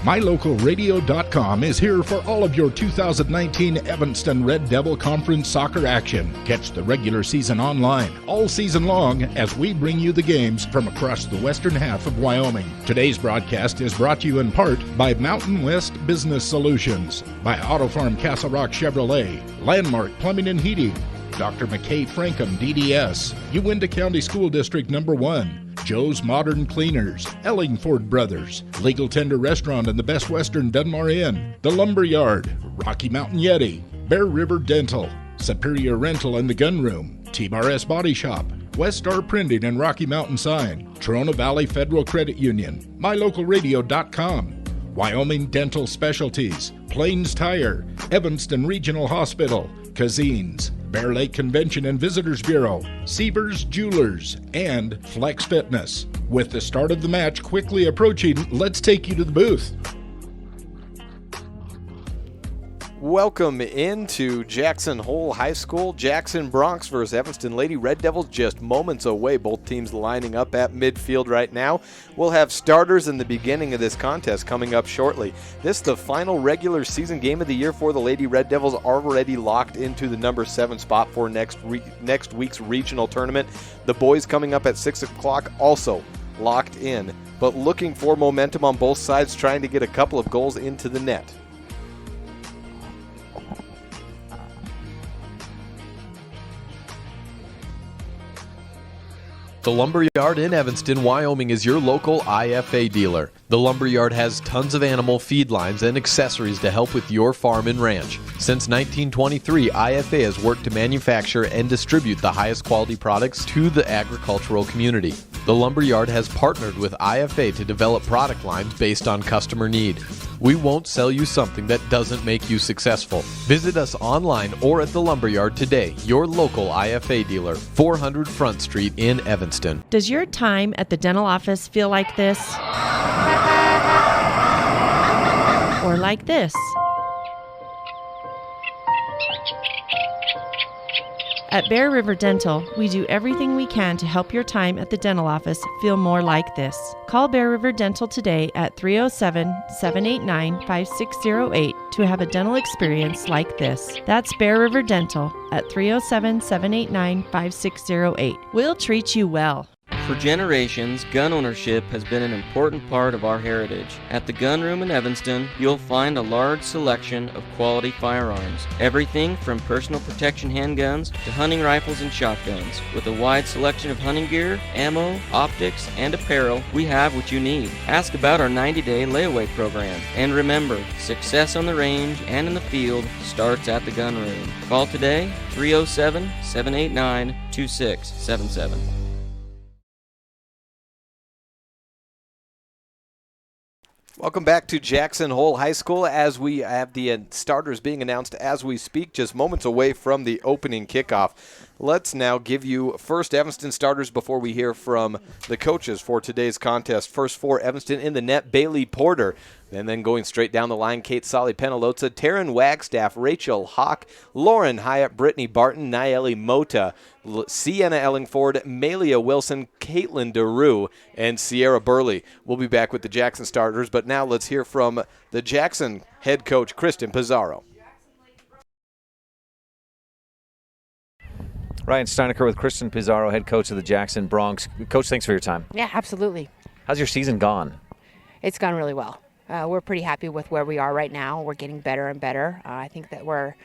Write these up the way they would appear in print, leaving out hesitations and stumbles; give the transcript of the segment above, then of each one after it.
MyLocalRadio.com is here for all of your 2019 Evanston Red Devil Conference soccer action. Catch the regular season online all season long as we bring you the games from across the western half of Wyoming. Today's broadcast is brought to you in part by Mountain West Business Solutions, by Auto Farm Castle Rock Chevrolet, Landmark Plumbing and Heating, Dr. McKay Frankham DDS, Uinta County School District Number 1, Joe's Modern Cleaners, Ellingford Brothers, Legal Tender Restaurant and the Best Western Dunmar Inn, The Lumber Yard, Rocky Mountain Yeti, Bear River Dental, Superior Rental and the Gun Room, T-Bar-S Body Shop, West Star Printing and Rocky Mountain Sign, Trona Valley Federal Credit Union, MyLocalRadio.com, Wyoming Dental Specialties, Plains Tire, Evanston Regional Hospital, Cazines, Bear Lake Convention and Visitors Bureau, Sievers Jewelers, and Flex Fitness. With the start of the match quickly approaching, let's take you to the booth. Welcome into Jackson Hole High School. Jackson Bronx versus Evanston Lady Red Devils just moments away. Both teams lining up at midfield right now. We'll have starters in the beginning of this contest coming up shortly. This is the final regular season game of the year for the Lady Red Devils, already locked into the number 7 spot for next week's regional tournament. The boys coming up at 6 o'clock also locked in, but looking for momentum on both sides, trying to get a couple of goals into the net. The Lumberyard in Evanston, Wyoming is your local IFA dealer. The Lumberyard has tons of animal feed lines and accessories to help with your farm and ranch. Since 1923, IFA has worked to manufacture and distribute the highest quality products to the agricultural community. The Lumberyard has partnered with IFA to develop product lines based on customer need. We won't sell you something that doesn't make you successful. Visit us online or at the Lumberyard today, your local IFA dealer, 400 Front Street in Evanston. Does your time at the dental office feel like this? Or like this? At Bear River Dental, we do everything we can to help your time at the dental office feel more like this. Call Bear River Dental today at 307-789-5608 to have a dental experience like this. That's Bear River Dental at 307-789-5608. We'll treat you well. For generations, gun ownership has been an important part of our heritage. At the Gun Room in Evanston, you'll find a large selection of quality firearms. Everything from personal protection handguns to hunting rifles and shotguns. With a wide selection of hunting gear, ammo, optics, and apparel, we have what you need. Ask about our 90-day layaway program. And remember, success on the range and in the field starts at the Gun Room. Call today, 307-789-2677. Welcome back to Jackson Hole High School as we have the starters being announced as we speak, just moments away from the opening kickoff. Let's now give you first Evanston starters before we hear from the coaches for today's contest. First for Evanston in the net, Bailey Porter. And then going straight down the line, Kate Solly Penaloza, Taryn Wagstaff, Rachel Hawk, Lauren Hyatt, Brittany Barton, Nayeli Mota, Sienna Ellingford, Malia Wilson, Caitlin DeRue, and Sierra Burley. We'll be back with the Jackson starters, but now let's hear from the Jackson head coach, Kristen Pizarro. Ryan Steinecker with Kristen Pizarro, head coach of the Jackson Bronx. Coach, thanks for your time. Yeah, absolutely. How's your season gone? It's gone really well. We're pretty happy with where we are right now. We're getting better and better. I think that we're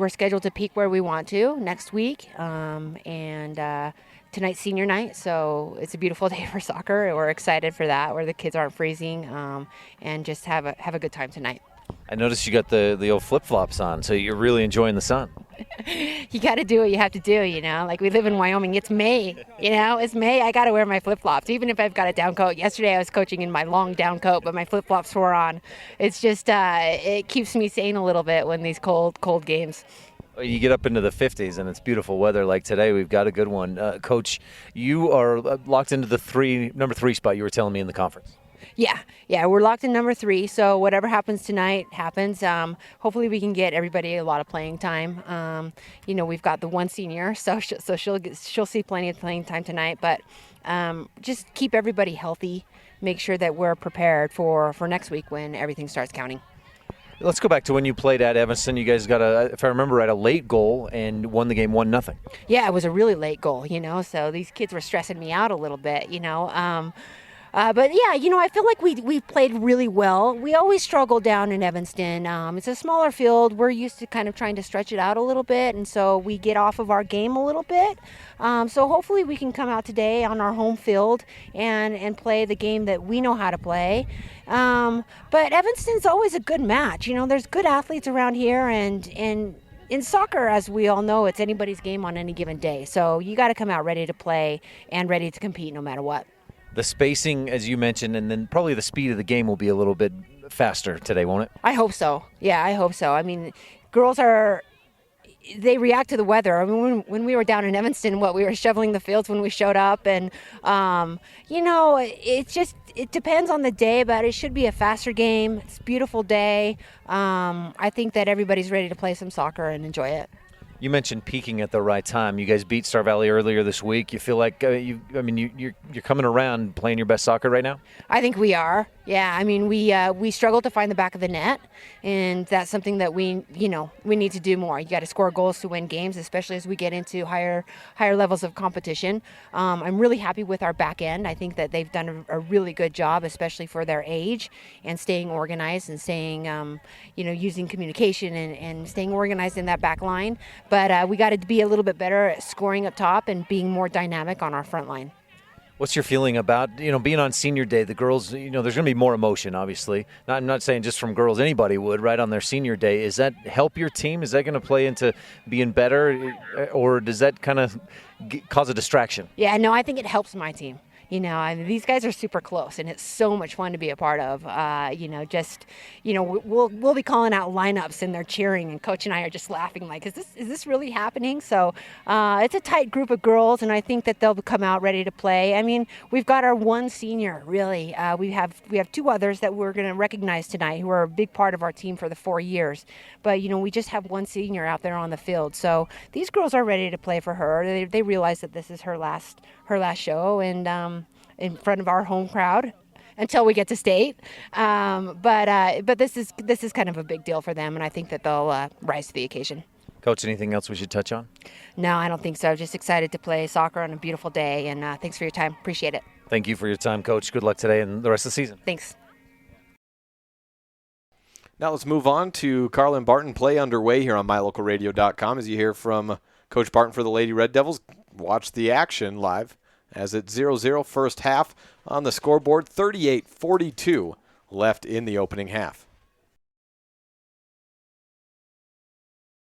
scheduled to peak where we want to next week, and tonight's senior night, so it's a beautiful day for soccer. We're excited for that, where the kids aren't freezing, and just have a good time tonight. I noticed you got the old flip-flops on, so you're really enjoying the sun. You got to do what you have to do, you know. Like, we live in Wyoming. It's May, you know. It's May. I got to wear my flip-flops, even if I've got a down coat. Yesterday I was coaching in my long down coat, but my flip-flops were on. It's just it keeps me sane a little bit when these cold games. You get up into the 50s, and it's beautiful weather like today. We've got a good one. Coach, you are locked into the number 3 spot you were telling me in the conference. Yeah, we're locked in number 3, so whatever happens tonight happens. Hopefully we can get everybody a lot of playing time. We've got the one senior, so she'll see plenty of playing time tonight, but just keep everybody healthy. make sure that we're prepared for next week when everything starts counting. Let's go back to when you played at Evanston. You guys got if I remember right, a late goal and won the game 1-0. Yeah, it was a really late goal, so these kids were stressing me out a little bit, But yeah, I feel like we played really well. We always struggle down in Evanston. It's a smaller field. We're used to kind of trying to stretch it out a little bit, and so we get off of our game a little bit. So hopefully we can come out today on our home field and play the game that we know how to play. But Evanston's always a good match. There's good athletes around here, and in soccer, as we all know, it's anybody's game on any given day. So you got to come out ready to play and ready to compete no matter what. The spacing, as you mentioned, and then probably the speed of the game will be a little bit faster today, won't it? I hope so. Yeah, I hope so. I mean, girls they react to the weather. I mean, when we were down in Evanston, we were shoveling the fields when we showed up. And, it depends on the day, but it should be a faster game. It's a beautiful day. I think that everybody's ready to play some soccer and enjoy it. You mentioned peaking at the right time. You guys beat Star Valley earlier this week. You feel like you're coming around playing your best soccer right now? I think we are. Yeah, I mean, we struggle to find the back of the net, and that's something that we need to do more. You got to score goals to win games, especially as we get into higher levels of competition. I'm really happy with our back end. I think that they've done a really good job, especially for their age, and staying organized and staying, using communication and staying organized in that back line. But we got to be a little bit better at scoring up top and being more dynamic on our front line. What's your feeling about, being on senior day? The girls, there's going to be more emotion, obviously. I'm not saying just from girls, anybody would, right, on their senior day. Is that help your team? Is that going to play into being better, or does that kind of cause a distraction? Yeah, no, I think it helps my team. These guys are super close, and it's so much fun to be a part of. We'll be calling out lineups, and they're cheering, and Coach and I are just laughing, like, is this really happening? So it's a tight group of girls, and I think that they'll come out ready to play. I mean, we've got our one senior, really. We have two others that we're going to recognize tonight who are a big part of our team for the 4 years. But we just have one senior out there on the field, so these girls are ready to play for her. They realize that this is her last show, and in front of our home crowd until we get to state. But this is kind of a big deal for them, and I think that they'll rise to the occasion. Coach, anything else we should touch on? No, I don't think so. Just excited to play soccer on a beautiful day, and thanks for your time. Appreciate it. Thank you for your time, Coach. Good luck today and the rest of the season. Thanks. Now let's move on to Carlin Barton. Play underway here on mylocalradio.com. As you hear from Coach Barton for the Lady Red Devils, watch the action live as it's 0-0 first half on the scoreboard, 38-42 left in the opening half.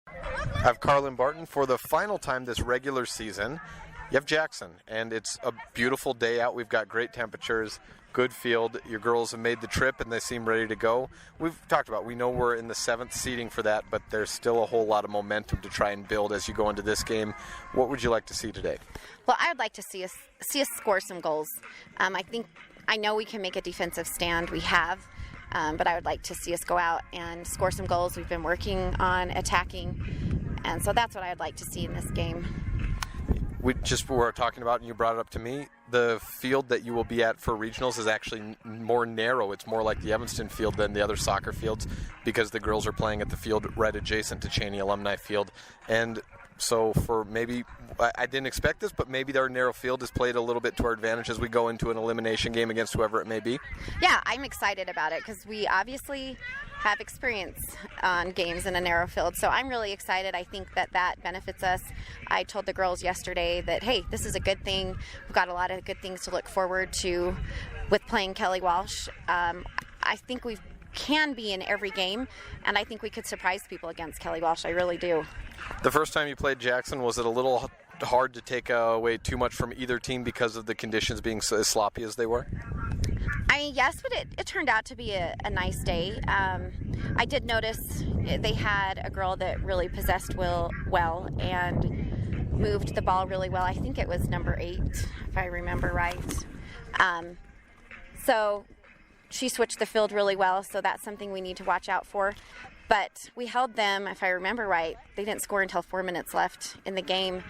I have Carlin Barton for the final time this regular season. You have Jackson, and it's a beautiful day out. We've got great temperatures, good field. Your girls have made the trip, and they seem ready to go. We've talked about, we know we're in the 7th seeding for that, but there's still a whole lot of momentum to try and build as you go into this game. What would you like to see today? Well, I would like to see us score some goals. I know we can make a defensive stand. We have. But I would like to see us go out and score some goals. We've been working on attacking, and so that's what I would like to see in this game. We were talking about, and you brought it up to me, the field that you will be at for regionals is actually more narrow. It's more like the Evanston field than the other soccer fields because the girls are playing at the field right adjacent to Cheney Alumni Field. And so for maybe, I didn't expect this, but maybe their narrow field is played a little bit to our advantage as we go into an elimination game against whoever it may be. Yeah, I'm excited about it because we obviously have experience on games in a narrow field, so I'm really excited. I think that benefits us. I told the girls yesterday that, hey, this is a good thing. We've got a lot of good things to look forward to with playing Kelly Walsh. I think we can be in every game, and I think we could surprise people against Kelly Walsh. I really do. The first time you played Jackson, was it a little hard to take away too much from either team because of the conditions being as sloppy as they were? Yes, but it turned out to be a nice day. I did notice they had a girl that really possessed well and moved the ball really well. I think it was number 8, if I remember right. So she switched the field really well, so that's something we need to watch out for. But we held them, if I remember right, they didn't score until 4 minutes left in the game.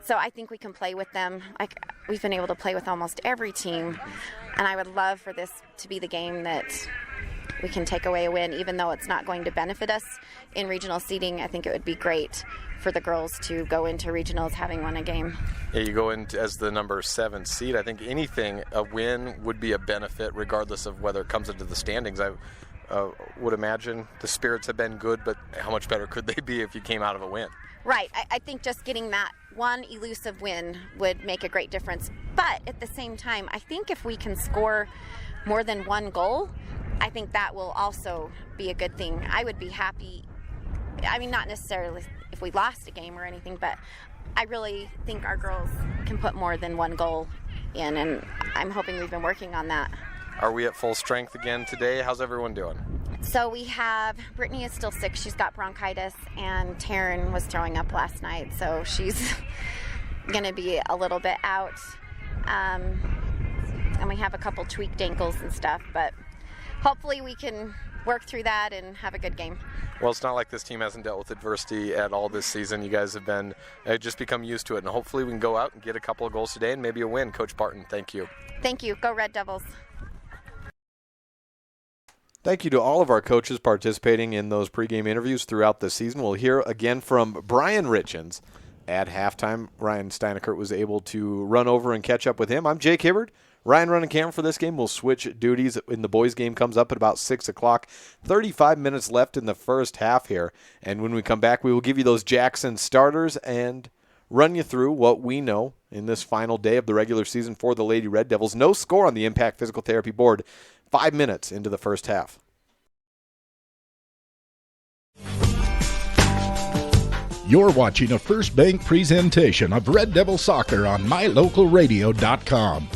So I think we can play with them. Like we've been able to play with almost every team, and I would love for this to be the game that we can take away a win, even though it's not going to benefit us in regional seeding. I think it would be great for the girls to go into regionals having won a game. Yeah, you go in as the number 7 seed. I think a win would be a benefit regardless of whether it comes into the standings. I would imagine the spirits have been good, but how much better could they be if you came out of a win? Right. I think just getting that one elusive win would make a great difference. But at the same time, I think if we can score more than one goal, I think that will also be a good thing. I would be happy. I mean, not necessarily if we lost a game or anything, but I really think our girls can put more than one goal in, and I'm hoping we've been working on that. Are we at full strength again today? How's everyone doing? So we have, Brittany is still sick. She's got bronchitis, and Taryn was throwing up last night, so she's going to be a little bit out. And we have a couple tweaked ankles and stuff, but hopefully we can work through that and have a good game. Well, it's not like this team hasn't dealt with adversity at all this season. You guys have been just become used to it, and hopefully we can go out and get a couple of goals today and maybe a win. Coach Barton, thank you. Thank you. Go Red Devils. Thank you to all of our coaches participating in those pregame interviews throughout the season. We'll hear again from Brian Richens at halftime. Ryan Steinekert was able to run over and catch up with him. I'm Jake Hibbard. Ryan running camera for this game. We'll switch duties when the boys' game comes up at about 6 o'clock. 35 minutes left in the first half here. And when we come back, we will give you those Jackson starters and run you through what we know in this final day of the regular season for the Lady Red Devils. No score on the Impact Physical Therapy board 5 minutes into the first half. You're watching a First Bank presentation of Red Devil Soccer on MyLocalRadio.com.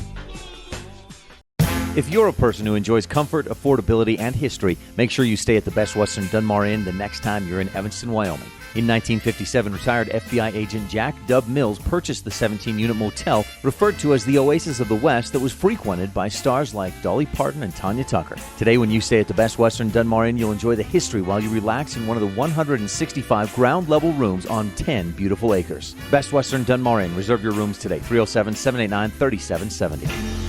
If you're a person who enjoys comfort, affordability, and history, make sure you stay at the Best Western Dunmar Inn the next time you're in Evanston, Wyoming. In 1957, retired FBI agent Jack Dub Mills purchased the 17-unit motel referred to as the Oasis of the West that was frequented by stars like Dolly Parton and Tanya Tucker. Today, when you stay at the Best Western Dunmar Inn, you'll enjoy the history while you relax in one of the 165 ground-level rooms on 10 beautiful acres. Best Western Dunmar Inn. Reserve your rooms today, 307-789-3770.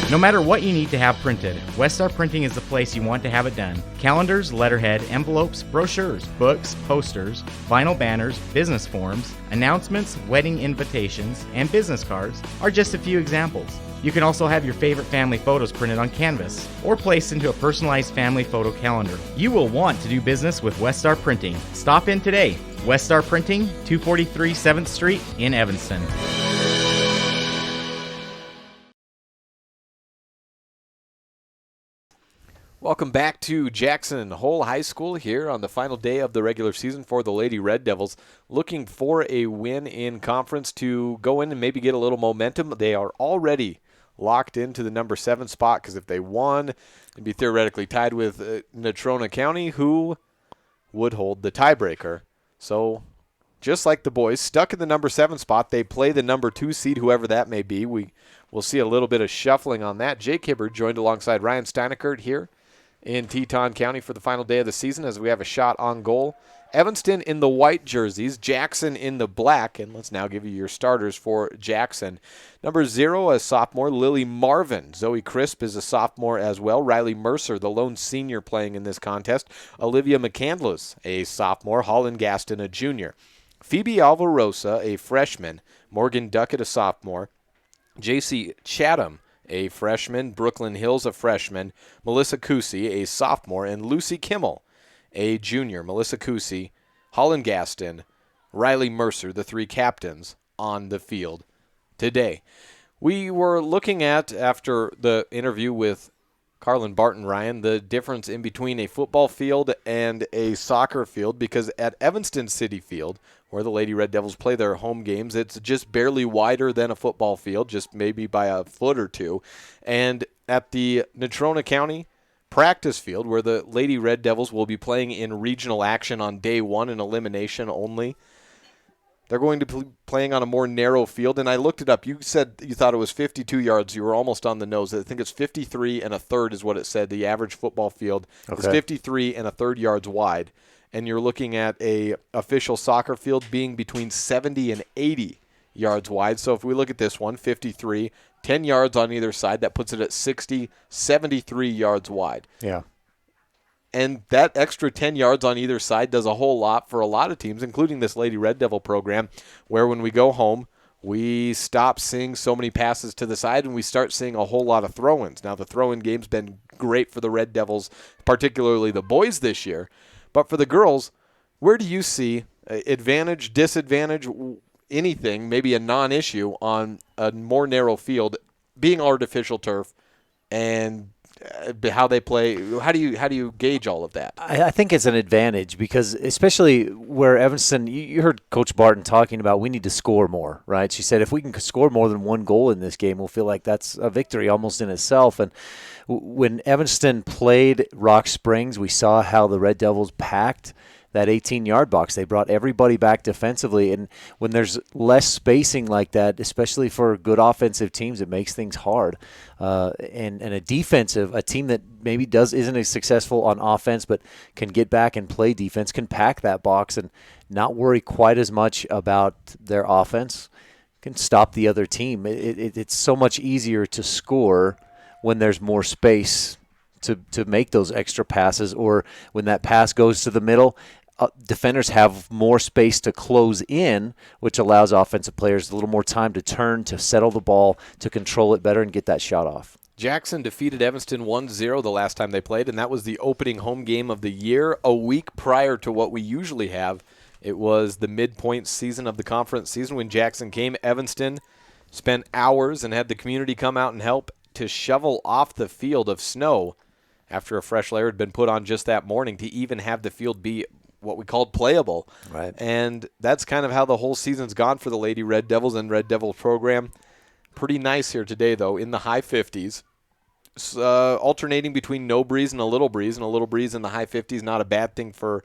No matter what you need to have printed, Westar Printing is the place you want to have it done. Calendars, letterhead, envelopes, brochures, books, posters, vinyl banners, business forms, announcements, wedding invitations, and business cards are just a few examples. You can also have your favorite family photos printed on canvas or placed into a personalized family photo calendar. You will want to do business with Westar Printing. Stop in today. Westar Printing, 243 7th Street in Evanston. Welcome back to Jackson Hole High School here on the final day of the regular season for the Lady Red Devils. Looking for a win in conference to go in and maybe get a little momentum. They are already locked into the number 7 spot because if they won, they'd be theoretically tied with Natrona County, who would hold the tiebreaker. So just like the boys, stuck in the number 7 spot, they play the number 2 seed, whoever that may be. We'll see a little bit of shuffling on that. Jake Hibbard joined alongside Ryan Steinekert here in Teton County for the final day of the season as we have a shot on goal. Evanston in the white jerseys, Jackson in the black, and let's now give you your starters for Jackson. Number 0, a sophomore, Lily Marvin. Zoe Crisp is a sophomore as well. Riley Mercer, the lone senior playing in this contest. Olivia McCandless, a sophomore. Holland Gaston, a junior. Phoebe Alvarosa, a freshman. Morgan Duckett, a sophomore. J.C. Chatham, a freshman. Brooklyn Hills, a freshman. Melissa Cousy, a sophomore. And Lucy Kimmel, a junior. Melissa Cousy, Holland Gaston, Riley Mercer, the 3 captains on the field today. We were looking at, after the interview with Carlin Barton, Ryan, the difference in between a football field and a soccer field, because at Evanston City Field, where the Lady Red Devils play their home games, it's just barely wider than a football field, just maybe by a foot or two. And at the Natrona County practice field, where the Lady Red Devils will be playing in regional action on day 1 in elimination only, they're going to be playing on a more narrow field. And I looked it up. You said you thought it was 52 yards. You were almost on the nose. I think it's 53 1/3 is what it said. The average football field is 53 1/3 yards wide. and you're looking at a official soccer field being between 70 and 80 yards wide. So if we look at this one, 53, 10 yards on either side, that puts it at 60, 73 yards wide. Yeah. And that extra 10 yards on either side does a whole lot for a lot of teams, including this Lady Red Devil program, where when we go home, we stop seeing so many passes to the side and we start seeing a whole lot of throw-ins. Now, the throw-in game's been great for the Red Devils, particularly the boys this year. But for the girls, where do you see advantage, disadvantage, anything, maybe a non-issue on a more narrow field being artificial turf and how they play? How do you gauge all of that? I think it's an advantage because especially where Evanston, you heard Coach Barton talking about we need to score more, right? She said if we can score more than one goal in this game, we'll feel like that's a victory almost in itself. And when Evanston played Rock Springs, we saw how the Red Devils packed that 18-yard box. They brought everybody back defensively, and when there's less spacing like that, especially for good offensive teams, it makes things hard. And a team that maybe isn't as successful on offense but can get back and play defense, can pack that box and not worry quite as much about their offense, can stop the other team. It's so much easier to score when there's more space to make those extra passes, or when that pass goes to the middle, defenders have more space to close in, which allows offensive players a little more time to turn, to settle the ball, to control it better and get that shot off. Jackson defeated Evanston 1-0 the last time they played, and that was the opening home game of the year, a week prior to what we usually have. It was the midpoint season of the conference season when Jackson came. Evanston spent hours and had the community come out and help to shovel off the field of snow after a fresh layer had been put on just that morning to even have the field be what we called playable. Right. And that's kind of how the whole season's gone for the Lady Red Devils and Red Devil program. Pretty nice here today, though, in the high 50s. Alternating between no breeze and a little breeze, and a little breeze in the high 50s, not a bad thing for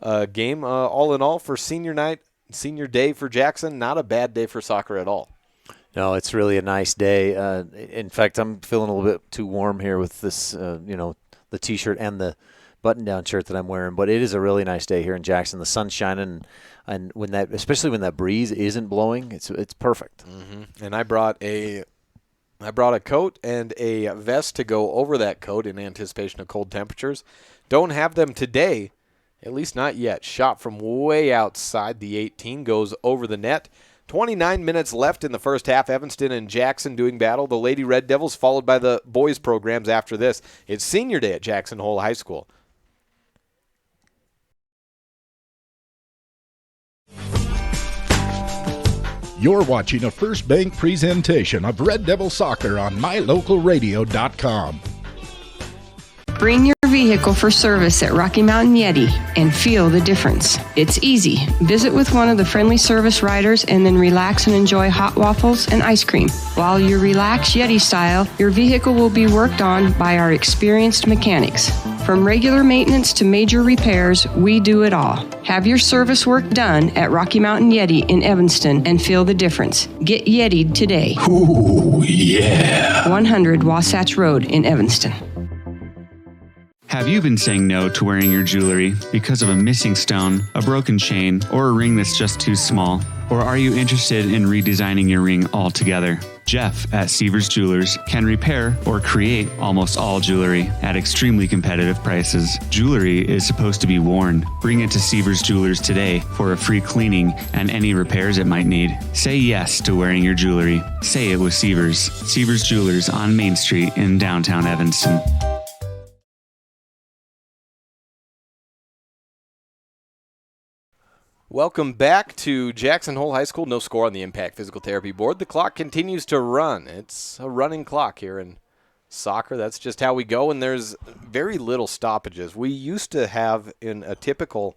a game. All in all, for senior night, senior day for Jackson, not a bad day for soccer at all. No, it's really a nice day. In fact, I'm feeling a little bit too warm here with this, the T-shirt and the button-down shirt that I'm wearing. But it is a really nice day here in Jackson. The sun's shining, and especially when that breeze isn't blowing, it's perfect. Mm-hmm. And I brought a coat and a vest to go over that coat in anticipation of cold temperatures. Don't have them today, at least not yet. Shot from way outside the 18 goes over the net. 29 minutes left in the first half. Evanston and Jackson doing battle. The Lady Red Devils followed by the boys programs after this. It's senior day at Jackson Hole High School. You're watching a First Bank presentation of Red Devil Soccer on MyLocalRadio.com. Bring your vehicle for service at Rocky Mountain Yeti and feel the difference. It's easy. Visit with one of the friendly service riders and then relax and enjoy hot waffles and ice cream. While you relax Yeti style, your vehicle will be worked on by our experienced mechanics. From regular maintenance to major repairs, we do it all. Have your service work done at Rocky Mountain Yeti in Evanston and feel the difference. Get Yeti'd today. Ooh, yeah. 100 Wasatch Road in Evanston. Have you been saying no to wearing your jewelry because of a missing stone, a broken chain, or a ring that's just too small? Or are you interested in redesigning your ring altogether? Jeff at Seavers Jewelers can repair or create almost all jewelry at extremely competitive prices. Jewelry is supposed to be worn. Bring it to Seavers Jewelers today for a free cleaning and any repairs it might need. Say yes to wearing your jewelry. Say it with Seavers. Seavers Jewelers on Main Street in downtown Evanston. Welcome back to Jackson Hole High School. No score on the Impact Physical Therapy Board. The clock continues to run. It's a running clock here in soccer. That's just how we go, and there's very little stoppages. We used to have in a typical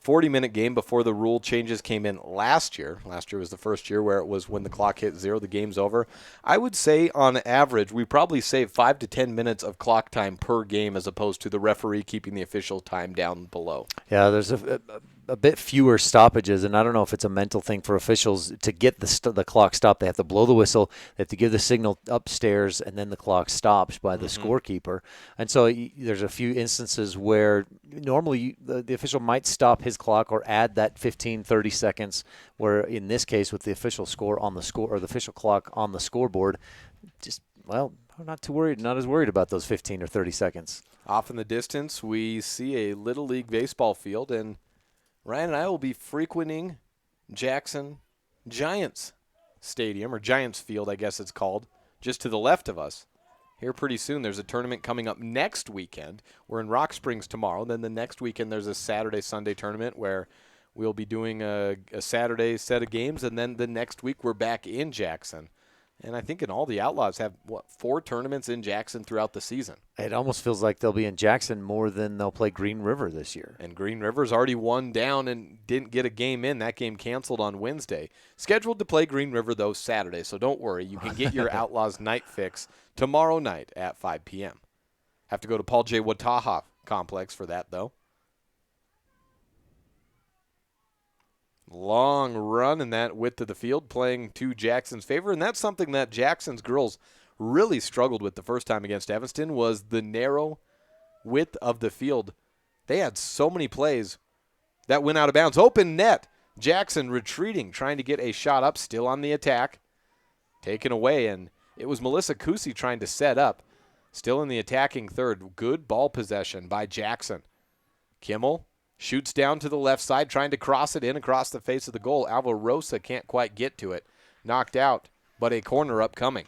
40-minute game before the rule changes came in last year. Last year was the first year where it was when the clock hit zero, the game's over. I would say on average we probably save 5 to 10 minutes of clock time per game as opposed to the referee keeping the official time down below. Yeah, there's a bit fewer stoppages, and I don't know if it's a mental thing for officials to get the clock stopped. They have to blow the whistle, they have to give the signal upstairs, and then the clock stops by the scorekeeper. And so there's a few instances where normally the official might stop his clock or add that 15, 30 seconds, where in this case with the official score on the score or the official clock on the scoreboard, I'm not too worried, not as worried about those 15 or 30 seconds. Off in the distance, we see a Little League baseball field, and Ryan and I will be frequenting Jackson Giants Stadium, or Giants Field, I guess it's called, just to the left of us. Here pretty soon, there's a tournament coming up next weekend. We're in Rock Springs tomorrow. Then the next weekend, there's a Saturday-Sunday tournament where we'll be doing a Saturday set of games, and then the next week we're back in Jackson. And I think all the Outlaws have, 4 tournaments in Jackson throughout the season. It almost feels like they'll be in Jackson more than they'll play Green River this year. And Green River's already won down and didn't get a game in. That game canceled on Wednesday. Scheduled to play Green River, though, Saturday, so don't worry. You can get your Outlaws night fix tomorrow night at 5 p.m. Have to go to Paul J. Wataha Complex for that, though. Long run in that width of the field, playing to Jackson's favor, and that's something that Jackson's girls really struggled with the first time against Evanston, was the narrow width of the field. They had so many plays that went out of bounds. Open net. Jackson retreating, trying to get a shot up, still on the attack. Taken away, and it was Melissa Kusi trying to set up. Still in the attacking third. Good ball possession by Jackson. Kimmel shoots down to the left side, trying to cross it in across the face of the goal. Alvarosa can't quite get to it. Knocked out, but a corner upcoming.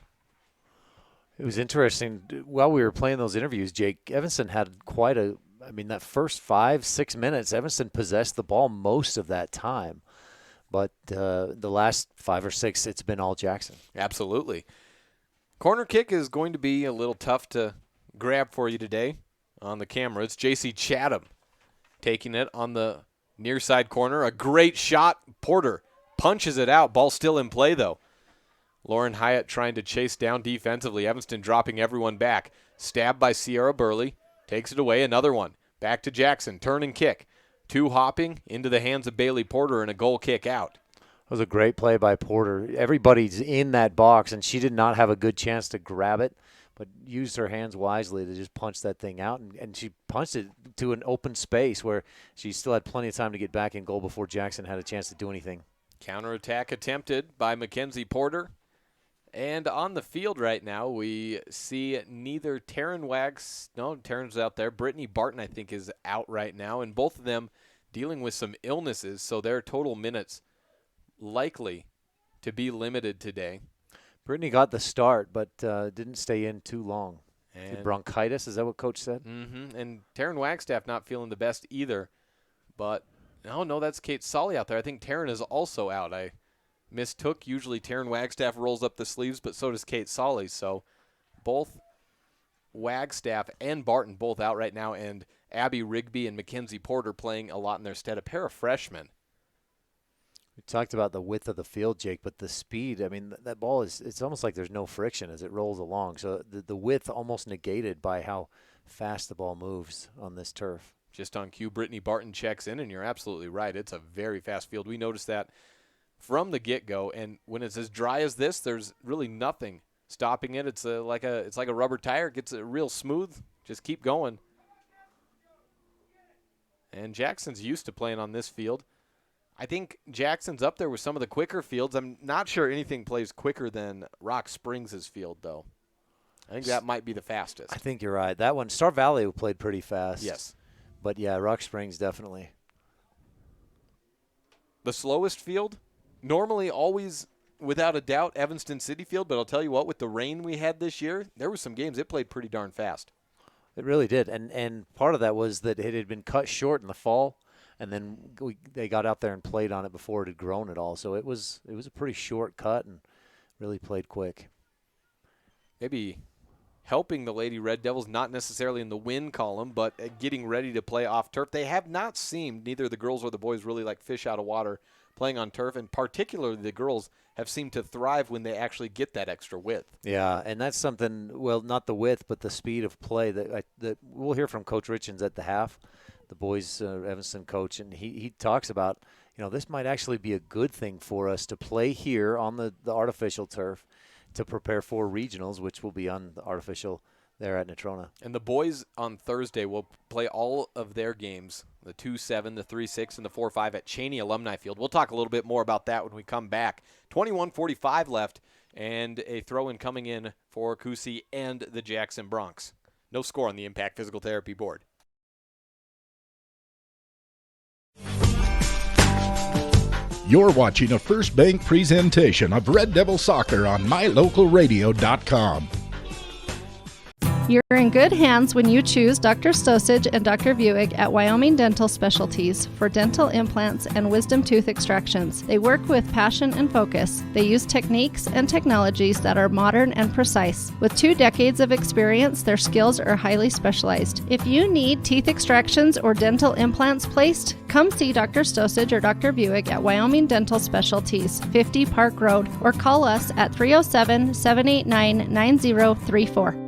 It was interesting. While we were playing those interviews, Jake, Evanston had that first 5-6 minutes, Evanston possessed the ball most of that time. But the last 5 or 6, it's been all Jackson. Absolutely. Corner kick is going to be a little tough to grab for you today on the camera. It's J.C. Chatham taking it on the near side corner. A great shot. Porter punches it out. Ball still in play, though. Lauren Hyatt trying to chase down defensively. Evanston dropping everyone back. Stabbed by Sierra Burley. Takes it away. Another one. Back to Jackson. Turn and kick. 2 hopping into the hands of Bailey Porter and a goal kick out. It was a great play by Porter. Everybody's in that box, and she did not have a good chance to grab it, but used her hands wisely to just punch that thing out. And she punched it to an open space where she still had plenty of time to get back in goal before Jackson had a chance to do anything. Counterattack attempted by Mackenzie Porter. And on the field right now, we see neither Taryn Wags, no, Taryn's out there. Brittany Barton, I think, is out right now. And both of them dealing with some illnesses, so their total minutes likely to be limited today. Brittany got the start, but didn't stay in too long. And bronchitis, is that what Coach said? Mm-hmm. And Taryn Wagstaff not feeling the best either. But, no, that's Kate Solly out there. I think Taryn is also out. I mistook. Usually Taryn Wagstaff rolls up the sleeves, but so does Kate Solly. So both Wagstaff and Barton both out right now, and Abby Rigby and Mackenzie Porter playing a lot in their stead, a pair of freshmen. We talked about the width of the field, Jake, but the speed, that ball it's almost like there's no friction as it rolls along. So the width almost negated by how fast the ball moves on this turf. Just on cue, Brittany Barton checks in, and you're absolutely right. It's a very fast field. We noticed that from the get-go, and when it's as dry as this, there's really nothing stopping it. It's like a rubber tire. It gets real smooth. Just keep going. And Jackson's used to playing on this field. I think Jackson's up there with some of the quicker fields. I'm not sure anything plays quicker than Rock Springs' field, though. I think that might be the fastest. I think you're right. That one, Star Valley played pretty fast. Yes. But, yeah, Rock Springs definitely. The slowest field, normally always, without a doubt, Evanston City Field. But I'll tell you what, with the rain we had this year, there were some games it played pretty darn fast. It really did. And part of that was that it had been cut short in the fall. And then they got out there and played on it before it had grown at all. So it was a pretty short cut and really played quick. Maybe helping the Lady Red Devils, not necessarily in the win column, but getting ready to play off turf. They have not seemed, neither the girls or the boys, really like fish out of water playing on turf. And particularly the girls have seemed to thrive when they actually get that extra width. Yeah, and that's something, well, not the width, but the speed of play that we'll hear from Coach Richens at the half. the boys Evanston coach, and he talks about, this might actually be a good thing for us to play here on the artificial turf to prepare for regionals, which will be on the artificial there at Natrona. And the boys on Thursday will play all of their games, the 2-7, the 3-6, and the 4-5 at Cheney Alumni Field. We'll talk a little bit more about that when we come back. 21:45 left, and a throw-in coming in for Kusi and the Jackson Bronx. No score on the Impact Physical Therapy board. You're watching a First Bank presentation of Red Devil Soccer on MyLocalRadio.com. You're in good hands when you choose Dr. Stosage and Dr. Buick at Wyoming Dental Specialties for dental implants and wisdom tooth extractions. They work with passion and focus. They use techniques and technologies that are modern and precise. With 2 decades of experience, their skills are highly specialized. If you need teeth extractions or dental implants placed, come see Dr. Stosage or Dr. Buick at Wyoming Dental Specialties, 50 Park Road, or call us at 307-789-9034.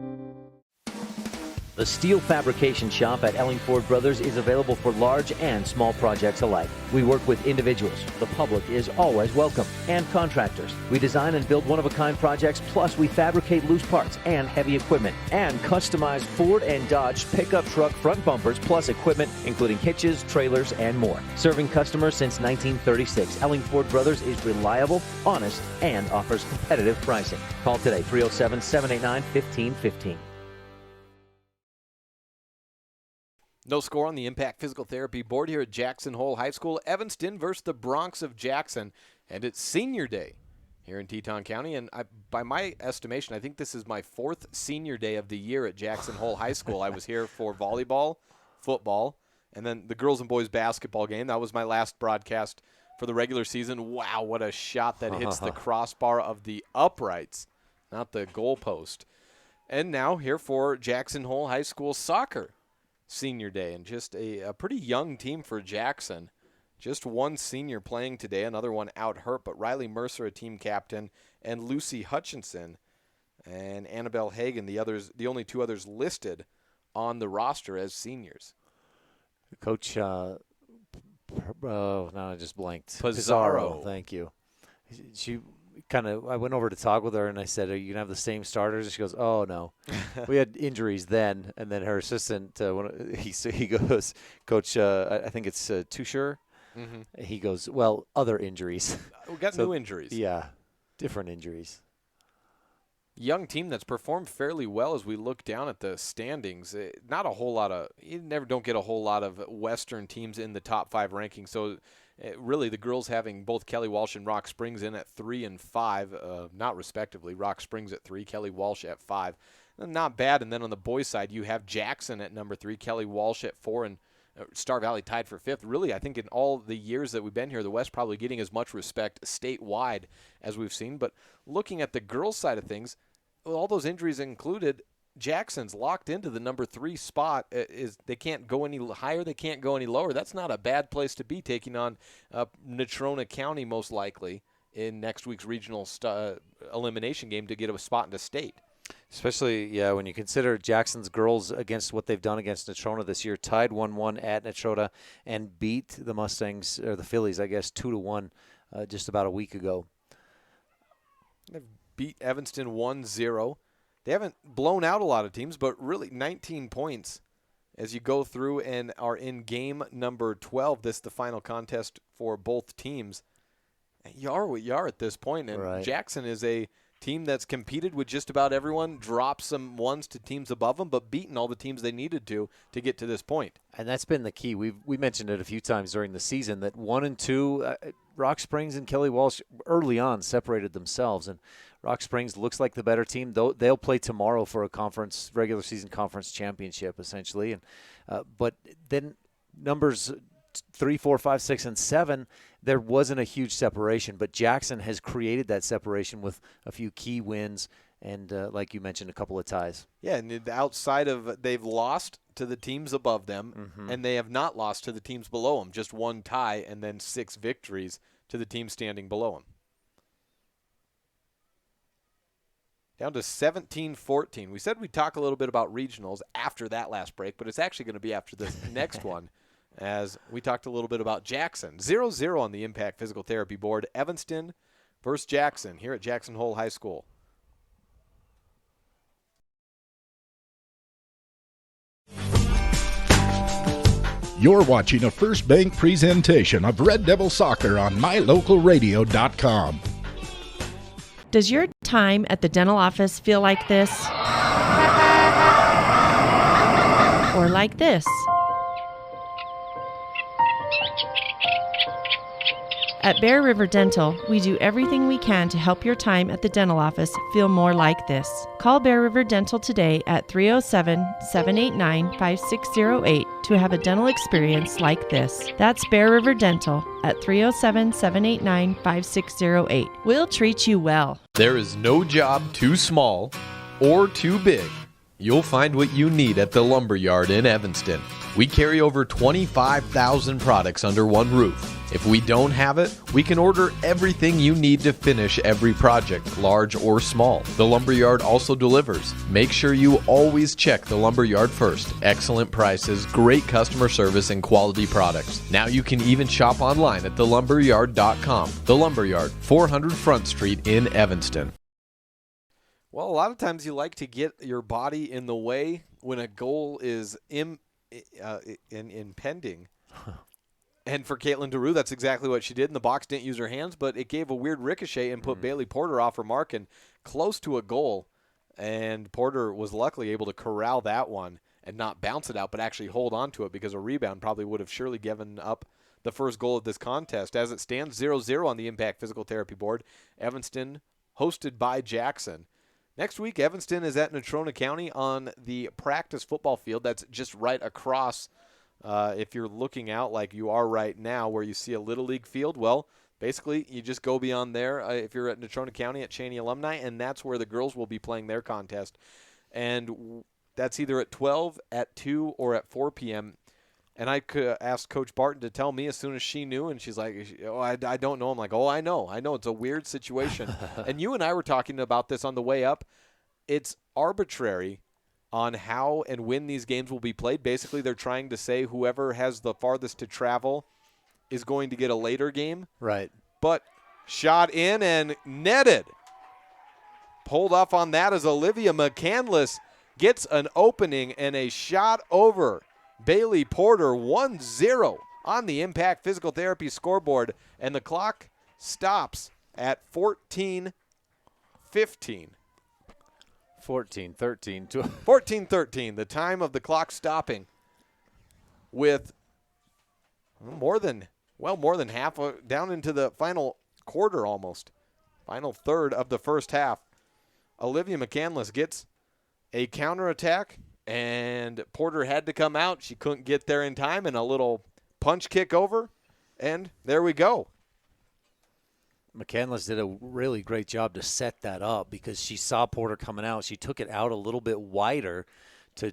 The Steel Fabrication Shop at Ellingford Brothers is available for large and small projects alike. We work with individuals, the public is always welcome, and contractors. We design and build one-of-a-kind projects, plus we fabricate loose parts and heavy equipment, and customize Ford and Dodge pickup truck front bumpers, plus equipment including hitches, trailers, and more. Serving customers since 1936, Ellingford Brothers is reliable, honest, and offers competitive pricing. Call today, 307-789-1515. No score on the Impact Physical Therapy board here at Jackson Hole High School. Evanston versus the Bronx of Jackson, and it's senior day here in Teton County. And by my estimation, I think this is my 4th senior day of the year at Jackson Hole High School. I was here for volleyball, football, and then the girls and boys basketball game. That was my last broadcast for the regular season. Wow, what a shot that hits the crossbar of the uprights, not the goalpost. And now here for Jackson Hole High School soccer. Senior day, and just a pretty young team for Jackson. Just one senior playing today, another one out hurt, but Riley Mercer, a team captain, and Lucy Hutchinson and Annabelle Hagan, the only 2 others listed on the roster as seniors. Coach, no, I just blanked. Pizarro. Thank you. I went over to talk with her, and I said, are you going to have the same starters? And she goes, oh, no. We had injuries then, and then her assistant, he goes, Coach, I think it's Toucher. Mm-hmm. He goes, well, other injuries. We got new injuries. Yeah, different injuries. Young team that's performed fairly well as we look down at the standings. Not a whole lot of – you never don't get a whole lot of Western teams in the top 5 rankings, so – really, the girls having both Kelly Walsh and Rock Springs in at 3 and 5, not respectively. Rock Springs at 3, Kelly Walsh at 5. Not bad. And then on the boys' side, you have Jackson at number 3, Kelly Walsh at 4, and Star Valley tied for 5th. Really, I think in all the years that we've been here, the West probably getting as much respect statewide as we've seen. But looking at the girls' side of things, with all those injuries included, Jackson's locked into the number 3 spot. They can't go any higher, they can't go any lower. That's not a bad place to be, taking on Natrona County most likely in next week's regional elimination game to get a spot into state. Especially, when you consider Jackson's girls against what they've done against Natrona this year, tied 1-1 at Natrona and beat the Mustangs, or the Phillies, I guess, 2-1 just about a week ago. They've beat Evanston 1-0. They haven't blown out a lot of teams, but really 19 points as you go through and are in game number 12. This is the final contest for both teams. You are what you are at this point, and right. Jackson is a team that's competed with just about everyone, dropped some ones to teams above them, but beaten all the teams they needed to get to this point. And that's been the key. We mentioned it a few times during the season that 1 and 2, Rock Springs and Kelly Walsh early on separated themselves, and Rock Springs looks like the better team. They'll play tomorrow for a regular season conference championship, essentially. And but then numbers 3, 4, 5, 6, and 7, there wasn't a huge separation. But Jackson has created that separation with a few key wins and, like you mentioned, a couple of ties. Yeah, and outside of they've lost to the teams above them, and they have not lost to the teams below them. Just 1 tie and then 6 victories to the team standing below them. Down to 17-14. We said we'd talk a little bit about regionals after that last break, but it's actually going to be after this next one. as we talked a little bit about Jackson. 0-0 on the Impact Physical Therapy board. Evanston versus Jackson here at Jackson Hole High School. You're watching a First Bank presentation of Red Devil Soccer on mylocalradio.com. Does your time at the dental office feel like this? Or like this? At Bear River Dental, we do everything we can to help your time at the dental office feel more like this. Call Bear River Dental today at 307-789-5608 to have a dental experience like this. That's Bear River Dental at 307-789-5608. We'll treat you well. There is no job too small or too big. You'll find what you need at the Lumberyard in Evanston. We carry over 25,000 products under one roof. If we don't have it, we can order everything you need to finish every project, large or small. The Lumberyard also delivers. Make sure you always check the Lumberyard first. Excellent prices, great customer service, and quality products. Now you can even shop online at thelumberyard.com. The Lumberyard, 400 Front Street in Evanston. Well, a lot of times you like to get your body in the way when a goal is impending. And for Caitlin DeRue, that's exactly what she did. In the box, didn't use her hands, but it gave a weird ricochet and put Bailey Porter off her mark and close to a goal. And Porter was luckily able to corral that one and not bounce it out, but actually hold on to it, because a rebound probably would have surely given up the first goal of this contest. As it stands, 0-0 on the Impact Physical Therapy board. Evanston hosted by Jackson. Next week, Evanston is at Natrona County on the practice football field. That's just right across. If you're looking out like you are right now where you see a Little League field, well, basically you just go beyond there if you're at Natrona County at Cheney Alumni, and that's where the girls will be playing their contest. And that's either at 12, at 2, or at 4 p.m. And I could ask Coach Barton to tell me as soon as she knew, and she's like, oh, I don't know. I'm like, oh, I know. It's a weird situation. And you and I were talking about this on the way up. It's arbitrary on how and when these games will be played. Basically, they're trying to say whoever has the farthest to travel is going to get a later game. Right. But shot in and netted. Pulled off on that as Olivia McCandless gets an opening and a shot over Bailey Porter. 1-0 on the Impact Physical Therapy scoreboard. And the clock stops at 14-15. 14-13. 14-13, the time of the clock stopping with more than half down into the final quarter almost. Final third of the first half. Olivia McCandless gets a counterattack, and Porter had to come out. She couldn't get there in time, and a little punch kick over, and there we go. McCandless did a really great job to set that up because she saw Porter coming out. She took it out a little bit wider to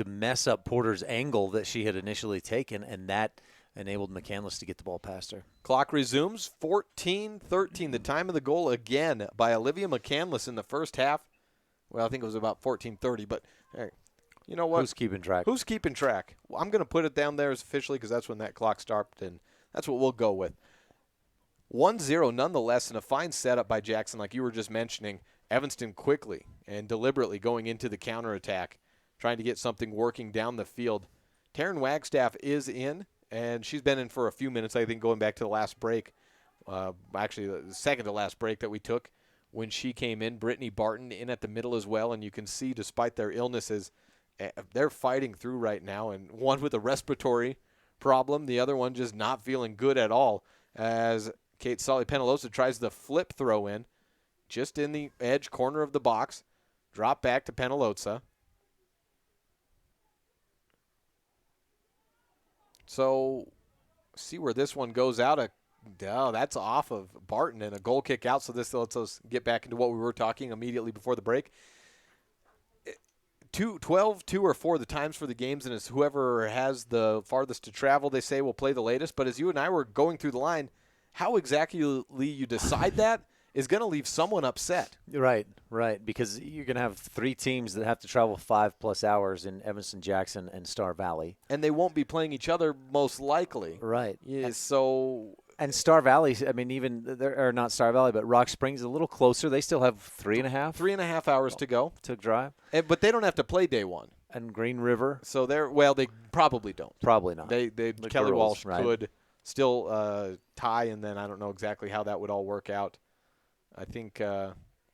mess up Porter's angle that she had initially taken, and that enabled McCandless to get the ball past her. Clock resumes, 14-13, the time of the goal again by Olivia McCandless in the first half. Well, I think it was about 14-30, but hey, you know what? Who's keeping track? Who's keeping track? Well, I'm going to put it down there as officially because that's when that clock stopped, and that's what we'll go with. 1-0 nonetheless, and a fine setup by Jackson, like you were just mentioning. Evanston quickly and deliberately going into the counterattack, trying to get something working down the field. Taryn Wagstaff is in, and she's been in for a few minutes, I think, going back to the last break. Actually, the second to last break that we took when she came in. Brittany Barton in at the middle as well, and you can see despite their illnesses, they're fighting through right now, and one with a respiratory problem, the other one just not feeling good at all, as Kate Solly Penalosa tries the flip throw in, just in the edge corner of the box. Drop back to Penalosa. So, see where this one goes out. That's off of Barton and a goal kick out. So this lets us get back into what we were talking immediately before the break. 12, 2, or 4 the times for the games, and it's whoever has the farthest to travel, they say, will play the latest. But as you and I were going through the line, how exactly you decide that is going to leave someone upset. Right, because you're going to have 3 teams that have to travel 5+ hours in Evanston, Jackson, and Star Valley. And they won't be playing each other most likely. Right. Yeah, And Star Valley, I mean, or not Star Valley, but Rock Springs is a little closer. They still have 3.5. 3.5 hours to go. To drive. But they don't have to play day one. And Green River. So they probably don't. Probably not. The Kelly girls, Walsh right. could still tie, and then I don't know exactly how that would all work out. I think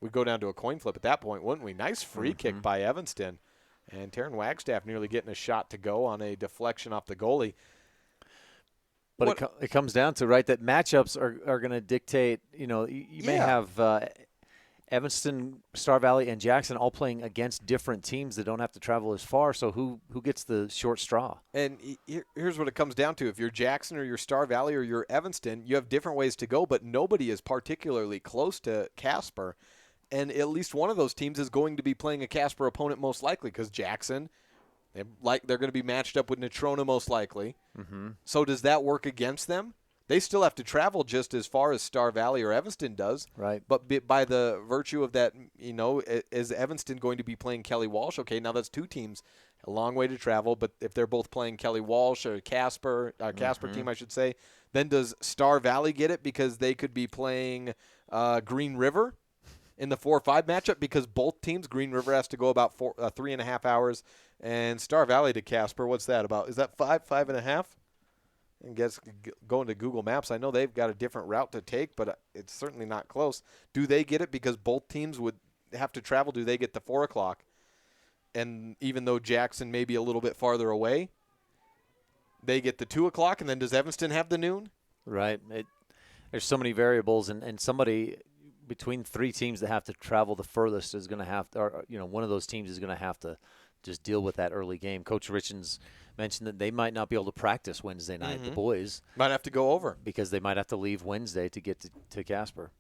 we'd go down to a coin flip at that point, wouldn't we? Nice free kick by Evanston. And Taryn Wagstaff nearly getting a shot to go on a deflection off the goalie. But it comes down to, right, that matchups are going to dictate, you may have Evanston, Star Valley, and Jackson all playing against different teams that don't have to travel as far. So who gets the short straw? And here's what it comes down to. If you're Jackson or you're Star Valley or you're Evanston, you have different ways to go, but nobody is particularly close to Casper. And at least one of those teams is going to be playing a Casper opponent most likely, because Jackson, they're going to be matched up with Natrona most likely. Mm-hmm. So does that work against them? They still have to travel just as far as Star Valley or Evanston does. Right. But by the virtue of that, is Evanston going to be playing Kelly Walsh? Okay, now that's 2 teams, a long way to travel. But if they're both playing Kelly Walsh or Casper team, I should say, then does Star Valley get it because they could be playing Green River in the 4-5 matchup, because both teams, Green River has to go about 3.5 hours, and Star Valley to Casper, what's that about? Is that 5.5? And going to Google Maps, I know they've got a different route to take, but it's certainly not close. Do they get it because both teams would have to travel? Do they get the 4 o'clock? And even though Jackson may be a little bit farther away, they get the 2 o'clock, and then does Evanston have the noon? Right. There's so many variables, and somebody between 3 teams that have to travel the furthest is going to have to, or one of those teams is going to have to just deal with that early game. Coach Richens mentioned that they might not be able to practice Wednesday night. The boys might have to go over because they might have to leave Wednesday to get to Casper.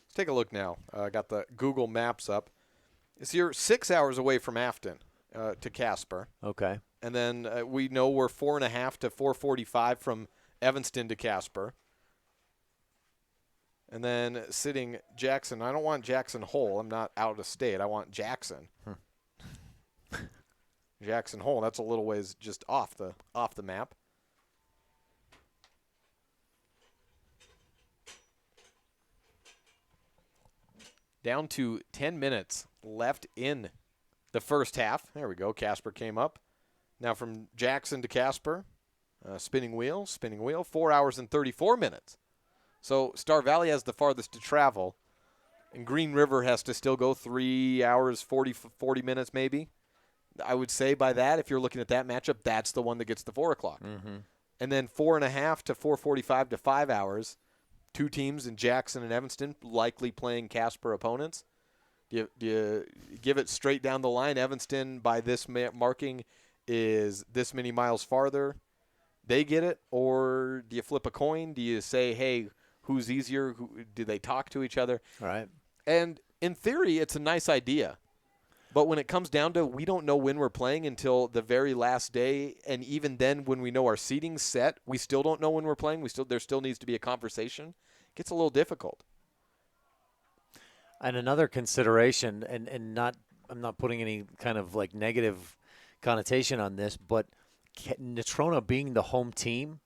Let's take a look now. I got the Google Maps up. So you're 6 hours away from Afton to Casper. Okay. And then we know we're 4.5 to 4:45 from Evanston to Casper. And then sitting Jackson. I don't want Jackson Hole. I'm not out of state. I want Jackson. Jackson Hole. That's a little ways just off the map. Down to 10 minutes left in the first half. There we go. Casper came up. Now from Jackson to Casper, spinning wheel, 4 hours and 34 minutes. So Star Valley has the farthest to travel, and Green River has to still go 3 hours, 40 minutes maybe. I would say by that, if you're looking at that matchup, that's the one that gets the 4 o'clock. Mm-hmm. And then 4.5 to 4:45 to 5 hours. 2 teams in Jackson and Evanston likely playing Casper opponents. Do you give it straight down the line? Evanston, by this marking, is this many miles farther. They get it, or do you flip a coin? Do you say, hey, who's easier? Do they talk to each other? Right. And in theory, it's a nice idea. But when it comes down to, we don't know when we're playing until the very last day, and even then, when we know our seating's set, we still don't know when we're playing. There still needs to be a conversation. It gets a little difficult. And another consideration, and I'm not putting any kind of like negative connotation on this, but Natrona being the home team,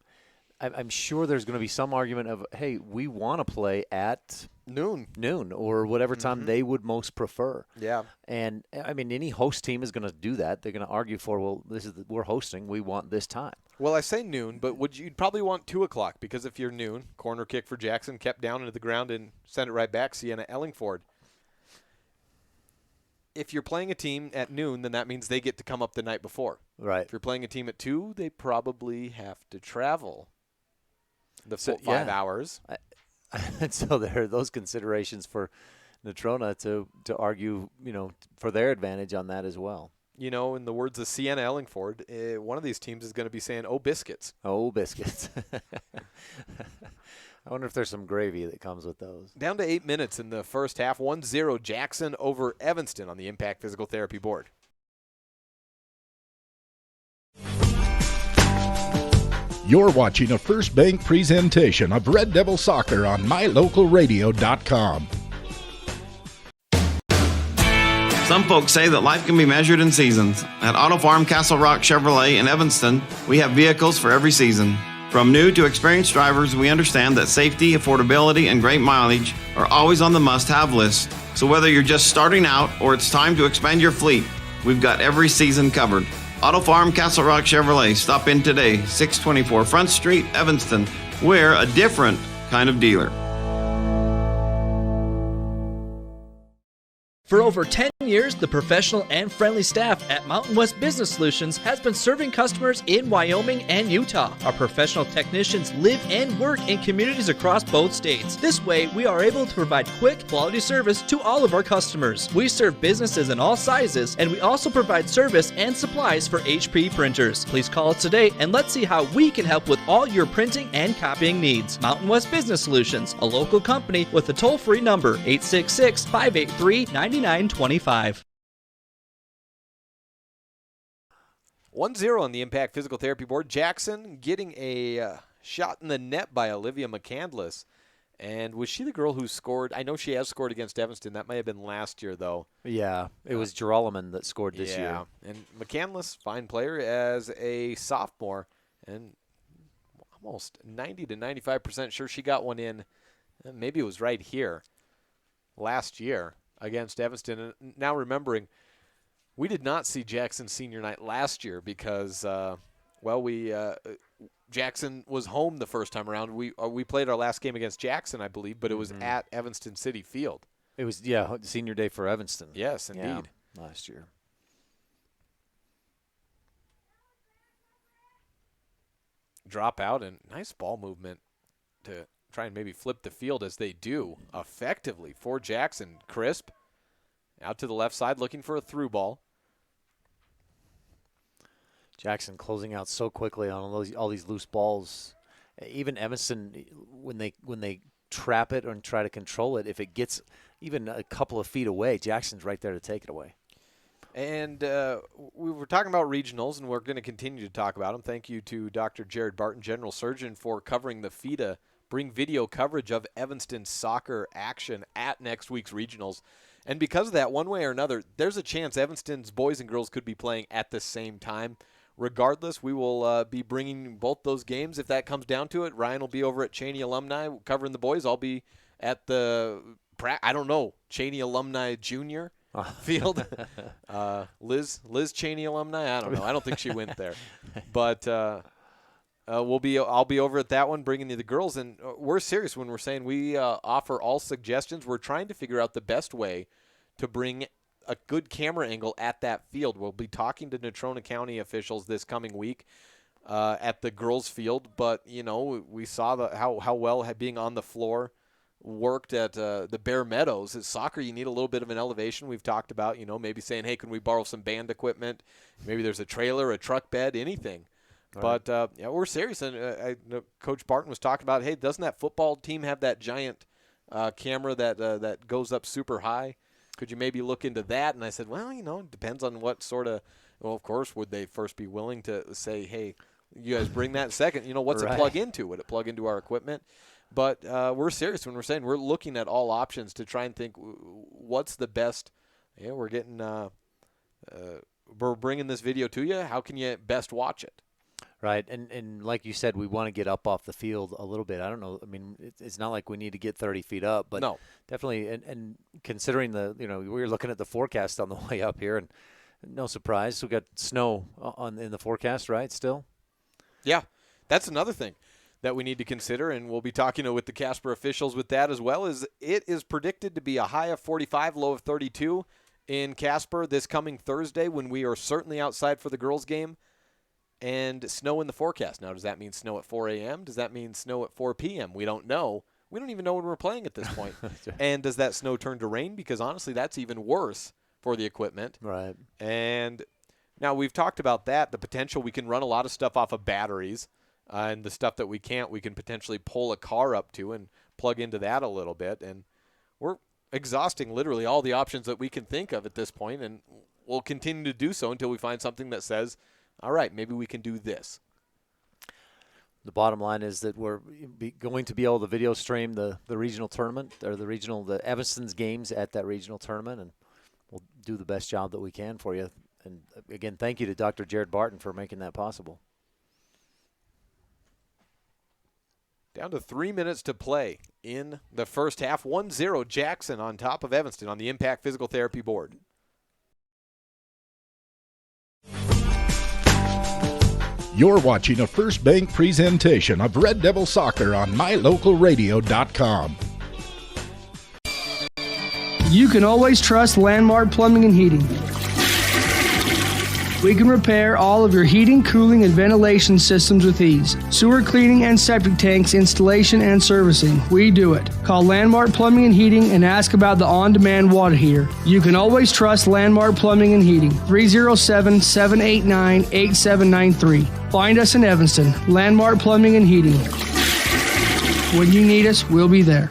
I'm sure there's going to be some argument of, hey, we want to play at noon or whatever time they would most prefer. Yeah. And I mean, any host team is going to do that. They're going to argue for, well, we're hosting, we want this time. Well, I say noon, but you'd probably want 2 o'clock, because if you're noon, corner kick for Jackson, kept down into the ground and send it right back, Sienna Ellingford. If you're playing a team at noon, then that means they get to come up the night before. Right. If you're playing a team at 2, they probably have to travel the 5 hours. And so there are those considerations for Natrona to argue, for their advantage on that as well. In the words of Sienna Ellingford, one of these teams is going to be saying, oh, biscuits. Oh, biscuits. I wonder if there's some gravy that comes with those. Down to 8 minutes in the first half, 1-0 Jackson over Evanston on the Impact Physical Therapy Board. You're watching a First Bank presentation of Red Devil Soccer on MyLocalRadio.com. Some folks say that life can be measured in seasons. At Auto Farm Castle Rock Chevrolet in Evanston, we have vehicles for every season. From new to experienced drivers, we understand that safety, affordability, and great mileage are always on the must-have list. So whether you're just starting out or it's time to expand your fleet, we've got every season covered. Auto Farm Castle Rock Chevrolet. Stop in today, 624 Front Street, Evanston. We're a different kind of dealer. For over 10 years, the professional and friendly staff at Mountain West Business Solutions has been serving customers in Wyoming and Utah. Our professional technicians live and work in communities across both states. This way, we are able to provide quick, quality service to all of our customers. We serve businesses in all sizes, and we also provide service and supplies for HP printers. Please call us today and let's see how we can help with all your printing and copying needs. Mountain West Business Solutions, a local company with a toll-free number, 866-583-9925. 1-0 on the Impact Physical Therapy Board. Jackson getting a shot in the net by Olivia McCandless. And was she the girl who scored? I know she has scored against Evanston. That might have been last year, though. Yeah, it was Geralman that scored this year. Yeah, and McCandless, fine player as a sophomore. And almost 90 to 95% sure she got one in. Maybe it was right here last year against Evanston. And now remembering, we did not see Jackson senior night last year because, Jackson was home the first time around. We played our last game against Jackson, I believe, but it was at Evanston City Field. It was, senior day for Evanston. Yes, indeed. Yeah, last year. Drop out and nice ball movement to try and maybe flip the field as they do effectively for Jackson. Crisp out to the left side looking for a through ball. Jackson closing out so quickly on all these loose balls. Even Evanston, when they trap it and try to control it, if it gets even a couple of feet away, Jackson's right there to take it away. And we were talking about regionals, and we're going to continue to talk about them. Thank you to Dr. Jared Barton, General Surgeon, for covering the FIDA. Bring video coverage of Evanston soccer action at next week's regionals. And because of that, one way or another, there's a chance Evanston's boys and girls could be playing at the same time. Regardless, we will be bringing both those games if that comes down to it. Ryan will be over at Cheney Alumni covering the boys. I'll be at the, Cheney Alumni Junior field. Liz Cheney Alumni? I don't know. I don't think she went there. But I'll be over at that one bringing you the girls. And we're serious when we're saying we offer all suggestions. We're trying to figure out the best way to bring a good camera angle at that field. We'll be talking to Natrona County officials this coming week at the girls' field. But, we saw how well being on the floor worked at the Bear Meadows. At soccer, you need a little bit of an elevation. We've talked about, maybe saying, hey, can we borrow some band equipment? Maybe there's a trailer, a truck bed, anything. Right. But, we're serious. And Coach Barton was talking about, hey, doesn't that football team have that giant camera that goes up super high? Could you maybe look into that? And I said, well, it depends on what sort of – well, of course, would they first be willing to say, hey, you guys bring that second? What's right. it plug into? Would it plug into our equipment? But we're serious when we're saying we're looking at all options to try and think what's the best. Yeah, we're getting we're bringing this video to you. How can you best watch it? Right, and like you said, we want to get up off the field a little bit. I don't know. I mean, it's not like we need to get 30 feet up, but no. Definitely. And considering we were looking at the forecast on the way up here, and no surprise, we got snow in the forecast, right? Still. Yeah, that's another thing that we need to consider, and we'll be talking with the Casper officials with that as well. Is it is predicted to be a high of 45, low of 32 in Casper this coming Thursday when we are certainly outside for the girls' game. And snow in the forecast. Now, does that mean snow at 4 a.m.? Does that mean snow at 4 p.m.? We don't know. We don't even know when we're playing at this point. And does that snow turn to rain? Because, honestly, that's even worse for the equipment. Right. And now we've talked about that, the potential we can run a lot of stuff off of batteries. And the stuff that we can't, we can potentially pull a car up to and plug into that a little bit. And we're exhausting literally all the options that we can think of at this point. And we'll continue to do so until we find something that says, all right, maybe we can do this. The bottom line is that we're going to be able to video stream the regional tournament or the Evanston's games at that regional tournament, and we'll do the best job that we can for you. And again, thank you to Dr. Jared Barton for making that possible. Down to 3 minutes to play in the first half. 1-0 Jackson on top of Evanston on the Impact Physical Therapy board. You're watching a First Bank presentation of Red Devil Soccer on mylocalradio.com. You can always trust Landmark Plumbing and Heating. We can repair all of your heating, cooling, and ventilation systems with ease. Sewer cleaning and septic tanks installation and servicing. We do it. Call Landmark Plumbing and Heating and ask about the on-demand water heater. You can always trust Landmark Plumbing and Heating. 307-789-8793. Find us in Evanston. Landmark Plumbing and Heating. When you need us, we'll be there.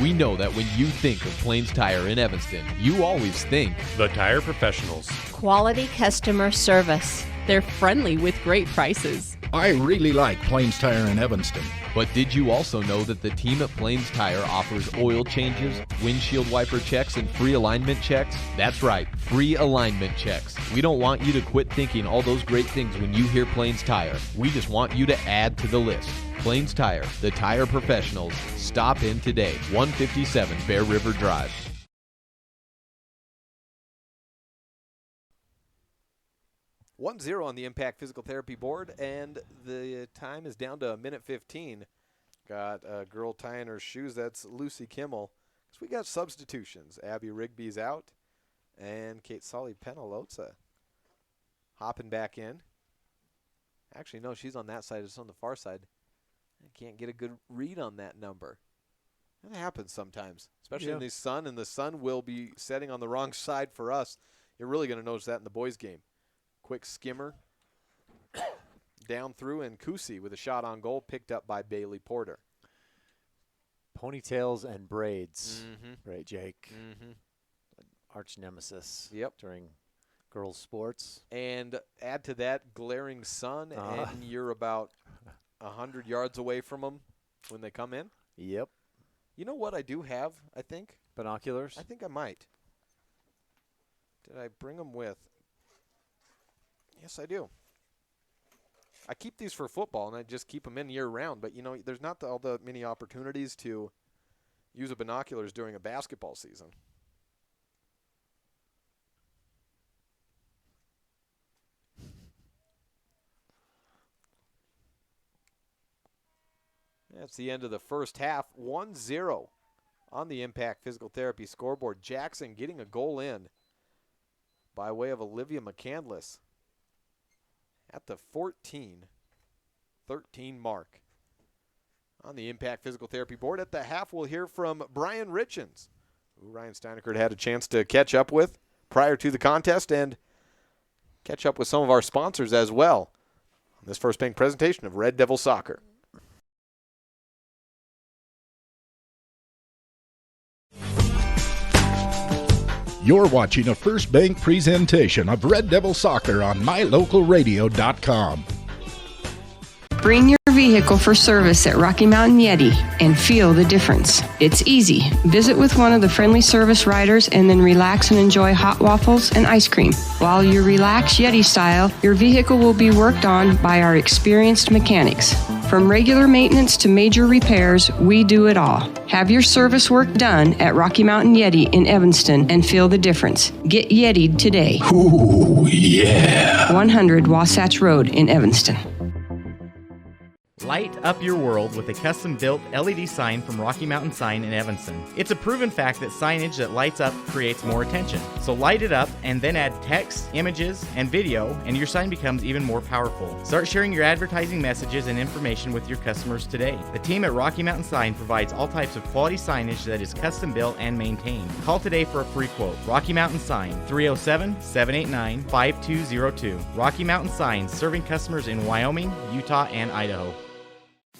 We know that when you think of Plains Tire in Evanston, you always think the Tire Professionals. Quality customer service. They're friendly with great prices. I really like Plains Tire in Evanston. But did you also know that the team at Plains Tire offers oil changes, windshield wiper checks, and free alignment checks? That's right, free alignment checks. We don't want you to quit thinking all those great things when you hear Plains Tire. We just want you to add to the list. Plains Tire, the tire professionals. Stop in today, 157 Bear River Drive. (1-0) on the Impact Physical Therapy board, and the time is down to 1:15. Got a girl tying her shoes. That's Lucy Kimmel. So we got substitutions. Abby Rigby's out, and Kate Sully Penaloza hopping back in. Actually, no, she's on that side. It's on the far side. I can't get a good read on that number. That happens sometimes, especially in the sun, and the sun will be setting on the wrong side for us. You're really going to notice that in the boys' game. Quick skimmer down through, and Kusi with a shot on goal picked up by Bailey Porter. Ponytails and braids, right, Jake? Arch nemesis during girls' sports. And add to that glaring sun, and you're about 100 yards away from them when they come in. Yep. You know what I do have, I think? Binoculars? I think I might. Did I bring them with? Yes, I do. I keep these for football, and I just keep them in year-round. But, you know, there's not all the many opportunities to use binoculars during a basketball season. That's the end of the first half. 1-0 on the Impact Physical Therapy scoreboard. Jackson getting a goal in by way of Olivia McCandless at the 14-13 mark. On the Impact Physical Therapy board at the half, we'll hear from Brian Richens, who Ryan Steinekert had a chance to catch up with prior to the contest and catch up with some of our sponsors as well on this First Bank presentation of Red Devil Soccer. You're watching a First Bank presentation of Red Devil Soccer on mylocalradio.com. Bring your vehicle for service at Rocky Mountain Yeti and feel the difference. It's easy. Visit with one of the friendly service riders and then relax and enjoy hot waffles and ice cream. While you relax Yeti style, your vehicle will be worked on by our experienced mechanics. From regular maintenance to major repairs, we do it all. Have your service work done at Rocky Mountain Yeti in Evanston and feel the difference. Get Yeti'd today. Ooh, yeah. 100 Wasatch Road in Evanston. Light up your world with a custom-built LED sign from Rocky Mountain Sign in Evanston. It's a proven fact that signage that lights up creates more attention. So light it up and then add text, images, and video, and your sign becomes even more powerful. Start sharing your advertising messages and information with your customers today. The team at Rocky Mountain Sign provides all types of quality signage that is custom-built and maintained. Call today for a free quote. Rocky Mountain Sign, 307-789-5202. Rocky Mountain Sign, serving customers in Wyoming, Utah, and Idaho.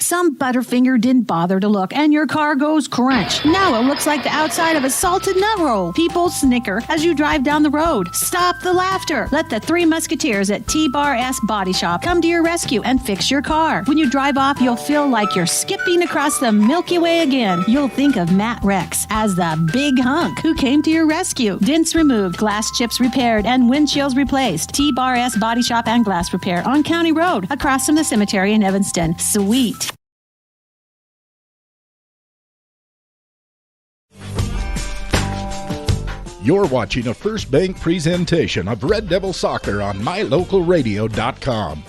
Some Butterfinger didn't bother to look, and your car goes crunch. Now it looks like the outside of a salted nut roll. People snicker as you drive down the road. Stop the laughter. Let the Three Musketeers at T-Bar S Body Shop come to your rescue and fix your car. When you drive off, you'll feel like you're skipping across the Milky Way again. You'll think of Matt Rex as the big hunk who came to your rescue. Dents removed, glass chips repaired, and windshields replaced. T-Bar S Body Shop and Glass Repair on County Road, across from the cemetery in Evanston. Sweet. You're watching a First Bank presentation of Red Devil Soccer on MyLocalRadio.com.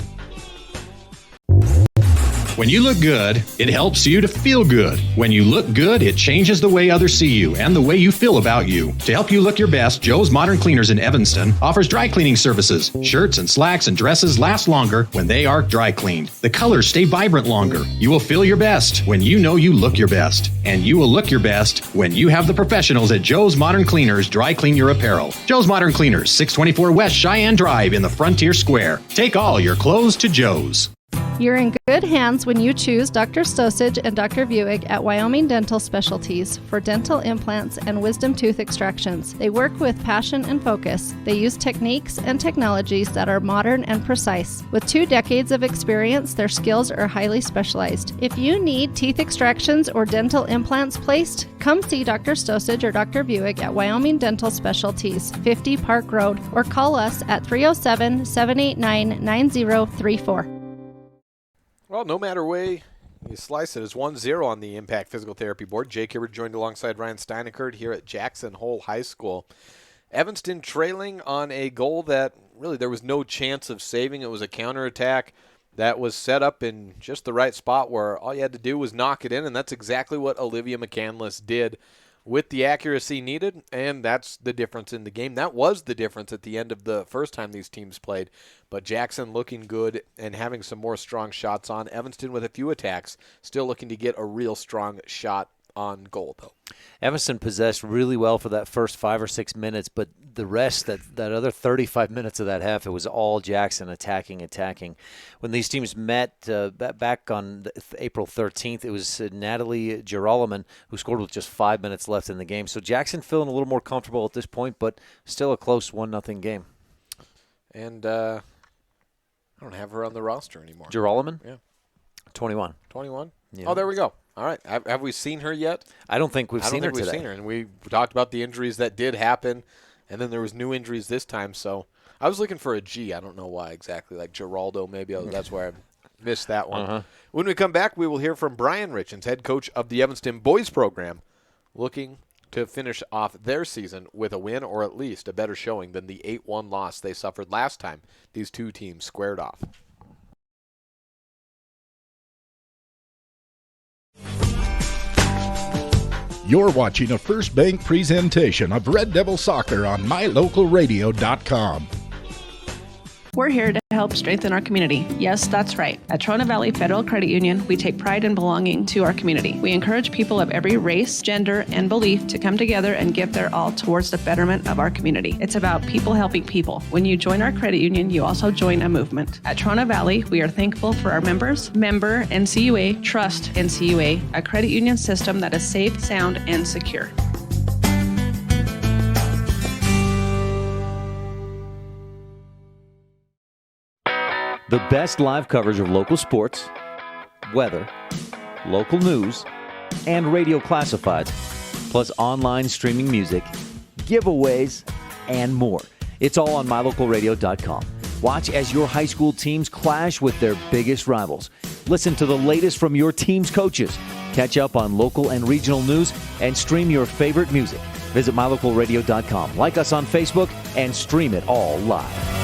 When you look good, it helps you to feel good. When you look good, it changes the way others see you and the way you feel about you. To help you look your best, Joe's Modern Cleaners in Evanston offers dry cleaning services. Shirts and slacks and dresses last longer when they are dry cleaned. The colors stay vibrant longer. You will feel your best when you know you look your best. And you will look your best when you have the professionals at Joe's Modern Cleaners dry clean your apparel. Joe's Modern Cleaners, 624 West Cheyenne Drive in the Frontier Square. Take all your clothes to Joe's. You're in good hands when you choose Dr. Stosage and Dr. Buick at Wyoming Dental Specialties for dental implants and wisdom tooth extractions. They work with passion and focus. They use techniques and technologies that are modern and precise. With 2 decades of experience, their skills are highly specialized. If you need teeth extractions or dental implants placed, come see Dr. Stosage or Dr. Buick at Wyoming Dental Specialties, 50 Park Road, or call us at 307-789-9034. Well, no matter way you slice it, it's 1-0 on the Impact Physical Therapy Board. Jake Hibbert joined alongside Ryan Steinekert here at Jackson Hole High School. Evanston trailing on a goal that really there was no chance of saving. It was a counterattack that was set up in just the right spot where all you had to do was knock it in, and that's exactly what Olivia McCandless did with the accuracy needed, and that's the difference in the game. That was the difference at the end of the first time these teams played. But Jackson looking good and having some more strong shots on. Evanston with a few attacks, still looking to get a real strong shot on goal, though. Evanston possessed really well for that first 5 or 6 minutes, but the rest, that other 35 minutes of that half, it was all Jackson attacking. When these teams met back on April 13th, it was Natalie Girolman who scored with just 5 minutes left in the game. So Jackson feeling a little more comfortable at this point, but still a close 1-0 game. And I don't have her on the roster anymore. Girolman? Yeah. 21. 21? Yeah. Oh, there we go. All right. Have we seen her yet? I don't think we've seen her today. Seen her. And we talked about the injuries that did happen, and then there was new injuries this time. So I was looking for a G. I don't know why exactly, like Geraldo maybe. That's where I missed that one. Uh-huh. When we come back, we will hear from Brian Richens, head coach of the Evanston boys program, looking to finish off their season with a win or at least a better showing than the 8-1 loss they suffered last time these two teams squared off. You're watching a First Bank presentation of Red Devil Soccer on MyLocalRadio.com. We're here to help strengthen our community. Yes, that's right. At Trona Valley Federal Credit Union, we take pride in belonging to our community. We encourage people of every race, gender, and belief to come together and give their all towards the betterment of our community. It's about people helping people. When you join our credit union, you also join a movement. At Trona Valley, we are thankful for our members, member NCUA, trust NCUA, a credit union system that is safe, sound, and secure. The best live coverage of local sports, weather, local news, and radio classifieds, plus online streaming music, giveaways, and more. It's all on MyLocalRadio.com. Watch as your high school teams clash with their biggest rivals. Listen to the latest from your team's coaches. Catch up on local and regional news and stream your favorite music. Visit MyLocalRadio.com. Like us on Facebook and stream it all live.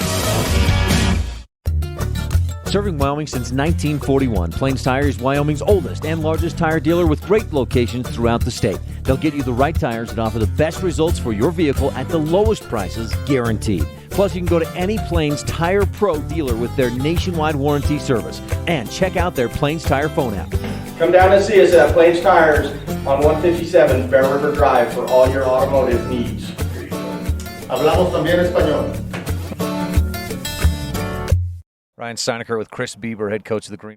Serving Wyoming since 1941, Plains Tire is Wyoming's oldest and largest tire dealer with great locations throughout the state. They'll get you the right tires and offer the best results for your vehicle at the lowest prices, guaranteed. Plus, you can go to any Plains Tire Pro dealer with their nationwide warranty service. And check out their Plains Tire phone app. Come down and see us at Plains Tires on 157 Bear River Drive for all your automotive needs. Hablamos también español. Ryan Steinekert with Chris Bieber, head coach of the Green.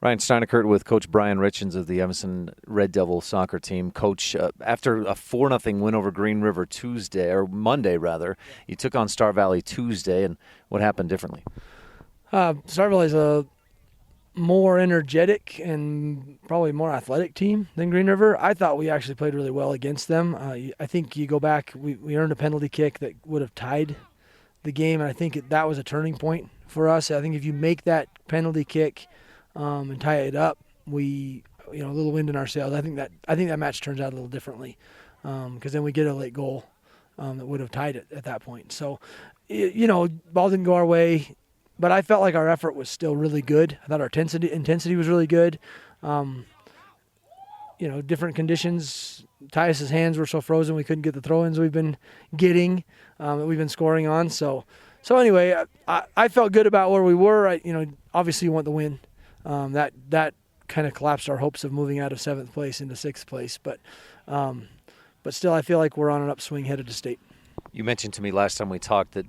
Ryan Steinekert with Coach Brian Richens of the Evanston Red Devil soccer team. Coach, after a 4-0 win over Green River Monday, you took on Star Valley Tuesday, and what happened differently? Star Valley's a more energetic and probably more athletic team than Green River. I thought we actually played really well against them. I think you go back, we earned a penalty kick that would have tied the game, and I think that was a turning point for us. I think if you make that penalty kick and tie it up, a little wind in our sails. I think that match turns out a little differently because then we get a late goal that would have tied it at that point. So, ball didn't go our way, but I felt like our effort was still really good. I thought our intensity was really good. Different conditions. Tyus's hands were so frozen we couldn't get the throw-ins we've been getting, that we've been scoring on. So anyway, I felt good about where we were. Obviously you want the win. That kind of collapsed our hopes of moving out of 7th place into 6th place. But still, I feel like we're on an upswing headed to state. You mentioned to me last time we talked that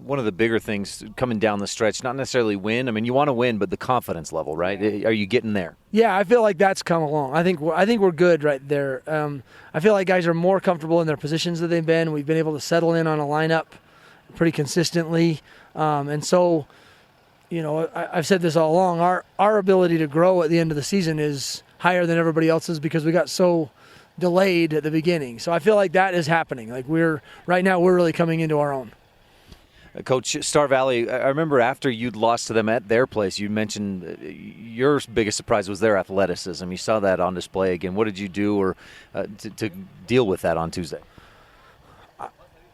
one of the bigger things coming down the stretch, not necessarily win. I mean, you want to win, but the confidence level, right? Are you getting there? Yeah, I feel like that's come along. I think we're good right there. I feel like guys are more comfortable in their positions than they've been. We've been able to settle in on a lineup pretty consistently, and so. I've said this all along, our ability to grow at the end of the season is higher than everybody else's because we got so delayed at the beginning. So I feel like that is happening. Like right now we're really coming into our own. Coach, Star Valley, I remember after you'd lost to them at their place, you mentioned your biggest surprise was their athleticism. You saw that on display again. What did you do to deal with that on Tuesday?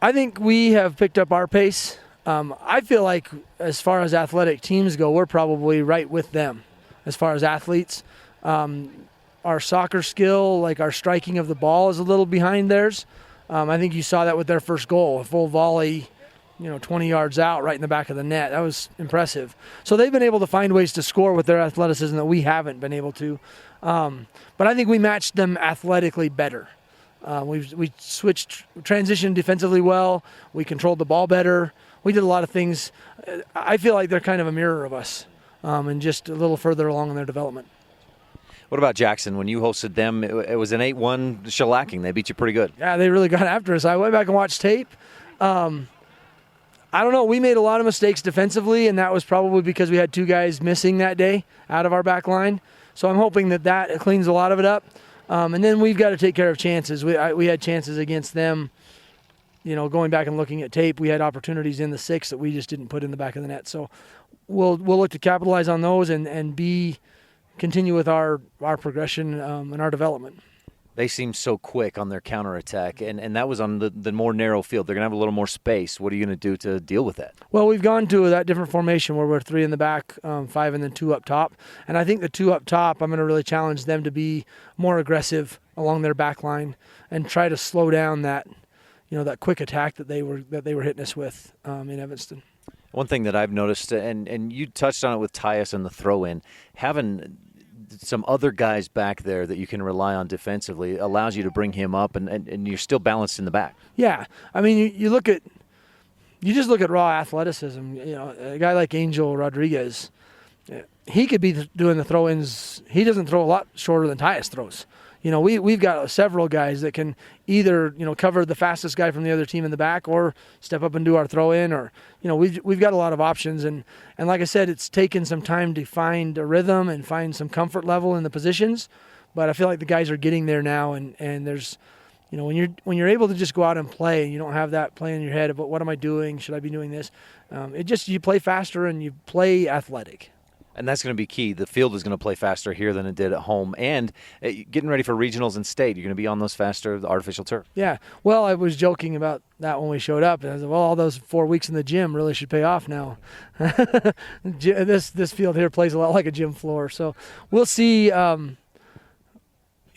I think we have picked up our pace. I feel like as far as athletic teams go, we're probably right with them as far as athletes. Our soccer skill, like our striking of the ball, is a little behind theirs. I think you saw that with their first goal, a full volley, 20 yards out right in the back of the net. That was impressive. So they've been able to find ways to score with their athleticism that we haven't been able to. But I think we matched them athletically better. We switched, transitioned defensively well. We controlled the ball better. We did a lot of things. I feel like they're kind of a mirror of us and just a little further along in their development. What about Jackson? When you hosted them, it was an 8-1 shellacking. They beat you pretty good. Yeah, they really got after us. I went back and watched tape. I don't know. We made a lot of mistakes defensively, and that was probably because we had 2 guys missing that day out of our back line. So I'm hoping that cleans a lot of it up. And then we've got to take care of chances. We had chances against them. Going back and looking at tape, we had opportunities in the 6 that we just didn't put in the back of the net. So we'll look to capitalize on those and continue with our progression and our development. They seem so quick on their counterattack, and that was on the more narrow field. They're going to have a little more space. What are you going to do to deal with that? Well, we've gone to that different formation where we're 3 in the back, 5 and then 2 up top. And I think the 2 up top, I'm going to really challenge them to be more aggressive along their back line and try to slow down that quick attack that they were hitting us with in Evanston. One thing that I've noticed, and you touched on it with Tyus and the throw-in, having some other guys back there that you can rely on defensively allows you to bring him up, and you're still balanced in the back. Yeah, I mean, you just look at raw athleticism. A guy like Angel Rodriguez, he could be doing the throw-ins. He doesn't throw a lot shorter than Tyus throws. We've got several guys that can either, cover the fastest guy from the other team in the back or step up and do our throw-in, or, we've got a lot of options. And like I said, it's taken some time to find a rhythm and find some comfort level in the positions. But I feel like the guys are getting there now. And there's, when you're able to just go out and play and you don't have that play in your head about what am I doing? Should I be doing this? You play faster and you play athletic. And that's going to be key. The field is going to play faster here than it did at home. And getting ready for regionals and state, you're going to be on those faster artificial turf. Yeah. Well, I was joking about that when we showed up. And I said, well, all those 4 weeks in the gym really should pay off now. This field here plays a lot like a gym floor. So we'll see.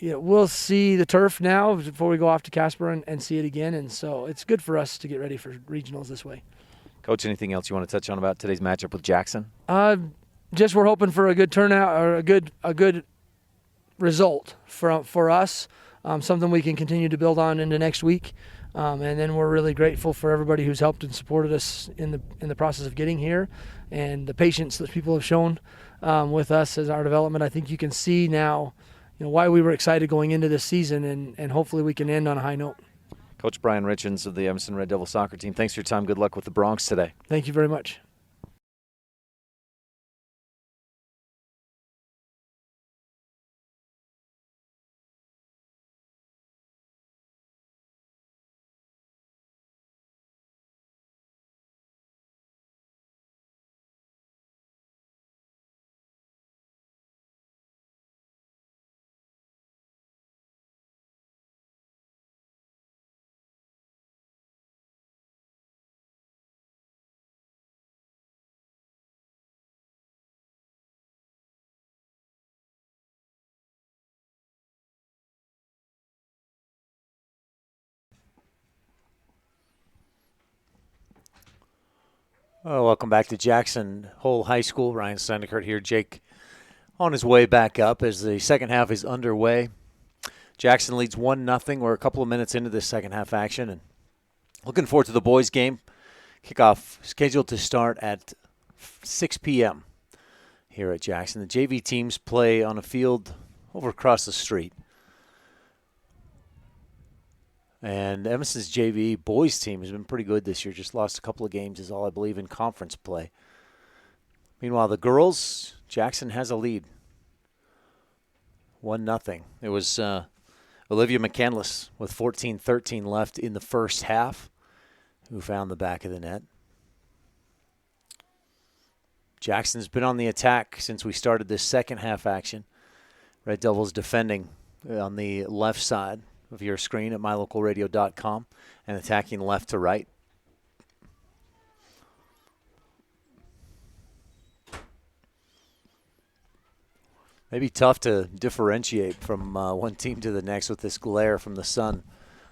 We'll see the turf now before we go off to Casper and see it again. And so it's good for us to get ready for regionals this way. Coach, anything else you want to touch on about today's matchup with Jackson? Just we're hoping for a good turnout or a good result for us, something we can continue to build on into next week. And then we're really grateful for everybody who's helped and supported us in the process of getting here, and the patience that people have shown with us as our development. I think you can see now, why we were excited going into this season, and hopefully we can end on a high note. Coach Brian Richens of the Evanston Red Devil soccer team, thanks for your time. Good luck with the Bronx today. Thank you very much. Oh, welcome back to Jackson Hole High School. Ryan Sendikert here. Jake on his way back up as the second half is underway. Jackson leads 1-0. We're a couple of minutes into this second half action, and looking forward to the boys' game. Kickoff scheduled to start at 6 p.m. here at Jackson. The JV teams play on a field over across the street. And Evanston's JV boys team has been pretty good this year. Just lost a couple of games is all I believe in conference play. Meanwhile, the girls, Jackson has a lead. 1-0. It was Olivia McCandless with 14-13 left in the first half who found the back of the net. Jackson's been on the attack since we started this second half action. Red Devils defending on the left side of your screen at mylocalradio.com and attacking left to right. Maybe tough to differentiate from one team to the next with this glare from the sun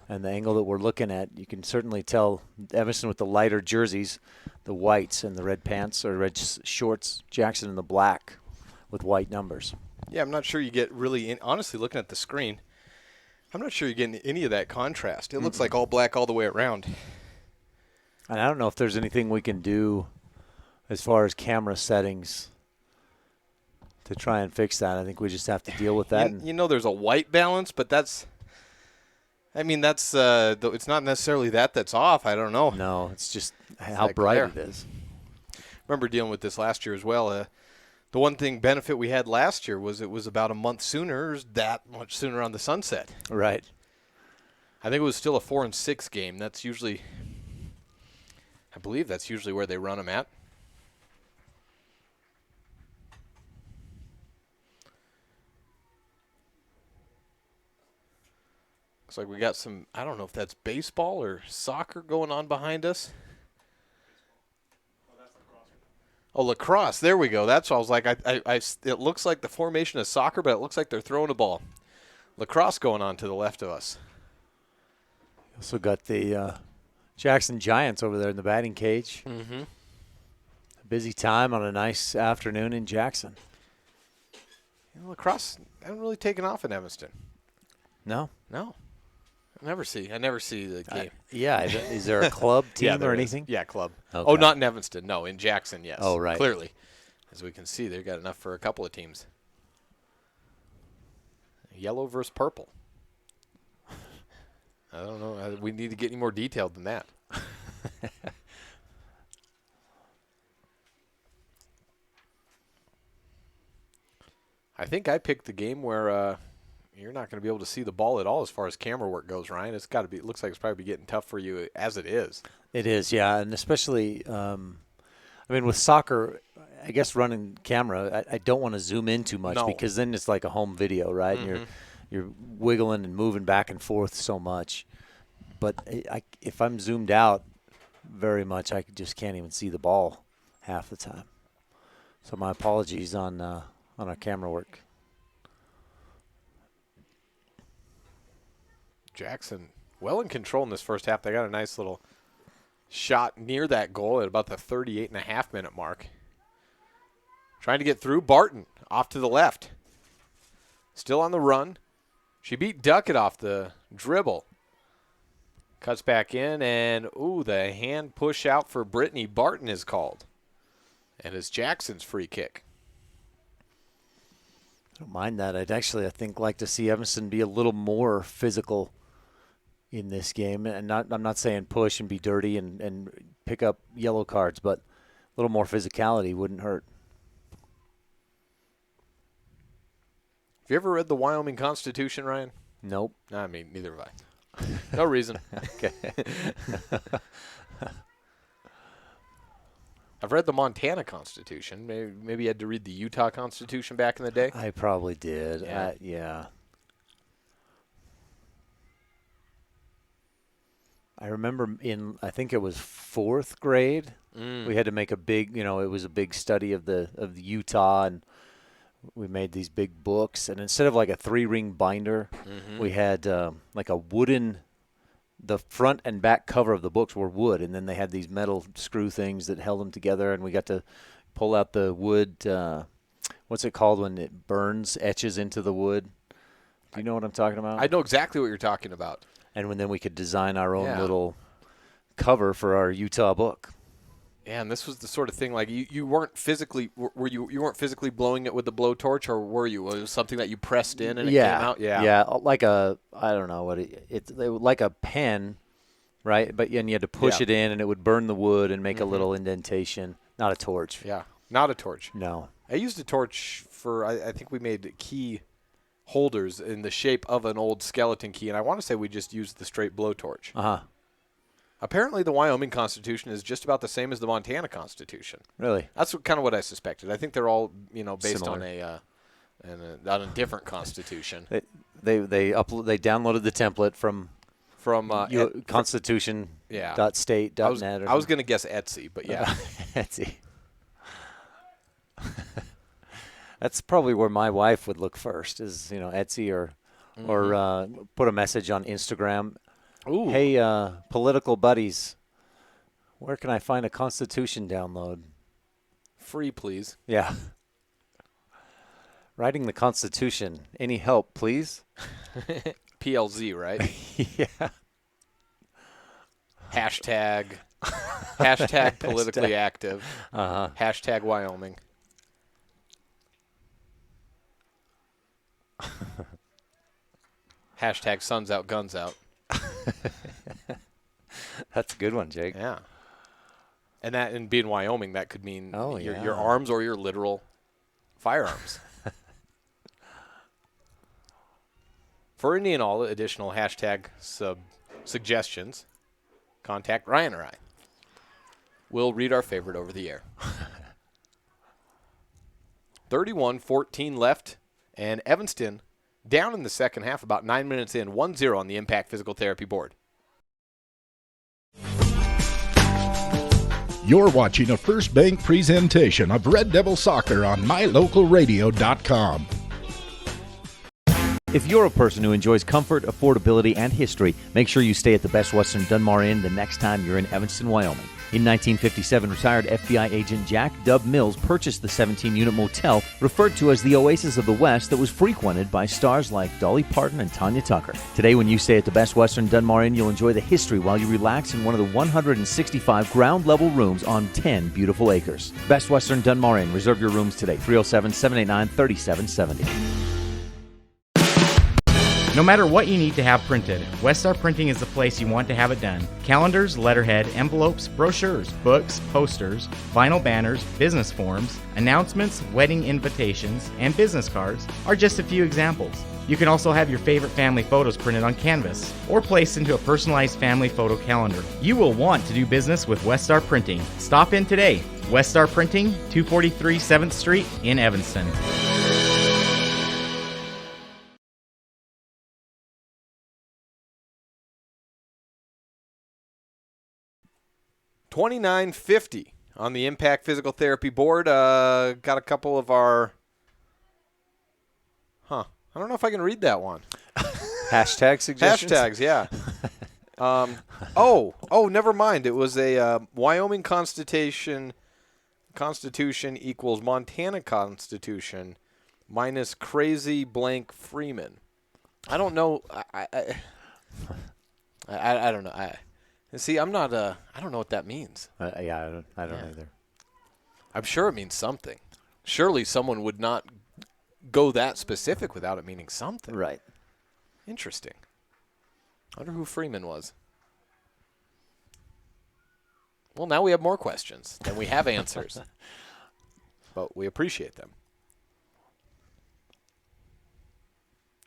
and the angle that we're looking at. You can certainly tell Evanston with the lighter jerseys, the whites and the red pants or red shorts, Jackson in the black with white numbers. Yeah, I'm not sure you get really, honestly, looking at the screen, I'm not sure you're getting any of that contrast. It looks like all black all the way around. And I don't know if there's anything we can do as far as camera settings to try and fix that. I think we just have to deal with that. You know there's a white balance, but that's it's not necessarily that's off. I don't know. No, it's just how bright it is. Remember dealing with this last year as well. The one benefit we had last year was it was about a month sooner, that much sooner on the sunset. Right. I think it was still a 4 and 6 game. That's usually, I believe that's usually where they run them at. Looks like we got some, I don't know if that's baseball or soccer going on behind us. Oh, lacrosse. There we go. That's what I was like. It looks like the formation of soccer, but it looks like they're throwing a ball. Lacrosse going on to the left of us. Also got the Jackson Giants over there in the batting cage. Mm-hmm. A busy time on a nice afternoon in Jackson. Lacrosse hasn't really taken off in Evanston. No. I never see the game. Is there a club team or anything? Yeah, club. Okay. Oh, not in Evanston. No, in Jackson, yes. Oh, right. Clearly. As we can see, they've got enough for a couple of teams. Yellow versus purple. I don't know. We need to get any more detailed than that. I think I picked the game where you're not going to be able to see the ball at all as far as camera work goes, Ryan. It's got to be. It looks like it's probably getting tough for you as it is. It is, yeah, and especially, with soccer, I guess running camera, I don't want to zoom in too much because then it's like a home video, right? Mm-hmm. And you're wiggling and moving back and forth so much. But if I'm zoomed out very much, I just can't even see the ball half the time. So my apologies on our camera work. Jackson well in control in this first half. They got a nice little shot near that goal at about the 38.5-minute mark. Trying to get through. Barton off to the left. Still on the run. She beat Duckett off the dribble. Cuts back in, and, the hand push out for Brittany Barton is called. And it's Jackson's free kick. I don't mind that. I think like to see Evanston be a little more physical in this game. And I'm not saying push and be dirty and pick up yellow cards, but a little more physicality wouldn't hurt. Have you ever read the Wyoming Constitution, Ryan? Nope. I mean, neither have I. No reason. Okay. I've read the Montana Constitution. Maybe you had to read the Utah Constitution back in the day. I probably did. Yeah. I remember I think it was 4th grade, we had to make a big, it was a big study of the Utah, and we made these big books. And instead of like a 3-ring binder, we had like a wooden. The front and back cover of the books were wood, and then they had these metal screw things that held them together, and we got to pull out the wood. What's it called when it burns, etches into the wood? Do you know what I'm talking about? I know exactly what you're talking about. And then we could design our own little cover for our Utah book. Yeah, and this was the sort of thing, like you weren't physically you weren't physically blowing it with the blowtorch, or were you? Was it something that you pressed in and it came out? Yeah, like I don't know what it's like a pen, right? But and you had to push it in, and it would burn the wood and make a little indentation. Not a torch. Yeah, not a torch. No, I used a torch for I think we made key holders in the shape of an old skeleton key, and I want to say we just used the straight blowtorch. Apparently, the Wyoming Constitution is just about the same as the Montana Constitution. Really? That's kind of what I suspected. I think they're all, based Similar. on a different constitution. They downloaded the template from constitution.state.net. I was going to guess Etsy, but yeah. Etsy. That's probably where my wife would look first, is Etsy or put a message on Instagram. Ooh. Hey, political buddies, where can I find a Constitution download? Free, please. Yeah. Writing the Constitution. Any help, please? PLZ, right? Yeah. Hashtag politically active. Hashtag Wyoming. Hashtag suns out, guns out. That's a good one, Jake. Yeah. And being Wyoming, that could mean your arms or your literal firearms. For any and all additional hashtag suggestions, contact Ryan or I. We'll read our favorite over the air. 31-14 left, and Evanston down in the second half, about 9 minutes in, 1-0 on the Impact Physical Therapy board. You're watching a First Bank presentation of Red Devil Soccer on MyLocalRadio.com. If you're a person who enjoys comfort, affordability, and history, make sure you stay at the Best Western Dunmar Inn the next time you're in Evanston, Wyoming. In 1957, retired FBI agent Jack Dub Mills purchased the 17-unit motel referred to as the Oasis of the West that was frequented by stars like Dolly Parton and Tanya Tucker. Today, when you stay at the Best Western Dunmar Inn, you'll enjoy the history while you relax in one of the 165 ground-level rooms on 10 beautiful acres. Best Western Dunmar Inn. Reserve your rooms today, 307-789-3770. No matter what you need to have printed, Westar Printing is the place you want to have it done. Calendars, letterhead, envelopes, brochures, books, posters, vinyl banners, business forms, announcements, wedding invitations, and business cards are just a few examples. You can also have your favorite family photos printed on canvas or placed into a personalized family photo calendar. You will want to do business with Westar Printing. Stop in today. Westar Printing, 243 7th Street in Evanston. $29.50 on the Impact Physical Therapy board. Got a couple of our... I don't know if I can read that one. Hashtag suggestions? Hashtags, yeah. Never mind. It was a Wyoming Constitution equals Montana Constitution minus crazy blank Freeman. I don't know. I I don't know. See, I'm not. I don't know what that means. I don't either. I'm sure it means something. Surely someone would not go that specific without it meaning something. Right. Interesting. I wonder who Freeman was. Well, now we have more questions than we have answers. But we appreciate them.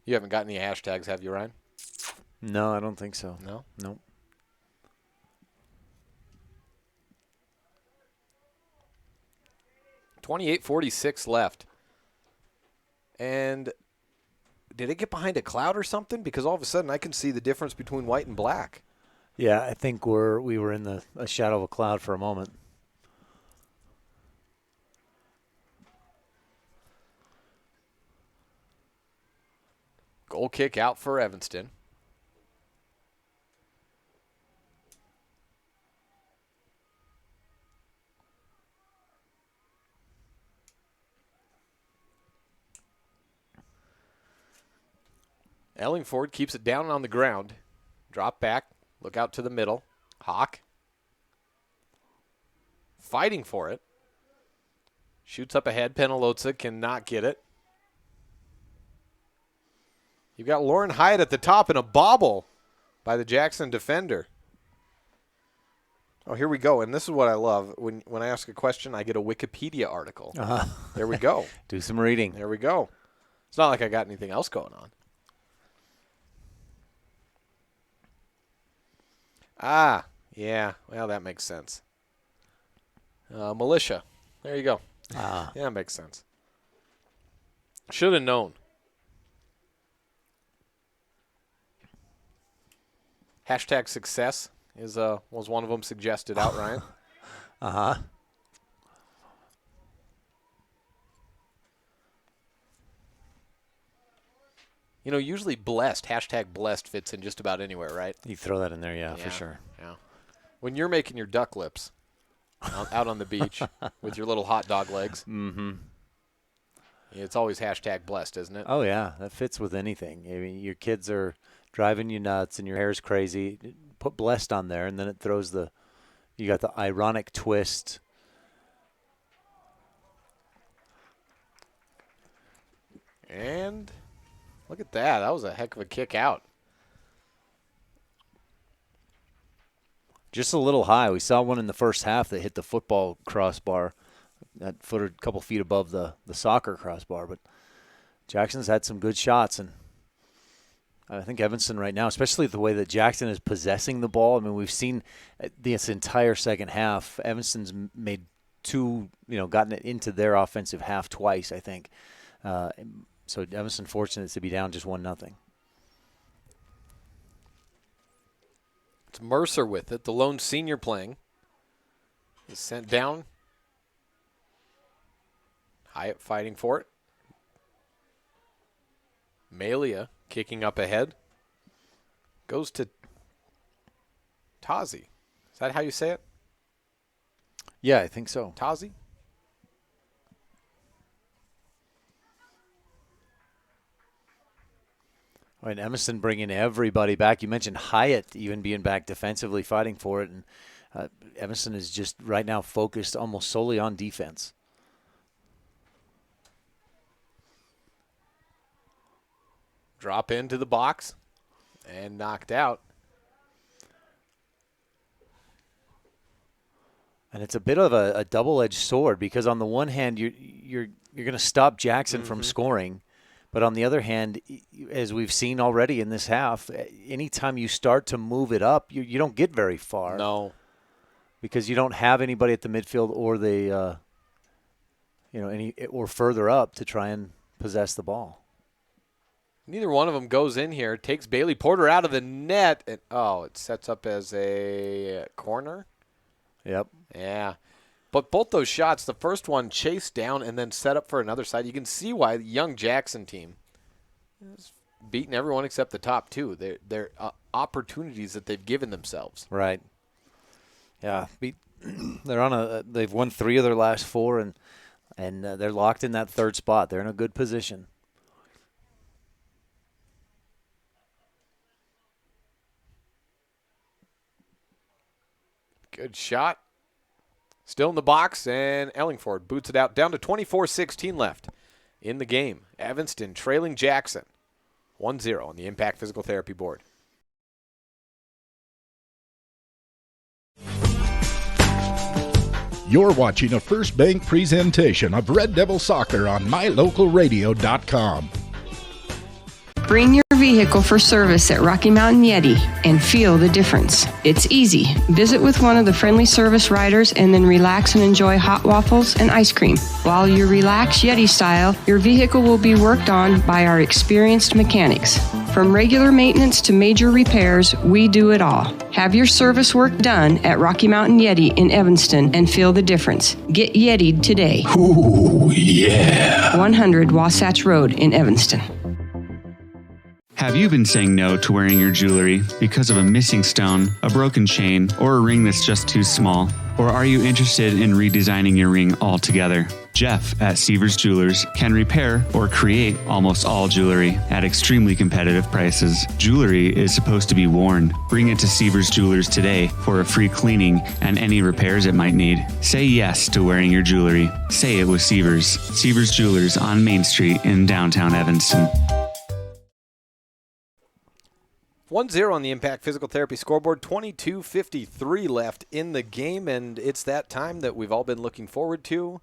You haven't got any hashtags, have you, Ryan? No, I don't think so. No? Nope. .48:46 left. And did it get behind a cloud or something? Because all of a sudden I can see the difference between white and black. Yeah, I think we were in a shadow of a cloud for a moment. Goal kick out for Evanston. Ellingford keeps it down on the ground. Drop back. Look out to the middle. Hawk. Fighting for it. Shoots up ahead. Penaloza cannot get it. You've got Lauren Hyatt at the top and a bobble by the Jackson defender. Oh, here we go. And this is what I love. When I ask a question, I get a Wikipedia article. There we go. Do some reading. There we go. It's not like I got anything else going on. Ah, yeah. Well, that makes sense. Militia. There you go. Yeah, that makes sense. Should have known. Hashtag success was one of them suggested out, Ryan. Uh-huh. You know, usually blessed, hashtag blessed fits in just about anywhere, right? You throw that in there, yeah, for sure. Yeah. When you're making your duck lips out on the beach with your little hot dog legs, it's always hashtag blessed, isn't it? Oh, yeah, that fits with anything. I mean, your kids are driving you nuts and your hair's crazy. Put blessed on there, and then it throws you got the ironic twist. And look at that. That was a heck of a kick out. Just a little high. We saw one in the first half that hit the football crossbar, that foot a couple feet above the soccer crossbar. But Jackson's had some good shots, and I think Evanston right now, especially the way that Jackson is possessing the ball. I mean, we've seen this entire second half. Evanston's made gotten it into their offensive half twice, I think. So Evanston fortunate to be down just 1-0. It's Mercer with it, the lone senior playing. He's sent down. Hyatt fighting for it. Malia kicking up ahead. Goes to Tazi. Is that how you say it? Yeah, I think so. Tazi? All right, Evanston bringing everybody back. You mentioned Hyatt even being back defensively, fighting for it. And Evanston is just right now focused almost solely on defense. Drop into the box and knocked out. And it's a bit of a double-edged sword because on the one hand, you're going to stop Jackson from scoring. But on the other hand, as we've seen already in this half, anytime you start to move it up, you don't get very far. No. Because you don't have anybody at the midfield or or further up to try and possess the ball. Neither one of them goes in here. Takes Bailey Porter out of the net. And, it sets up as a corner. Yep. Yeah. But both those shots, the first one chased down and then set up for another side. You can see why the young Jackson team is beating everyone except the top two. They're opportunities that they've given themselves. Right. Yeah. They've won 3 of their last 4, and they're locked in that third spot. They're in a good position. Good shot. Still in the box, and Ellingford boots it out. Down to 24-16 left in the game. Evanston trailing Jackson 1-0 on the Impact Physical Therapy board. You're watching a First Bank presentation of Red Devil Soccer on MyLocalRadio.com. Bring your vehicle for service at Rocky Mountain Yeti and feel the difference. It's easy. Visit with one of the friendly service riders and then relax and enjoy hot waffles and ice cream. While you relax Yeti style, your vehicle will be worked on by our experienced mechanics. From regular maintenance to major repairs, we do it all. Have your service work done at Rocky Mountain Yeti in Evanston and feel the difference. Get Yeti'd today. Ooh, yeah. 100 Wasatch Road in Evanston. Have you been saying no to wearing your jewelry because of a missing stone, a broken chain, or a ring that's just too small? Or are you interested in redesigning your ring altogether? Jeff at Seavers Jewelers can repair or create almost all jewelry at extremely competitive prices. Jewelry is supposed to be worn. Bring it to Seavers Jewelers today for a free cleaning and any repairs it might need. Say yes to wearing your jewelry. Say it with Seavers. Seavers Jewelers on Main Street in downtown Evanston. 1-0 on the Impact Physical Therapy scoreboard, 22:53 left in the game, and it's that time that we've all been looking forward to.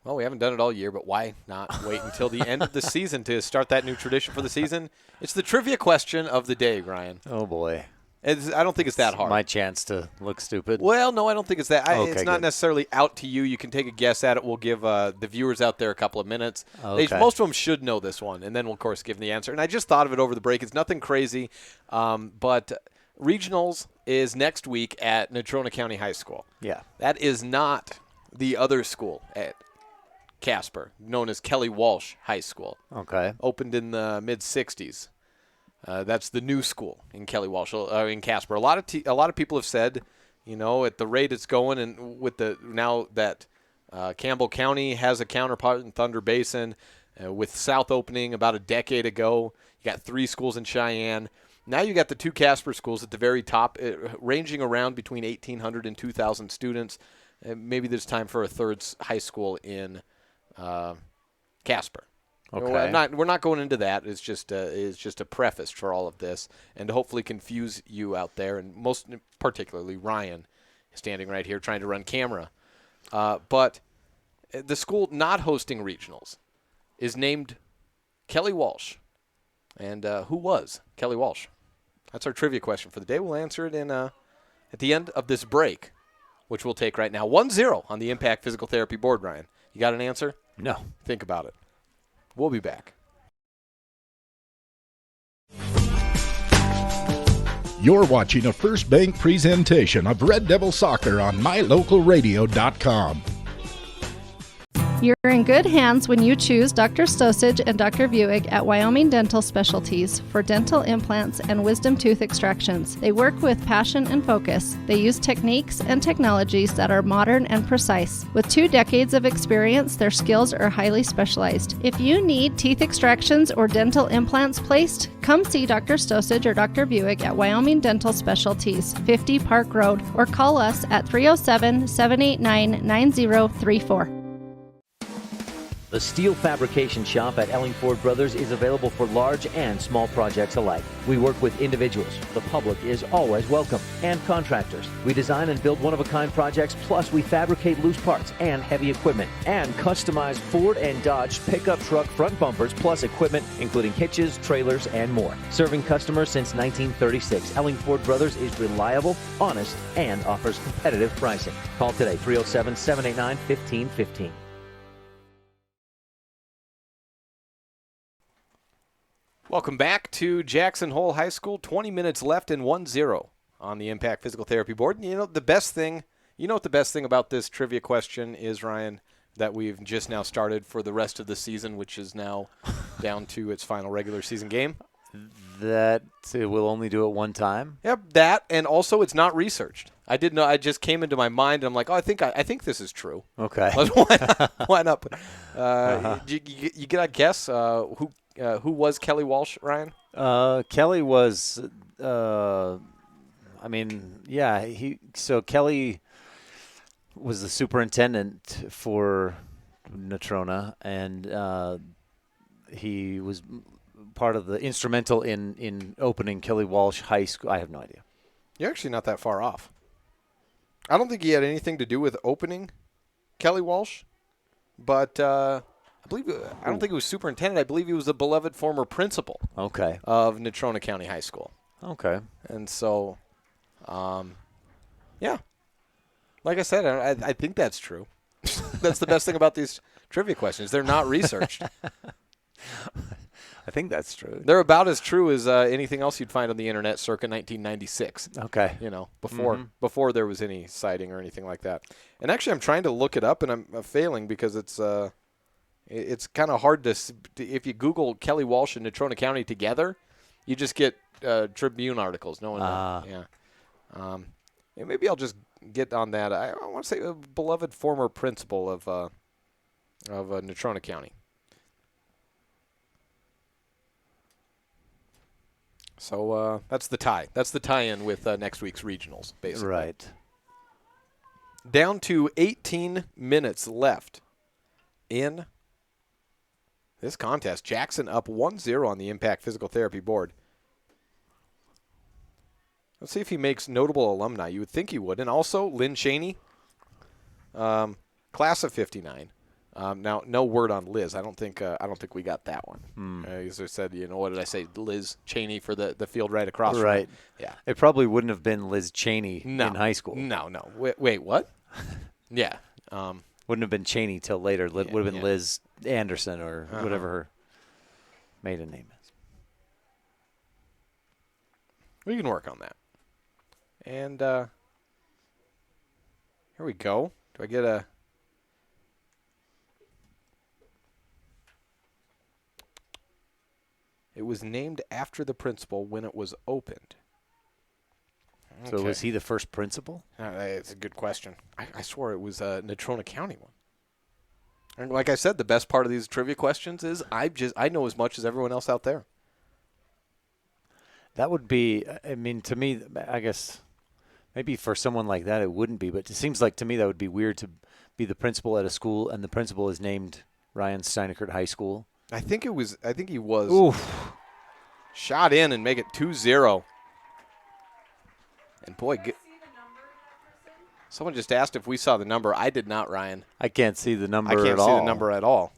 Well, we haven't done it all year, but why not wait until the end of the season to start that new tradition for the season? It's the trivia question of the day, Ryan. Oh, boy. I don't think it's that hard. My chance to look stupid. Well, no, I don't think it's that. Okay, it's not good. necessarily out to you. You can take a guess at it. We'll give the viewers out there a couple of minutes. Okay. Most of them should know this one, and then we'll, of course, give them the answer. And I just thought of it over the break. It's nothing crazy, but regionals is next week at Natrona County High School. Yeah. That is not the other school at Casper, known as Kelly Walsh High School. Okay. Opened in the mid-'60s. That's the new school in Kelly Walsh, in Casper. A lot of people have said, at the rate it's going, and with now that Campbell County has a counterpart in Thunder Basin, with South opening about a decade ago, you got 3 schools in Cheyenne. Now you got the 2 Casper schools at the very top, ranging around between 1,800 and 2,000 students. Maybe there's time for a third high school in Casper. Okay. We're not going into that. It's just a preface for all of this, and to hopefully confuse you out there, and most particularly Ryan, standing right here trying to run camera. But the school not hosting regionals is named Kelly Walsh. And who was Kelly Walsh? That's our trivia question for the day. We'll answer it at the end of this break, which we'll take right now. 1-0 on the Impact Physical Therapy board, Ryan. You got an answer? No. Think about it. We'll be back. You're watching a First Bank presentation of Red Devil Soccer on MyLocalRadio.com. You're in good hands when you choose Dr. Stosage and Dr. Buick at Wyoming Dental Specialties for dental implants and wisdom tooth extractions. They work with passion and focus. They use techniques and technologies that are modern and precise. With 2 decades of experience, their skills are highly specialized. If you need teeth extractions or dental implants placed, come see Dr. Stosage or Dr. Buick at Wyoming Dental Specialties, 50 Park Road, or call us at 307-789-9034. The Steel Fabrication Shop at Ellingford Brothers is available for large and small projects alike. We work with individuals, the public is always welcome, and contractors. We design and build one-of-a-kind projects, plus we fabricate loose parts and heavy equipment, and customize Ford and Dodge pickup truck front bumpers, plus equipment, including hitches, trailers, and more. Serving customers since 1936, Ellingford Brothers is reliable, honest, and offers competitive pricing. Call today, 307-789-1515. Welcome back to Jackson Hole High School. 20 minutes left and 1-0 on the Impact Physical Therapy board. And what the best thing about this trivia question is, Ryan, that we've just now started for the rest of the season, which is now down to its final regular season game? That it will only do it one time? Yep, that, and also it's not researched. I didn't know. I just came into my mind, and I'm like, I think this is true. Okay. Why not? You get a guess who was Kelly Walsh, Ryan? Kelly was, I mean, yeah. So Kelly was the superintendent for Natrona, and he was part of the instrumental in opening Kelly Walsh High School. I have no idea. You're actually not that far off. I don't think he had anything to do with opening Kelly Walsh, but I don't think he was superintendent. I believe he was the beloved former principal. Okay. Of Natrona County High School. Okay. And so, yeah. Like I said, I think that's true. That's the best thing about these trivia questions. They're not researched. I think that's true. They're about as true as anything else you'd find on the internet circa 1996. Okay. Before there was any citing or anything like that. And actually, I'm trying to look it up, and I'm failing because it's kind of hard to if you Google Kelly Walsh and Natrona County together, you just get Tribune articles. No one. Yeah. And maybe I'll just get on that. I want to say a beloved former principal of Natrona County. So that's the tie. That's the tie-in with next week's regionals, basically. Right. Down to 18 minutes left in this contest. Jackson up 1-0 on the Impact Physical Therapy board. Let's see if he makes notable alumni. You would think he would. And also, Lynn Cheney, class of 59. Now, no word on Liz. I don't think we got that one. As I said, what did I say? Liz Cheney for the field right across. Right. From yeah. It probably wouldn't have been Liz Cheney in high school. No. Wait, what? Yeah. Wouldn't have been Cheney till later. Would have been Liz Anderson or whatever her maiden name is. We can work on that. And here we go. Do I get a... It was named after the principal when it was opened. So was he the first principal? It's a good question. I swore it was a Natrona County one. And like I said, the best part of these trivia questions is I know as much as everyone else out there. That would be, I mean, to me, I guess maybe for someone like that it wouldn't be, but it seems like to me that would be weird to be the principal at a school and the principal is named Ryan Steinekert High School. I think he was Oof. Shot in and make it 2-0. And boy, someone just asked if we saw the number. I did not, Ryan. I can't see the number at all. I can't see the number at all.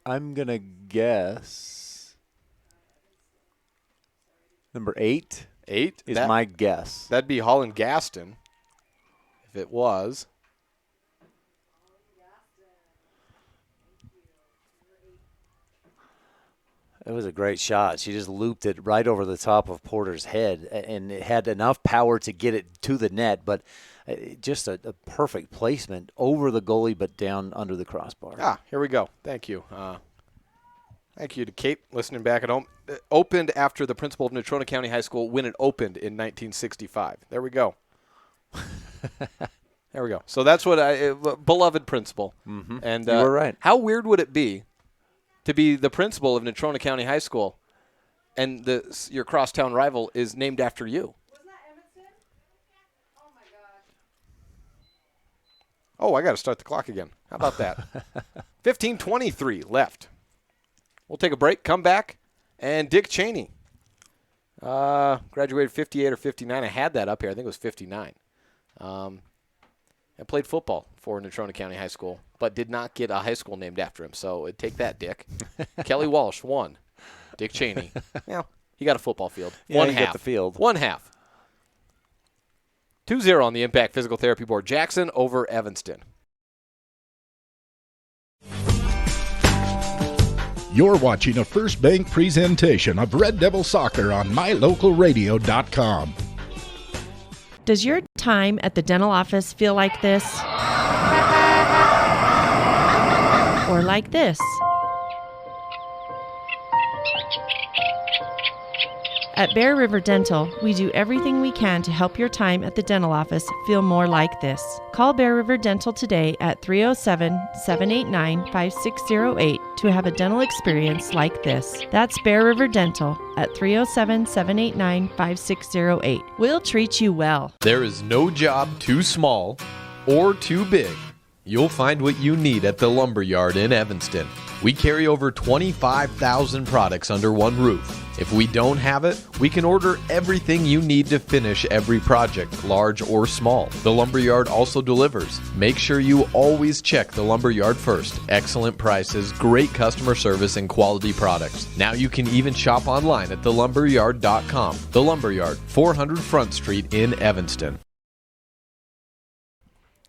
I'm going to guess number 8. 8 is my guess. That'd be Holland Gaston if it was. It was a great shot. She just looped it right over the top of Porter's head, and it had enough power to get it to the net, but just a perfect placement over the goalie but down under the crossbar. Here we go. Thank you. Thank you to Kate, listening back at home. It opened after the principal of Natrona County High School when it opened in 1965. There we go. There we go. So that's what beloved principal. Mm-hmm. And you were right. How weird would it be to be the principal of Natrona County High School, and your crosstown rival is named after you? Wasn't that Evanston? Oh, my gosh. Oh, I got to start the clock again. How about that? 15:23 left. We'll take a break, come back, and Dick Cheney. Graduated 58 or 59. I had that up here. I think it was 59. I played football for Natrona County High School, but did not get a high school named after him. So take that, Dick. Kelly Walsh won. Dick Cheney. He got a football field. One half. Got the field. 1/2. 2-0 on the Impact Physical Therapy board. Jackson over Evanston. You're watching a First Bank presentation of Red Devil Soccer on MyLocalRadio.com. Does your time at the dental office feel like this? Or like this? At Bear River Dental, we do everything we can to help your time at the dental office feel more like this. Call Bear River Dental today at 307-789-5608 to have a dental experience like this. That's Bear River Dental at 307-789-5608. We'll treat you well. There is no job too small or too big. You'll find what you need at the Lumberyard in Evanston. We carry over 25,000 products under one roof. If we don't have it, we can order everything you need to finish every project, large or small. The Lumberyard also delivers. Make sure you always check the Lumberyard first. Excellent prices, great customer service, and quality products. Now you can even shop online at thelumberyard.com. The Lumberyard, 400 Front Street in Evanston.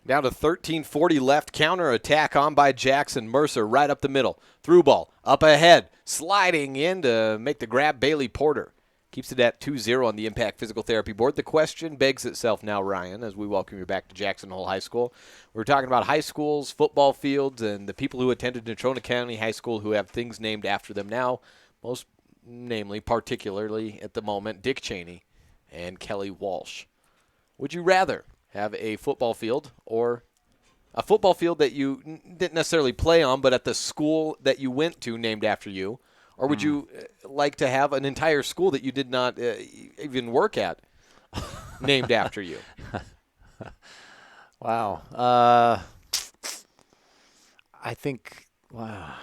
Down to 13:40 left. Counter attack on by Jackson. Mercer right up the middle. Through ball. Up ahead. Sliding in to make the grab. Bailey Porter keeps it at 2-0 on the Impact Physical Therapy board. The question begs itself now, Ryan, as we welcome you back to Jackson Hole High School. We're talking about high schools, football fields, and the people who attended Natrona County High School who have things named after them now. Most namely, particularly at the moment, Dick Cheney and Kelly Walsh. Would you rather have a football field or a football field that you didn't necessarily play on, but at the school that you went to named after you? Or would you like to have an entire school that you did not even work at named after you? Wow. I think, wow,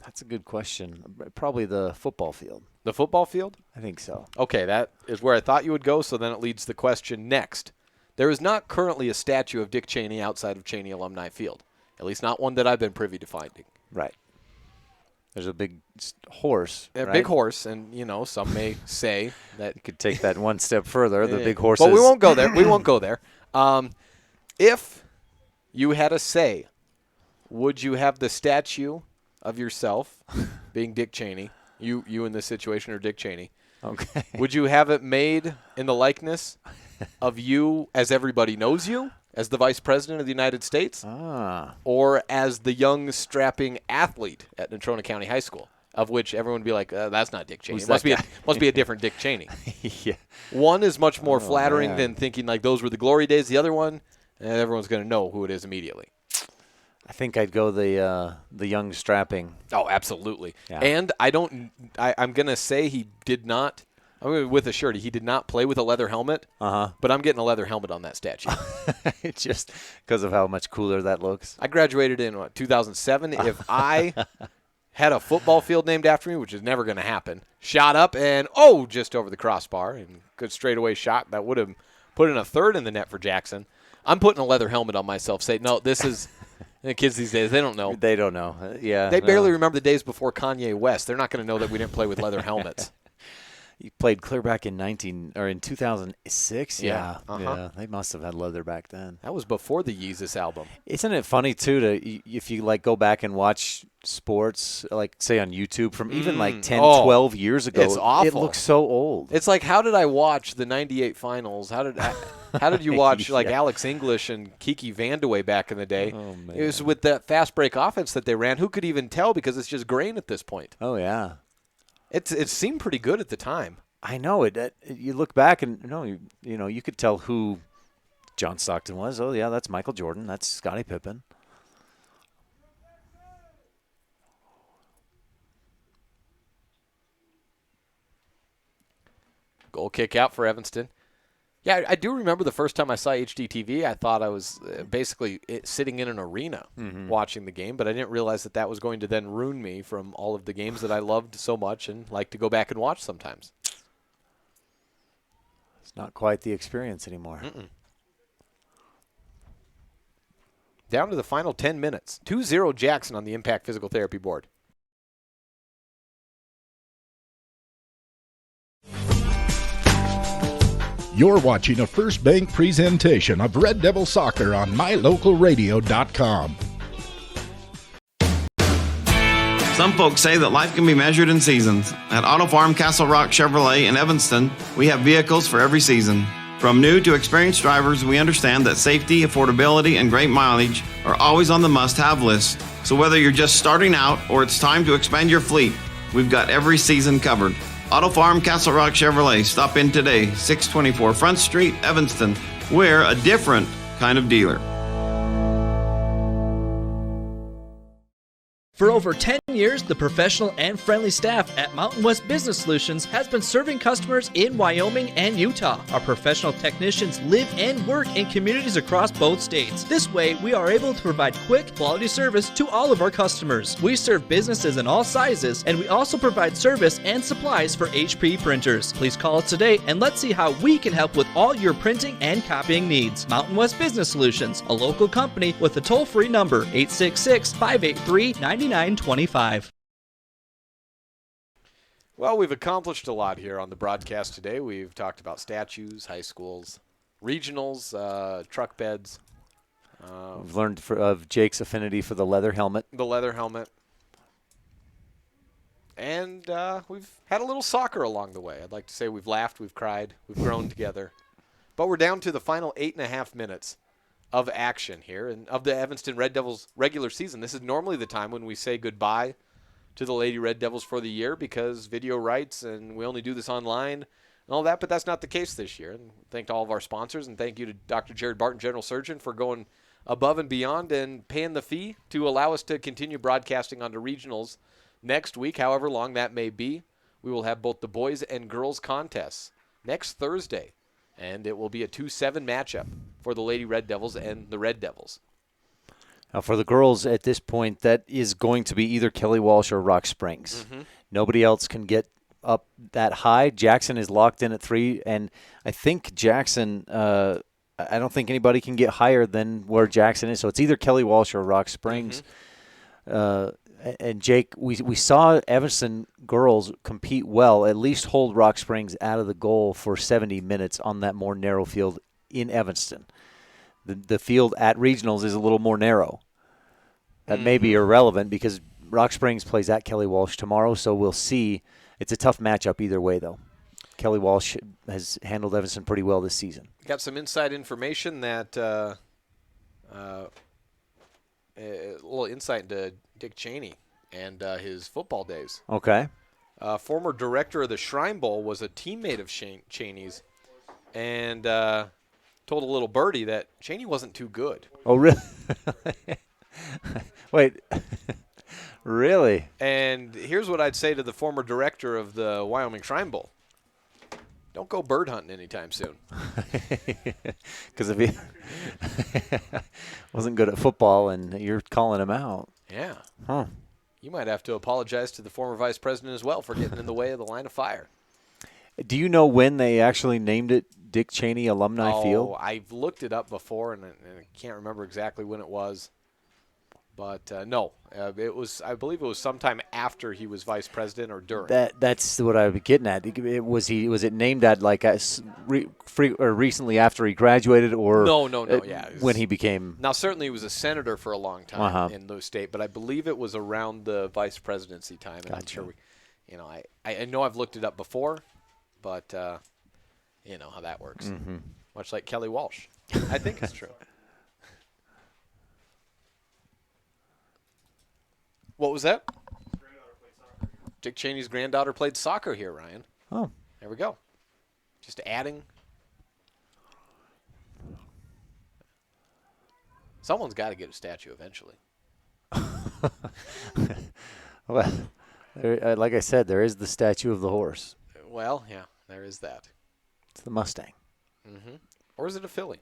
that's a good question. Probably the football field. The football field? I think so. Okay, that is where I thought you would go, so then it leads the question next. There is not currently a statue of Dick Cheney outside of Cheney Alumni Field, at least not one that I've been privy to finding. Right. There's a big horse. A right? big horse, and, some may say that you could take that one step further. The big horse. But we won't go there. We won't go there. If you had a say, would you have the statue of yourself, being Dick Cheney, you in this situation are Dick Cheney. Okay. Would you have it made in the likeness of you as everybody knows you, as the Vice President of the United States, or as the young, strapping athlete at Natrona County High School, of which everyone would be like, that's not Dick Cheney. It must be a different Dick Cheney. Yeah. One is much more flattering than thinking like those were the glory days. The other one, everyone's going to know who it is immediately. I think I'd go the young, strapping. Oh, absolutely. Yeah. And I'm going to say he did not. I'm going with a surety. He did not play with a leather helmet, but I'm getting a leather helmet on that statue. Just because of how much cooler that looks. I graduated in, 2007. If I had a football field named after me, which is never going to happen, shot up and, just over the crossbar, and good straightaway shot that would have put in a third in the net for Jackson. I'm putting a leather helmet on myself, saying, no, this is – the kids these days, they don't know. They don't know. Yeah. They barely remember the days before Kanye West. They're not going to know that we didn't play with leather helmets. You played clear back in 2006. Yeah. Yeah, they must have had leather back then. That was before the Yeezus album. Isn't it funny too if you go back and watch sports, like say on YouTube from even 10, 12 years ago? It's awful. It looks so old. It's like, how did I watch the '98 finals? How did you watch Alex English and Kiki Vandeweghe back in the day? Oh, man. It was with that fast break offense that they ran. Who could even tell, because it's just grain at this point? Oh yeah. It seemed pretty good at the time. I know it. You look back and you could tell who John Stockton was. Oh yeah, that's Michael Jordan. That's Scottie Pippen. Goal kick out for Evanston. Yeah, I do remember the first time I saw HDTV, I thought I was basically sitting in an arena watching the game, but I didn't realize that was going to then ruin me from all of the games that I loved so much and like to go back and watch sometimes. It's not quite the experience anymore. Down to the final 10 minutes. 2-0 Jackson on the Impact Physical Therapy board. You're watching a First Bank presentation of Red Devil Soccer on MyLocalRadio.com. Some folks say that life can be measured in seasons. At Auto Farm Castle Rock Chevrolet in Evanston, we have vehicles for every season. From new to experienced drivers, we understand that safety, affordability, and great mileage are always on the must-have list. So whether you're just starting out or it's time to expand your fleet, we've got every season covered. Auto Farm Castle Rock Chevrolet. Stop in today, 624 Front Street, Evanston. We're a different kind of dealer. For over 10 years, the professional and friendly staff at Mountain West Business Solutions has been serving customers in Wyoming and Utah. Our professional technicians live and work in communities across both states. This way, we are able to provide quick, quality service to all of our customers. We serve businesses in all sizes, and we also provide service and supplies for HP printers. Please call us today and let's see how we can help with all your printing and copying needs. Mountain West Business Solutions, a local company with a toll-free number, 866-583-9925. Well, we've accomplished a lot here on the broadcast today. We've talked about statues, high schools, regionals, truck beds. We've learned of Jake's affinity for the leather helmet. The leather helmet. And we've had a little soccer along the way. I'd like to say we've laughed, we've cried, we've grown together. But we're down to the final 8.5 minutes of action here and of the Evanston Red Devils regular season. This is normally the time when we say goodbye to the Lady Red Devils for the year because video rights and we only do this online and all that, but that's not the case this year. And thank to all of our sponsors and thank you to Dr. Jared Barton, General Surgeon, for going above and beyond and paying the fee to allow us to continue broadcasting onto regionals next week, however long that may be. We will have both the boys and girls contests next Thursday. And it will be a 2-7 matchup for the Lady Red Devils and the Red Devils. Now, for the girls at this point, that is going to be either Kelly Walsh or Rock Springs. Mm-hmm. Nobody else can get up that high. Jackson is locked in at 3, and I think Jackson, I don't think anybody can get higher than where Jackson is. So it's either Kelly Walsh or Rock Springs. Mm-hmm. And Jake, we saw Evanston girls compete well, at least hold Rock Springs out of the goal for 70 minutes on that more narrow field in Evanston. The field at regionals is a little more narrow. That may be irrelevant because Rock Springs plays at Kelly Walsh tomorrow, so we'll see. It's a tough matchup either way, though. Kelly Walsh has handled Evanston pretty well this season. Got some inside information that a little insight into Dick Cheney and his football days. Okay. Former director of the Shrine Bowl was a teammate of Cheney's and told a little birdie that Cheney wasn't too good. Oh, really? Wait. Really? And here's what I'd say to the former director of the Wyoming Shrine Bowl. Don't go bird hunting anytime soon. Because if he wasn't good at football and you're calling him out. Yeah. Huh. You might have to apologize to the former vice president as well for getting in the way of the line of fire. Do you know when they actually named it Dick Cheney Alumni Field? I've looked it up before, and I can't remember exactly when it was. But no, it was. I believe it was sometime after he was vice president or during. That's what I was getting at. Was it named at like recently after he graduated, or no? Yeah, when he became. Now certainly he was a senator for a long time in the state, but I believe it was around the vice presidency time. And gotcha. I'm sure I know I've looked it up before, but you know how that works. Mm-hmm. Much like Kelly Walsh, I think it's true. What was that? Dick Cheney's granddaughter played soccer here, Ryan. Oh. There we go. Just adding. Someone's got to get a statue eventually. Well, like I said, there is the statue of the horse. Well, yeah, there is that. It's the Mustang. Mm-hmm. Or is it a filly?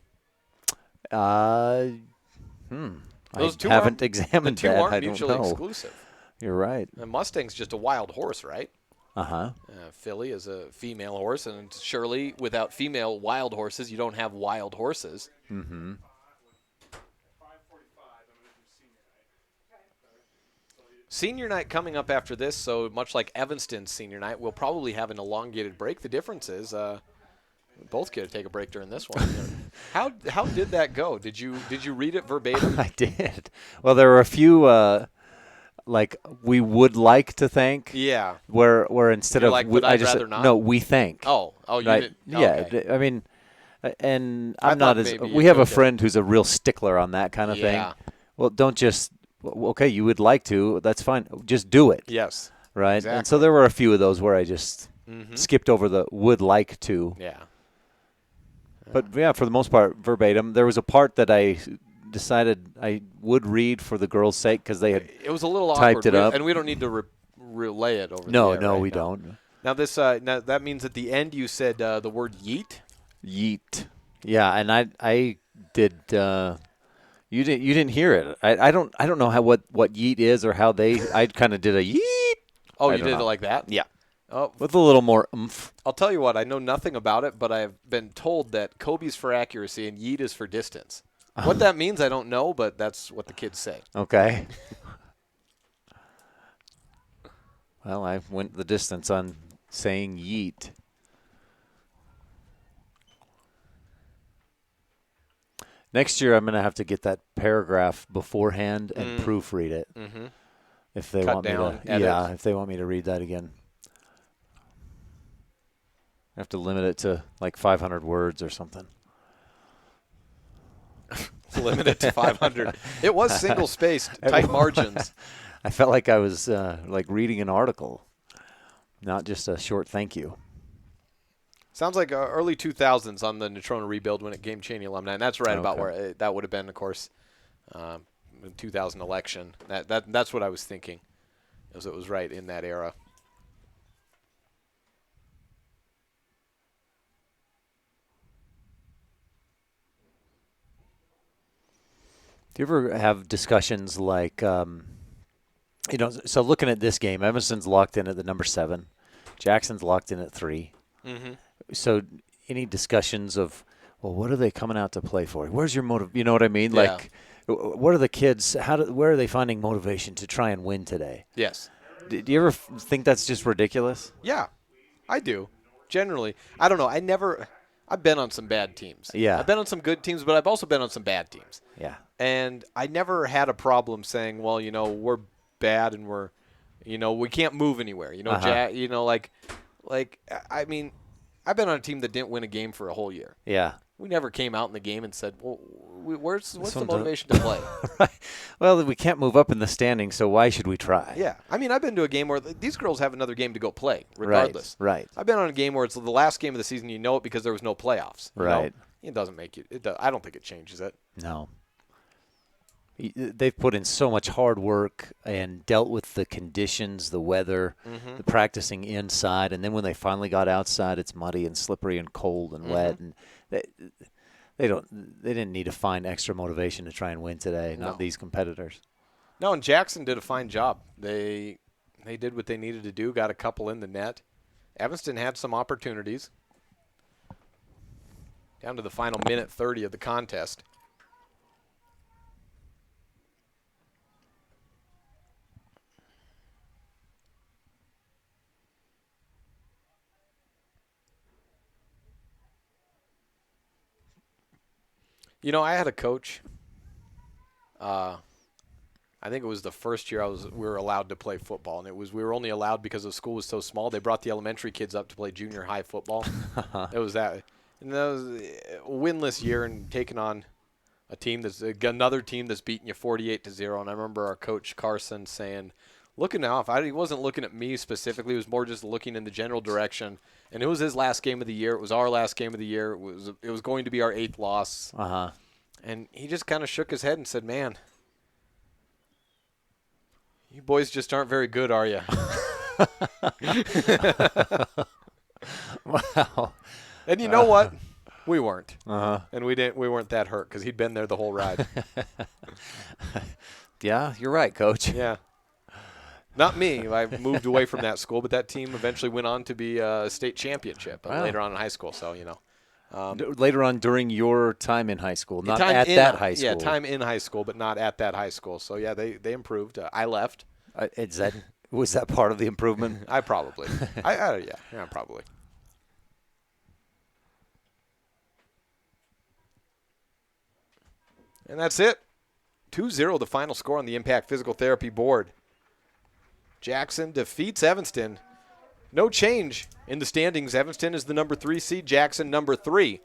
Those two haven't examined the two that. aren't I don't mutually know. exclusive. You're right. The Mustang's just a wild horse, right? Uh-huh. Filly is a female horse, and surely without female wild horses, you don't have wild horses. Mm-hmm. Senior night coming up after this, so much like Evanston's senior night, we'll probably have an elongated break. The difference is we both get to take a break during this one. How did that go? Did you read it verbatim? I did. Well, there were a few like we would like to thank. Yeah. Where instead You're of like, would I just rather not? No, we thank. Oh, you right? did. Yeah, okay. I mean, and I I'm not thought as. maybe We you have a took it. friend who's a real stickler on that kind of Yeah. thing. Well, don't just. Okay, you would like to. That's fine. Just do it. Yes. Right. Exactly. And so there were a few of those where I just skipped over the would like to. Yeah. But, yeah, for the most part, verbatim. There was a part that I decided I would read for the girls' sake because they had It was a little typed awkward, it up. and we don't need to relay it over No, the air, no, right? we don't. Now, now that means at the end you said the word yeet? Yeet. Yeah, and I did you didn't hear it. I don't know how what yeet is or how I kind of did a yeet. Oh, I you don't did know. it like that? Yeah. Oh, with a little more oomph. I'll tell you what, I know nothing about it, but I've been told that Kobe's for accuracy and yeet is for distance. What that means, I don't know, but that's what the kids say. Okay. Well, I went the distance on saying yeet. Next year, I'm going to have to get that paragraph beforehand and proofread it. Mm-hmm. If they Cut want down, me to, edit. if they want me to read that again. I have to limit it to like 500 words or something. Limit it to 500. It was single-spaced, tight margins. I felt like I was like reading an article, not just a short thank you. Sounds like early 2000s on the Natrona rebuild when it Game Cheney alumni, and that's right about where that would have been, of course, 2000 election. That's what I was thinking, as it was right in that era. Do you ever have discussions like, so looking at this game, Evanston's locked in at the number 7, Jackson's locked in at 3. Mm-hmm. So any discussions of, well, what are they coming out to play for? Where's your motive? You know what I mean? Yeah. Like, what are the kids? Where are they finding motivation to try and win today? Yes. Do you ever think that's just ridiculous? Yeah, I do. Generally, I don't know. I've been on some bad teams. Yeah. I've been on some good teams, but I've also been on some bad teams. Yeah. And I never had a problem saying, well, we're bad and we can't move anywhere. I mean, I've been on a team that didn't win a game for a whole year. Yeah. We never came out in the game and said, well, what's the motivation to play? Right. Well, we can't move up in the standings, so why should we try? Yeah. I mean, I've been to a game where these girls have another game to go play, regardless. Right. I've been on a game where it's the last game of the season. You know it because there was no playoffs. Right. It doesn't make you. I don't think it changes it. No. They've put in so much hard work and dealt with the conditions, the weather, the practicing inside, and then when they finally got outside, it's muddy and slippery and cold and wet, and they didn't need to find extra motivation to try and win today. Not these competitors. No, and Jackson did a fine job. They did what they needed to do. Got a couple in the net. Evanston had some opportunities. Down to the final minute 30 of the contest. I had a coach. I think it was the first year we were allowed to play football, and we were only allowed because the school was so small. They brought the elementary kids up to play junior high football. It was that, and that was a winless year, and taking on a team another team that's beating you 48-0. And I remember our coach Carson saying, looking off. He wasn't looking at me specifically. He was more just looking in the general direction. And it was his last game of the year. It was our last game of the year. It was going to be our 8th loss. Uh-huh. And he just kind of shook his head and said, man, you boys just aren't very good, are you? Wow. And you know what? We weren't. Uh-huh. And we weren't that hurt because he'd been there the whole ride. Yeah, you're right, Coach. Yeah. Not me. I moved away from that school, but that team eventually went on to be a state championship later on in high school. So, later on during your time in high school, not at that high school. Yeah, time in high school, but not at that high school. So, yeah, they improved. I left. Was that part of the improvement? I probably. Yeah, probably. And that's it. 2-0 the final score on the Impact Physical Therapy board. Jackson defeats Evanston. No change in the standings. Evanston is the number 3 seed, Jackson number 3.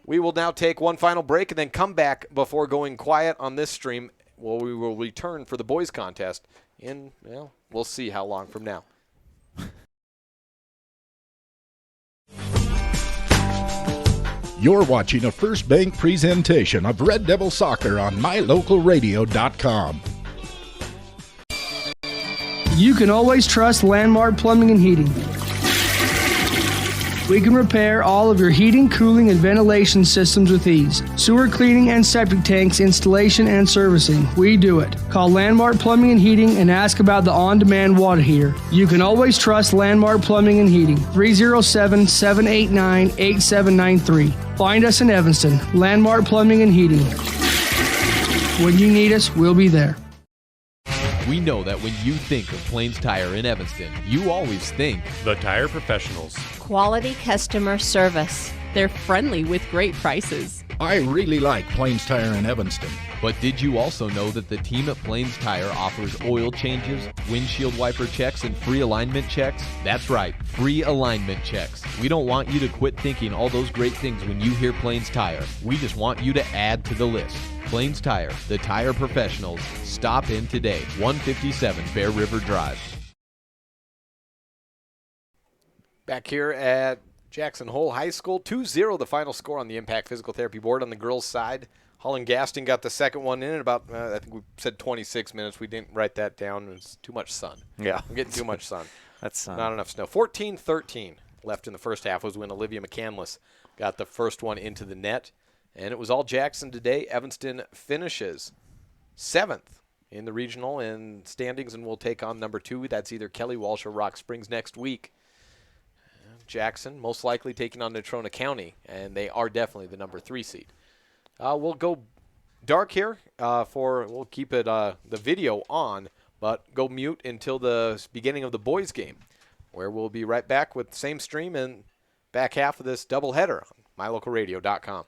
We will now take one final break and then come back before going quiet on this stream. Well, we will return for the boys contest we'll see how long from now. You're watching a First Bank presentation of Red Devil Soccer on mylocalradio.com. You can always trust Landmark Plumbing and Heating. We can repair all of your heating, cooling, and ventilation systems with ease. Sewer cleaning and septic tanks installation and servicing. We do it. Call Landmark Plumbing and Heating and ask about the on-demand water heater. You can always trust Landmark Plumbing and Heating. 307-789-8793. Find us in Evanston. Landmark Plumbing and Heating. When you need us, we'll be there. We know that when you think of Plains Tire in Evanston, you always think the Tire Professionals. Quality customer service. They're friendly with great prices. I really like Plains Tire in Evanston. But did you also know that the team at Plains Tire offers oil changes, windshield wiper checks, and free alignment checks? That's right, free alignment checks. We don't want you to quit thinking all those great things when you hear Plains Tire. We just want you to add to the list. Plains Tire, the tire professionals. Stop in today, 157 Bear River Drive. Back here at Jackson Hole High School, 2-0 the final score on the Impact Physical Therapy board on the girls' side. Holland Gaston got the second one in about, I think we said 26 minutes. We didn't write that down. It's too much sun. Yeah. I'm getting too much sun. That's not enough snow. 14-13 left in the first half was when Olivia McCandless got the first one into the net. And it was all Jackson today. Evanston finishes 7th in the regional in standings and will take on number 2. That's either Kelly Walsh or Rock Springs next week. Jackson most likely taking on Natrona County, and they are definitely the number 3 seed. We'll go dark here we'll keep it the video on, but go mute until the beginning of the boys game, where we'll be right back with the same stream and back half of this doubleheader on mylocalradio.com.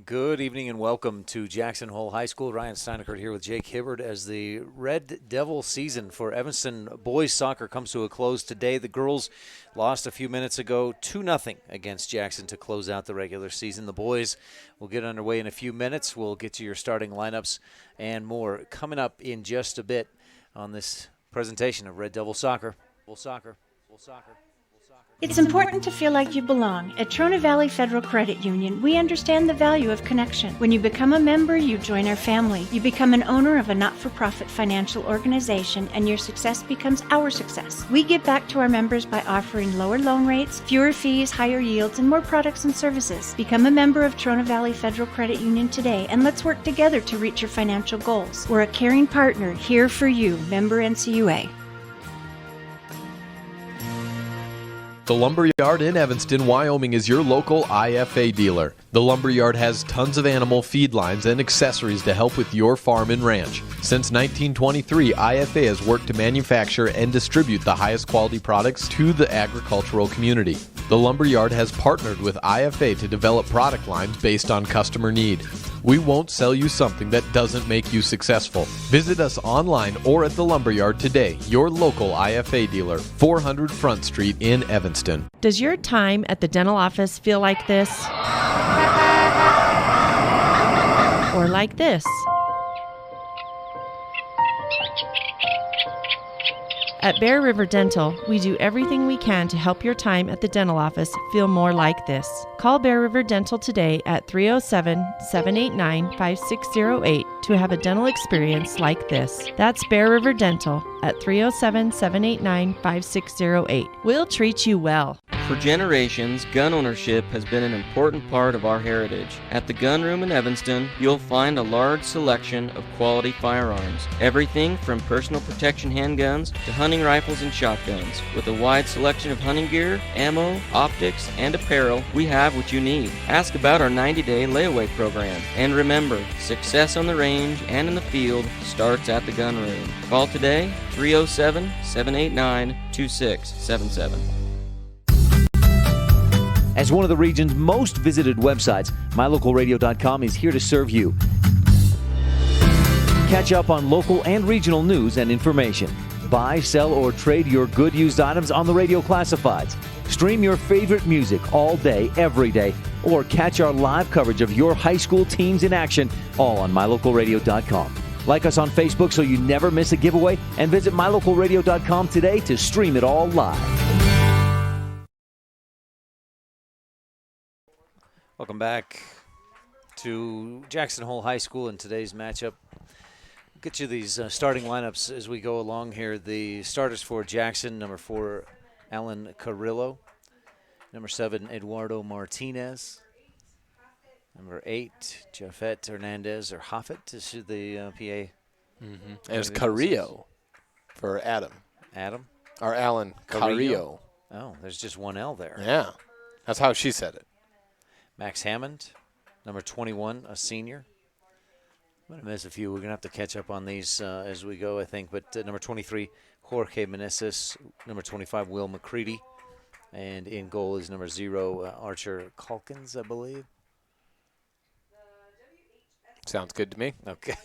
Good evening and welcome to Jackson Hole High School. Ryan Steinekert here with Jake Hibbard as the Red Devil season for Evanston boys soccer comes to a close today. The girls lost a few minutes ago 2-0 against Jackson to close out the regular season. The boys will get underway in a few minutes. We'll get to your starting lineups and more coming up in just a bit on this presentation of Red Devil Soccer. It's important to feel like you belong. At Trona Valley Federal Credit Union, we understand the value of connection. When you become a member, you join our family. You become an owner of a not-for-profit financial organization, and your success becomes our success. We give back to our members by offering lower loan rates, fewer fees, higher yields, and more products and services. Become a member of Trona Valley Federal Credit Union today, and let's work together to reach your financial goals. We're a caring partner here for you. Member NCUA. The Lumberyard in Evanston, Wyoming is your local IFA dealer. The Lumberyard has tons of animal feed lines and accessories to help with your farm and ranch. Since 1923, IFA has worked to manufacture and distribute the highest quality products to the agricultural community. The Lumberyard has partnered with IFA to develop product lines based on customer need. We won't sell you something that doesn't make you successful. Visit us online or at the Lumberyard today, your local IFA dealer, 400 Front Street in Evanston. Does your time at the dental office feel like this? Or like this? At Bear River Dental, we do everything we can to help your time at the dental office feel more like this. Call Bear River Dental today at 307-789-5608 to have a dental experience like this. That's Bear River Dental at 307-789-5608. We'll treat you well. For generations, gun ownership has been an important part of our heritage. At the Gun Room in Evanston, you'll find a large selection of quality firearms. Everything from personal protection handguns to hunting rifles and shotguns. With a wide selection of hunting gear, ammo, optics, and apparel, we have what you need. Ask about our 90-day layaway program. And remember, success on the range and in the field starts at the Gun Room. Call today, 307-789-2677. As one of the region's most visited websites, mylocalradio.com is here to serve you. Catch up on local and regional news and information. Buy, sell, or trade your good used items on the radio classifieds. Stream your favorite music all day, every day, or catch our live coverage of your high school teams in action, all on mylocalradio.com. Like us on Facebook so you never miss a giveaway, and visit mylocalradio.com today to stream it all live. Welcome back to Jackson Hole High School in today's matchup. Get you these starting lineups as we go along here. The starters for Jackson: number 4, Alan Carrillo; number 7, Eduardo Martinez; number 8, Jafet Hernandez, or Hoffet is the PA. Mm-hmm. And it's Carrillo for Adam. Adam? Or Alan Carrillo. Oh, there's just one L there. Yeah, that's how she said it. Max Hammond, number 21, a senior. I'm going to miss a few. We're going to have to catch up on these as we go, I think. But number 23, Jorge Meneses. Number 25, Will McCready. And in goal is number 0, Archer Calkins, I believe. Sounds good to me. Okay.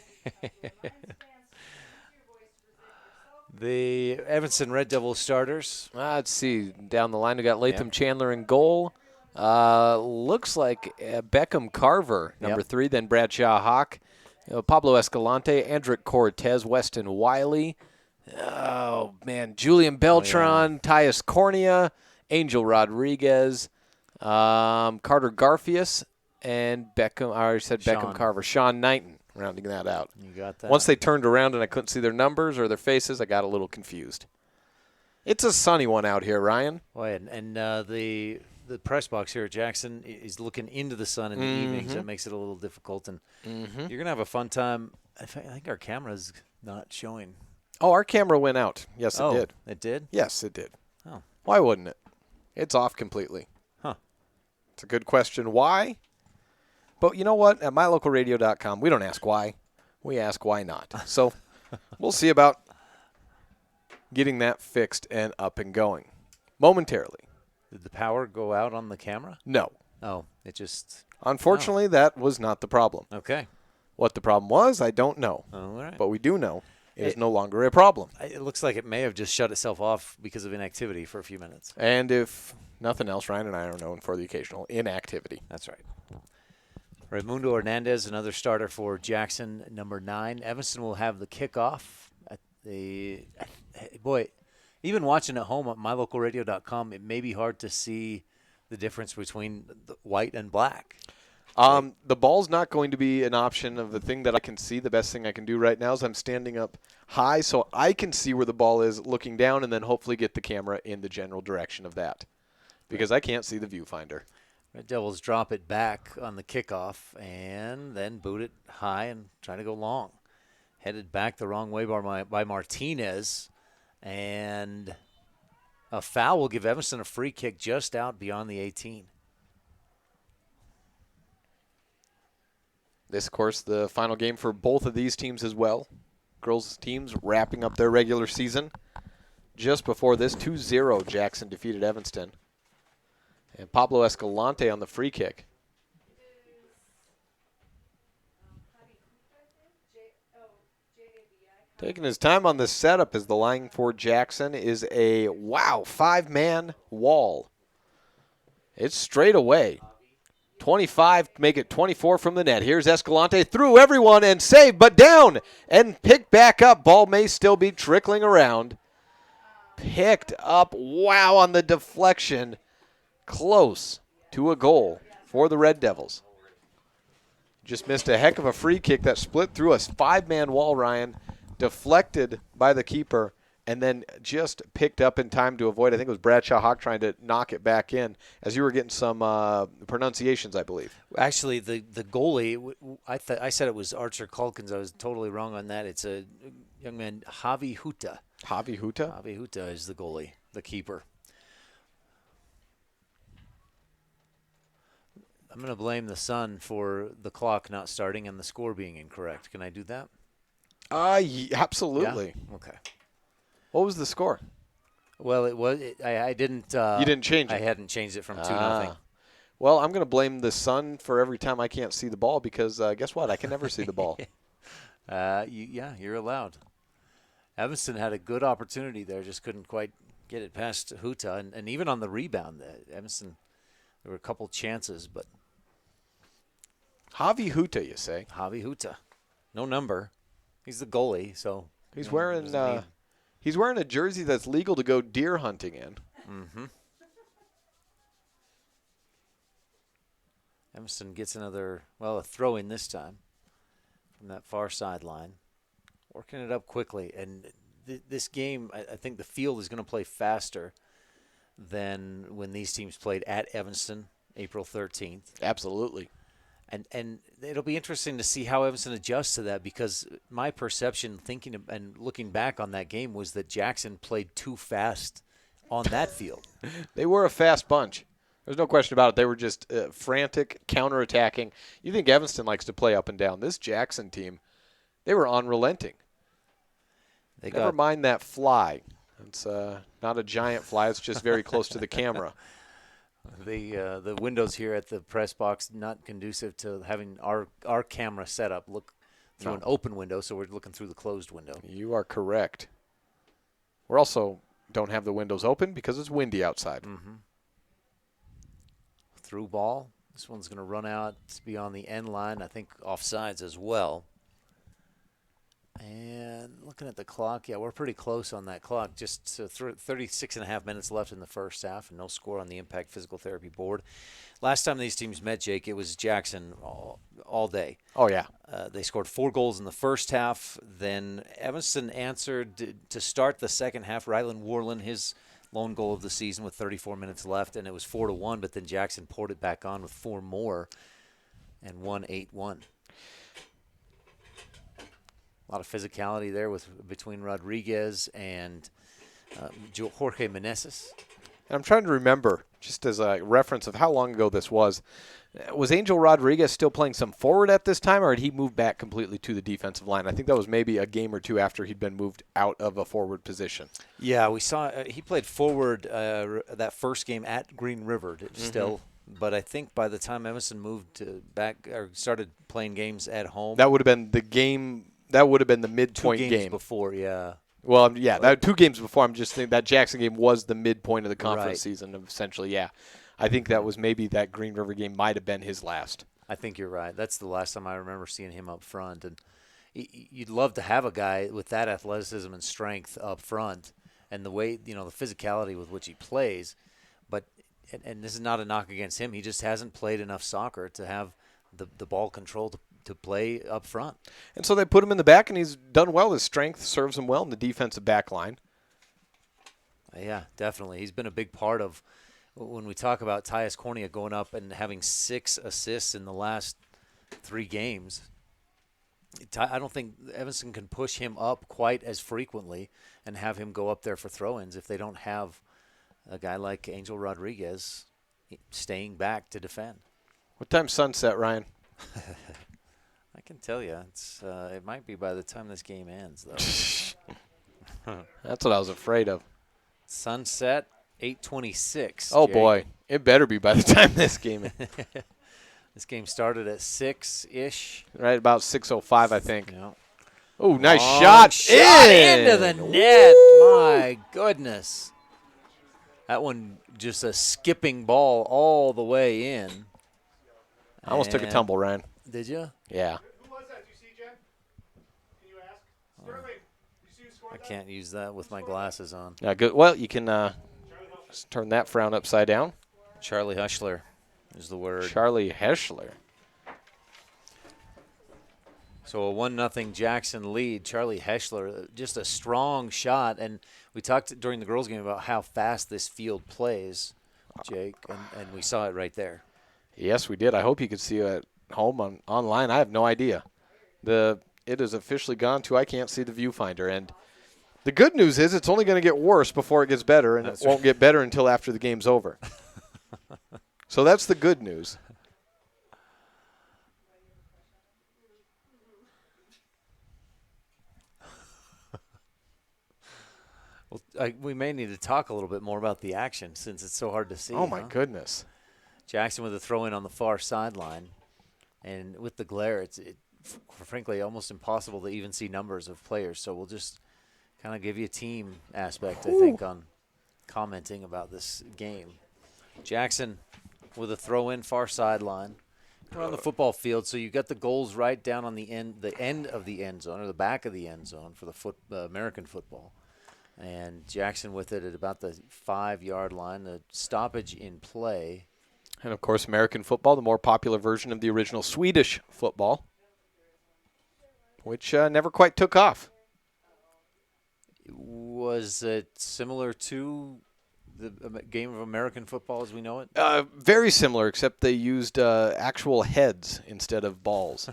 The Evanston Red Devil starters. Let's see. Down the line, we got Latham Chandler in goal. Looks like Beckham Carver, number 3, then Bradshaw Hawk, Pablo Escalante, Andrick Cortez, Weston Wiley, oh man, Julian Beltran, Tyus Cornea, Angel Rodriguez, Carter Garfius, and Beckham. I already said Beckham Carver, Sean Knighton, rounding that out. You got that. Once they turned around and I couldn't see their numbers or their faces, I got a little confused. It's a sunny one out here, Ryan. Oh, and the press box here at Jackson is looking into the sun in the evenings. That makes it a little difficult, and you're going to have a fun time. I think our camera's not showing. Oh, our camera went out. Yes, it did. It did? Yes, it did. Oh. Why wouldn't it? It's off completely. Huh. It's a good question. Why? But you know what? At mylocalradio.com, we don't ask why. We ask why not. So we'll see about getting that fixed and up and going momentarily. Did the power go out on the camera? No. Oh, it just... Unfortunately, that was not the problem. Okay. What the problem was, I don't know. All right. But we do know it is no longer a problem. It looks like it may have just shut itself off because of inactivity for a few minutes. And if nothing else, Ryan and I are known for the occasional inactivity. That's right. Raimundo Hernandez, another starter for Jackson, number 9. Evanston will have the kickoff at the boy. Even watching at home at mylocalradio.com, it may be hard to see the difference between the white and black. The ball's not going to be an option of the thing that I can see. The best thing I can do right now is I'm standing up high so I can see where the ball is looking down and then hopefully get the camera in the general direction of that because I can't see the viewfinder. Red Devils drop it back on the kickoff and then boot it high and try to go long. Headed back the wrong way by Martinez, and a foul will give Evanston a free kick just out beyond the 18. This, of course, the final game for both of these teams as well. Girls teams wrapping up their regular season. Just before this, 2-0, Jackson defeated Evanston. And Pablo Escalante on the free kick. Taking his time on the setup as the line for Jackson is a, 5-man wall. It's straight away. 25, make it 24 from the net. Here's Escalante through everyone and saved, but down and picked back up. Ball may still be trickling around. Picked up, on the deflection. Close to a goal for the Red Devils. Just missed a heck of a free kick that split through a 5-man wall, Ryan. Deflected by the keeper and then just picked up in time to avoid, I think it was Bradshaw Hawk trying to knock it back in as you were getting some pronunciations, I believe. Actually, the goalie, I said it was Archer Calkins. I was totally wrong on that. It's a young man, Javi Huta. Javi Huta? Javi Huta is the goalie, the keeper. I'm going to blame the sun for the clock not starting and the score being incorrect. Can I do that? Absolutely. Yeah? Okay. What was the score? Well, I didn't. You didn't change it? I hadn't changed it from 2-0. Well, I'm going to blame the sun for every time I can't see the ball because guess what? I can never see the ball. You're allowed. Evanston had a good opportunity there, just couldn't quite get it past Huta. And even on the rebound, Evanston, there were a couple chances, but. Javi Huta, you say? Javi Huta. No number. He's the goalie, so. He's wearing a jersey that's legal to go deer hunting in. Mm-hmm. Evanston gets a throw-in this time from that far sideline. Working it up quickly. And this game, I think the field is going to play faster than when these teams played at Evanston April 13th. Absolutely. And it'll be interesting to see how Evanston adjusts to that because my perception, thinking and looking back on that game, was that Jackson played too fast on that field. They were a fast bunch. There's no question about it. They were just frantic, counterattacking. You think Evanston likes to play up and down. This Jackson team, they were unrelenting. Never mind that fly. It's not a giant fly. It's just very close to the camera. The windows here at the press box not conducive to having our camera set up. Look through an open window, so we're looking through the closed window. You are correct. We're also don't have the windows open because it's windy outside. Mm-hmm. Through ball. This one's going to run out beyond the end line. I think offsides as well. And looking at the clock, we're pretty close on that clock. Just 36 and a half minutes left in the first half and no score on the Impact Physical Therapy board. Last time these teams met, Jake, it was Jackson all day. Oh, yeah. They scored 4 goals in the first half. Then Evanston answered to start the second half. Rylan Warland, his lone goal of the season with 34 minutes left, and it was 4-1, but then Jackson poured it back on with 4 more and won 8-1. A lot of physicality there between Rodriguez and Jorge Meneses. And I'm trying to remember, just as a reference of how long ago this was Angel Rodriguez still playing some forward at this time, or had he moved back completely to the defensive line? I think that was maybe a game or two after he'd been moved out of a forward position. Yeah, we saw he played forward that first game at Green River still. But I think by the time Evanston moved back or started playing games at home, That would have been the game. That would have been the midpoint 2 games game. before, yeah. Well, yeah, that 2 games before. I'm just thinking that Jackson game was the midpoint of the conference Right. season, essentially. Yeah, I think that was maybe that Green River game might have been his last. I think you're right. That's the last time I remember seeing him up front. And you'd love to have a guy with that athleticism and strength up front, and the way the physicality with which he plays. But and this is not a knock against him. He just hasn't played enough soccer to have the ball control to play up front. And so they put him in the back, and he's done well. His strength serves him well in the defensive back line. Yeah, definitely. He's been a big part of when we talk about Tyus Cornea going up and having 6 assists in the last 3 games. I don't think Evanston can push him up quite as frequently and have him go up there for throw-ins if they don't have a guy like Angel Rodriguez staying back to defend. What time's sunset, Ryan? I can tell you. It might be by the time this game ends, though. That's what I was afraid of. Sunset, 8:26. Oh, Jake. boy. It better be by the time this game ends. This game started at 6-ish. Right about 6:05, I think. Yeah. Oh, nice Long shot. Into the net. My goodness. That one just a skipping ball all the way in. I almost took a tumble, Ryan. Did you? Yeah. Who was that? Do you see, Jen? Can you ask? Sterling, you see who scored I that? can't use that with my glasses on. Yeah, good. Well, you can just turn that frown upside down. Charlie Hushler is the word. Charlie Heschler. So a 1-0 Jackson lead. Charlie Heschler, just a strong shot. And we talked during the girls' game about how fast this field plays, Jake, and we saw it right there. Yes, we did. I hope you could see it at home online. I have no idea. It has officially gone to I can't see the viewfinder. And the good news is it's only going to get worse before it gets better, and That's it won't get better until after the game's over. So that's the good news. Well, we may need to talk a little bit more about the action since it's so hard to see. Oh, my goodness. Jackson with a throw-in on the far sideline. And with the glare, it's frankly almost impossible to even see numbers of players. So we'll just kind of give you a team aspect, I think, on commenting about this game. Jackson with a throw-in far sideline. We're on the football field, so you got the goals right down on the end of the end zone, or the back of the end zone for the American football. And Jackson with it at about the 5-yard line. The stoppage in play. And, of course, American football, the more popular version of the original Swedish football, which never quite took off. Was it similar to the game of American football as we know it? Very similar, except they used actual heads instead of balls.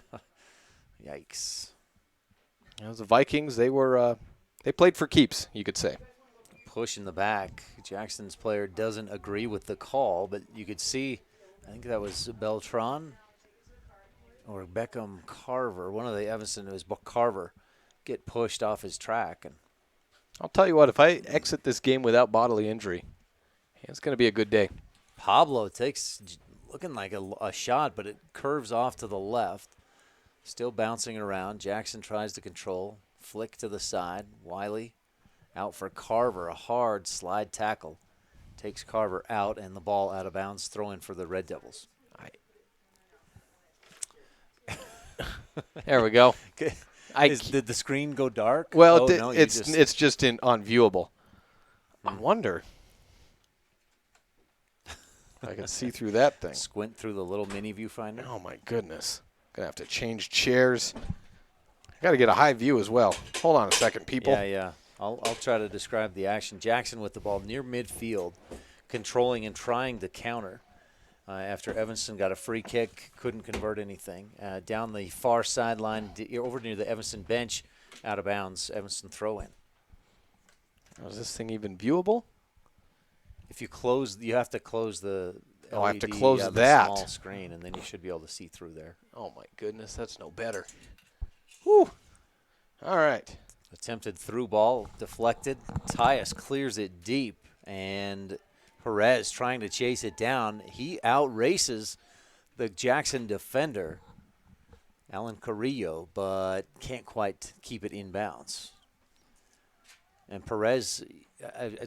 Yikes. As the Vikings, they played for keeps, you could say. Push in the back. Jackson's player doesn't agree with the call, but you could see, I think that was Beltran or Beckham Carver. One of the Evanston, it was Carver, get pushed off his track. And I'll tell you what, if I exit this game without bodily injury, it's going to be a good day. Pablo takes, looking like a shot, but it curves off to the left. Still bouncing around. Jackson tries to control. Flick to the side. Wiley out for Carver. A hard slide tackle. Takes Carver out and the ball out of bounds. Throw in for the Red Devils. There we go. Did the screen go dark? Well, no, it's just unviewable. I wonder if I can see through that thing. Squint through the little mini viewfinder. Oh, my goodness. Going to have to change chairs. I got to get a high view as well. Hold on a second, people. Yeah. I'll try to describe the action. Jackson with the ball near midfield, controlling and trying to counter. After Evanston got a free kick, couldn't convert anything. Down the far sideline, over near the Evanston bench, out of bounds, Evanston throw-in. Is this thing even viewable? If you close, you have to close the LED, I have to close the that. small screen, and then you should be able to see through there. Oh, my goodness, that's no better. Whew. All right. Attempted through ball, deflected. Tyus clears it deep, and Perez trying to chase it down. He outraces the Jackson defender, Alan Carrillo, but can't quite keep it in bounds. And Perez,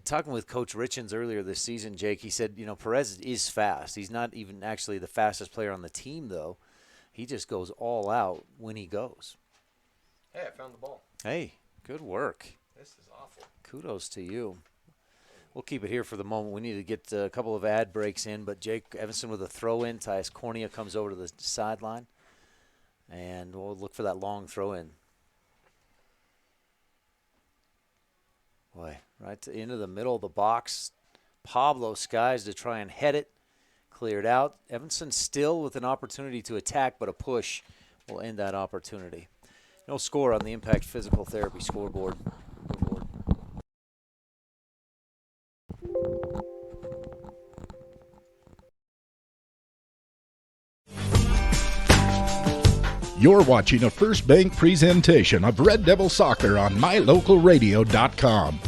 talking with Coach Richens earlier this season, Jake, he said, Perez is fast. He's not even actually the fastest player on the team, though. He just goes all out when he goes. Hey, I found the ball. Hey, good work. This is awful. Kudos to you. We'll keep it here for the moment. We need to get a couple of ad breaks in, but Jake Evanston with a throw-in. Tyus Cornea comes over to the sideline, and we'll look for that long throw-in. Boy, right into the middle of the box. Pablo skies to try and head it. Cleared out. Evanston still with an opportunity to attack, but a push will end that opportunity. No score on the Impact Physical Therapy scoreboard. You're watching a First Bank presentation of Red Devil Soccer on MyLocalRadio.com.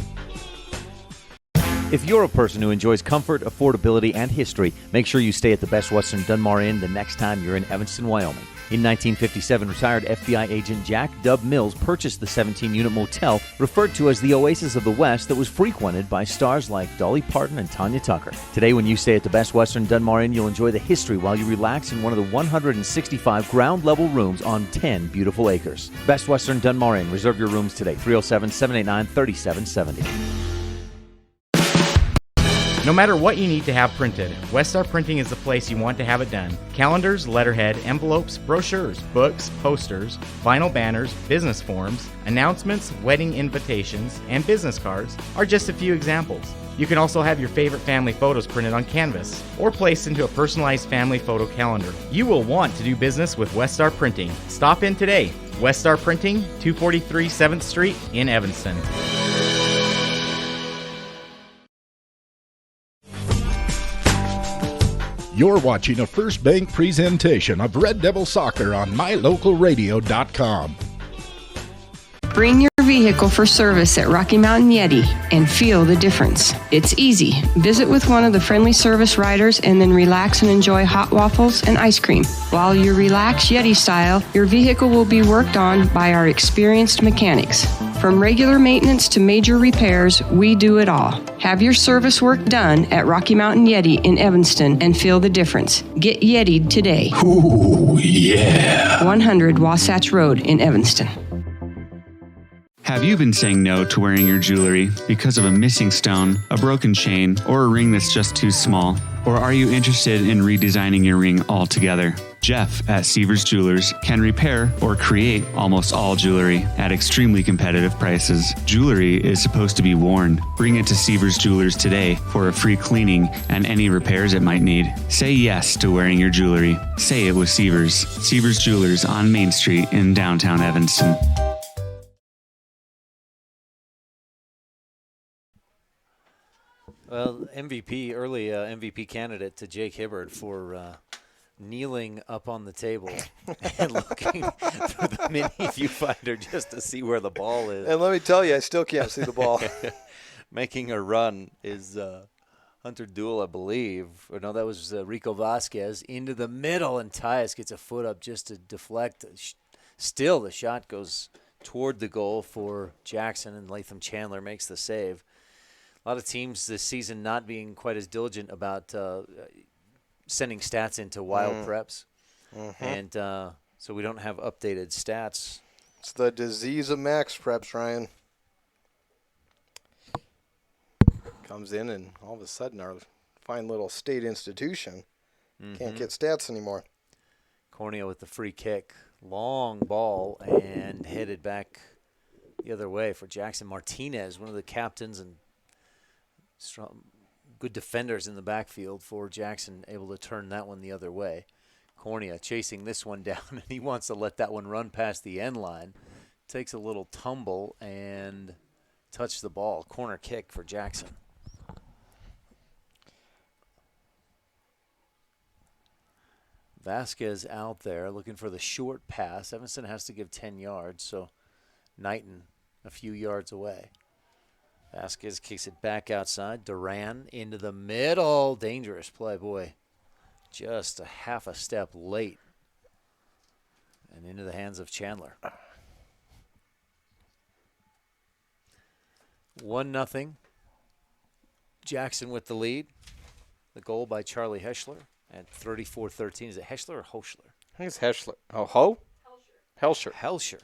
If you're a person who enjoys comfort, affordability, and history, make sure you stay at the Best Western Dunmar Inn the next time you're in Evanston, Wyoming. In 1957, retired FBI agent Jack Dub Mills purchased the 17-unit motel referred to as the Oasis of the West that was frequented by stars like Dolly Parton and Tanya Tucker. Today, when you stay at the Best Western Dunmar Inn, you'll enjoy the history while you relax in one of the 165 ground-level rooms on 10 beautiful acres. Best Western Dunmar Inn. Reserve your rooms today, 307-789-3770. No matter what you need to have printed, Westar Printing is the place you want to have it done. Calendars, letterhead, envelopes, brochures, books, posters, vinyl banners, business forms, announcements, wedding invitations, and business cards are just a few examples. You can also have your favorite family photos printed on canvas or placed into a personalized family photo calendar. You will want to do business with Westar Printing. Stop in today. Westar Printing, 243 7th Street in Evanston. You're watching a First Bank presentation of Red Devil Soccer on MyLocalRadio.com. Bring your vehicle for service at Rocky Mountain Yeti and feel the difference. It's easy. Visit with one of the friendly service riders and then relax and enjoy hot waffles and ice cream. While you relax Yeti style, your vehicle will be worked on by our experienced mechanics. From regular maintenance to major repairs, we do it all. Have your service work done at Rocky Mountain Yeti in Evanston and feel the difference. Get Yeti'd today. Ooh, yeah. 100 Wasatch Road in Evanston. Have you been saying no to wearing your jewelry because of a missing stone, a broken chain, or a ring that's just too small? Or are you interested in redesigning your ring altogether? Jeff at Seavers Jewelers can repair or create almost all jewelry at extremely competitive prices. Jewelry is supposed to be worn. Bring it to Seavers Jewelers today for a free cleaning and any repairs it might need. Say yes to wearing your jewelry. Say it with Seavers. Seavers Jewelers on Main Street in downtown Evanston. Well, early MVP candidate to Jake Hibbert for kneeling up on the table and looking through the mini viewfinder just to see where the ball is. And let me tell you, I still can't see the ball. Making a run is Hunter Duell, I believe. Or no, that was Rico Vasquez into the middle, and Tyus gets a foot up just to deflect. Still, the shot goes toward the goal for Jackson, and Latham Chandler makes the save. A lot of teams this season not being quite as diligent about sending stats into wild preps. Mm-hmm. And so we don't have updated stats. It's the disease of max preps, Ryan. Comes in, and all of a sudden our fine little state institution can't get stats anymore. Cornea with the free kick. Long ball and headed back the other way for Jackson Martinez, one of the captains and strong, good defenders in the backfield for Jackson, able to turn that one the other way. Cornea chasing this one down, and he wants to let that one run past the end line. Takes a little tumble and touch the ball. Corner kick for Jackson. Vasquez out there looking for the short pass. Evanston has to give 10 yards, so Knighton a few yards away. Vasquez kicks it back outside. Duran into the middle. Dangerous play, boy. Just a half a step late. And into the hands of Chandler. 1-0. Jackson with the lead. The goal by Charlie Heschler at 34-13. Is it Heschler or Hoschler? I think it's Heschler. Oh, Helscher. Helscher.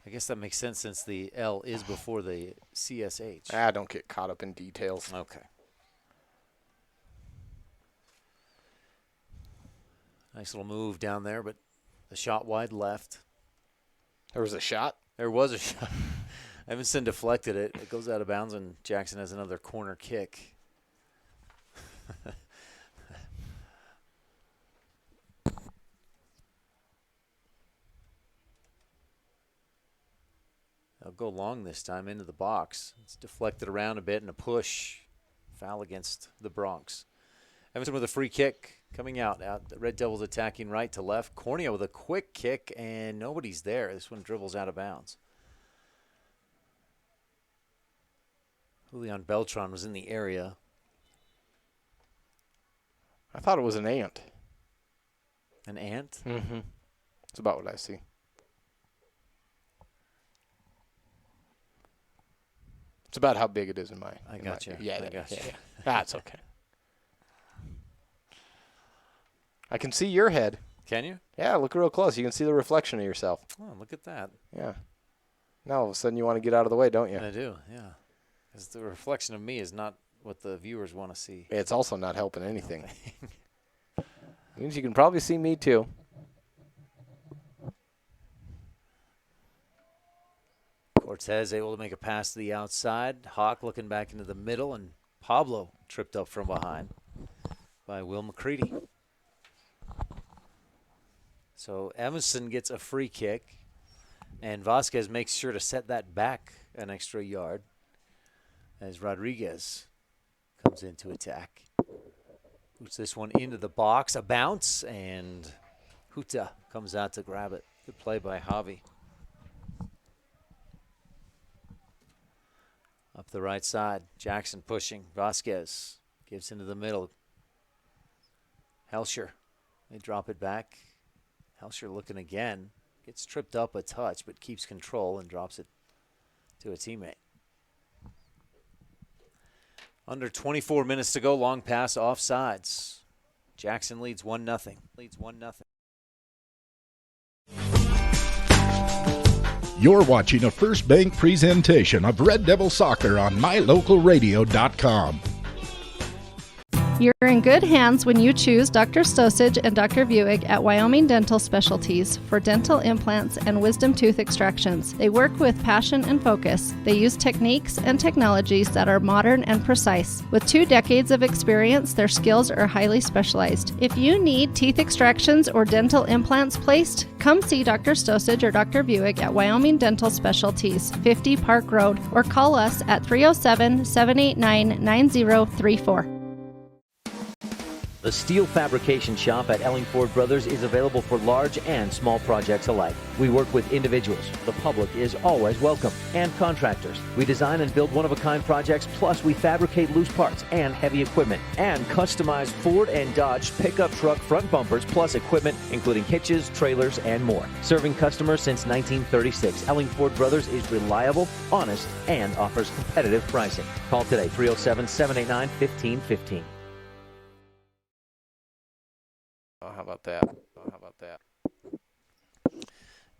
I guess that makes sense since the L is before the CSH. Don't get caught up in details. Okay. Nice little move down there, but the shot wide left. There was a shot? There was a shot. Evanston deflected it. It goes out of bounds, and Jackson has another corner kick. They'll go long this time into the box. It's deflected around a bit and a push. Foul against the Bronx. Evanston with a free kick coming out. The Red Devils attacking right to left. Cornea with a quick kick, and nobody's there. This one dribbles out of bounds. Julian Beltran was in the area. I thought it was an ant. An ant? Mm-hmm. That's about what I see. It's about how big it is in my. I got you. Yeah, I got you. Yeah. That's okay. I can see your head. Can you? Yeah, look real close. You can see the reflection of yourself. Oh, look at that. Yeah. Now all of a sudden you want to get out of the way, don't you? I do, yeah. Because the reflection of me is not what the viewers want to see. It's also not helping anything. Means you can probably see me too. Cortez able to make a pass to the outside. Hawk looking back into the middle, and Pablo tripped up from behind by Will McCready. So Evanston gets a free kick, and Vasquez makes sure to set that back an extra yard as Rodriguez comes in to attack. Puts this one into the box, a bounce, and Huta comes out to grab it. Good play by Javi. Up the right side, Jackson pushing. Vasquez gives into the middle. Helscher, they drop it back. Helscher looking again. Gets tripped up a touch, but keeps control and drops it to a teammate. Under 24 minutes to go, long pass offsides. Jackson leads 1-0. You're watching a First Bank presentation of Red Devil Soccer on MyLocalRadio.com. You're in good hands when you choose Dr. Stosage and Dr. Buick at Wyoming Dental Specialties for dental implants and wisdom tooth extractions. They work with passion and focus. They use techniques and technologies that are modern and precise. With 2 decades of experience, their skills are highly specialized. If you need teeth extractions or dental implants placed, come see Dr. Stosage or Dr. Buick at Wyoming Dental Specialties, 50 Park Road, or call us at 307-789-9034. The Steel Fabrication Shop at Ellingford Brothers is available for large and small projects alike. We work with individuals, the public is always welcome, and contractors. We design and build one-of-a-kind projects, plus we fabricate loose parts and heavy equipment, and customize Ford and Dodge pickup truck front bumpers, plus equipment including hitches, trailers, and more. Serving customers since 1936, Ellingford Brothers is reliable, honest, and offers competitive pricing. Call today, 307-789-1515. Oh, how about that?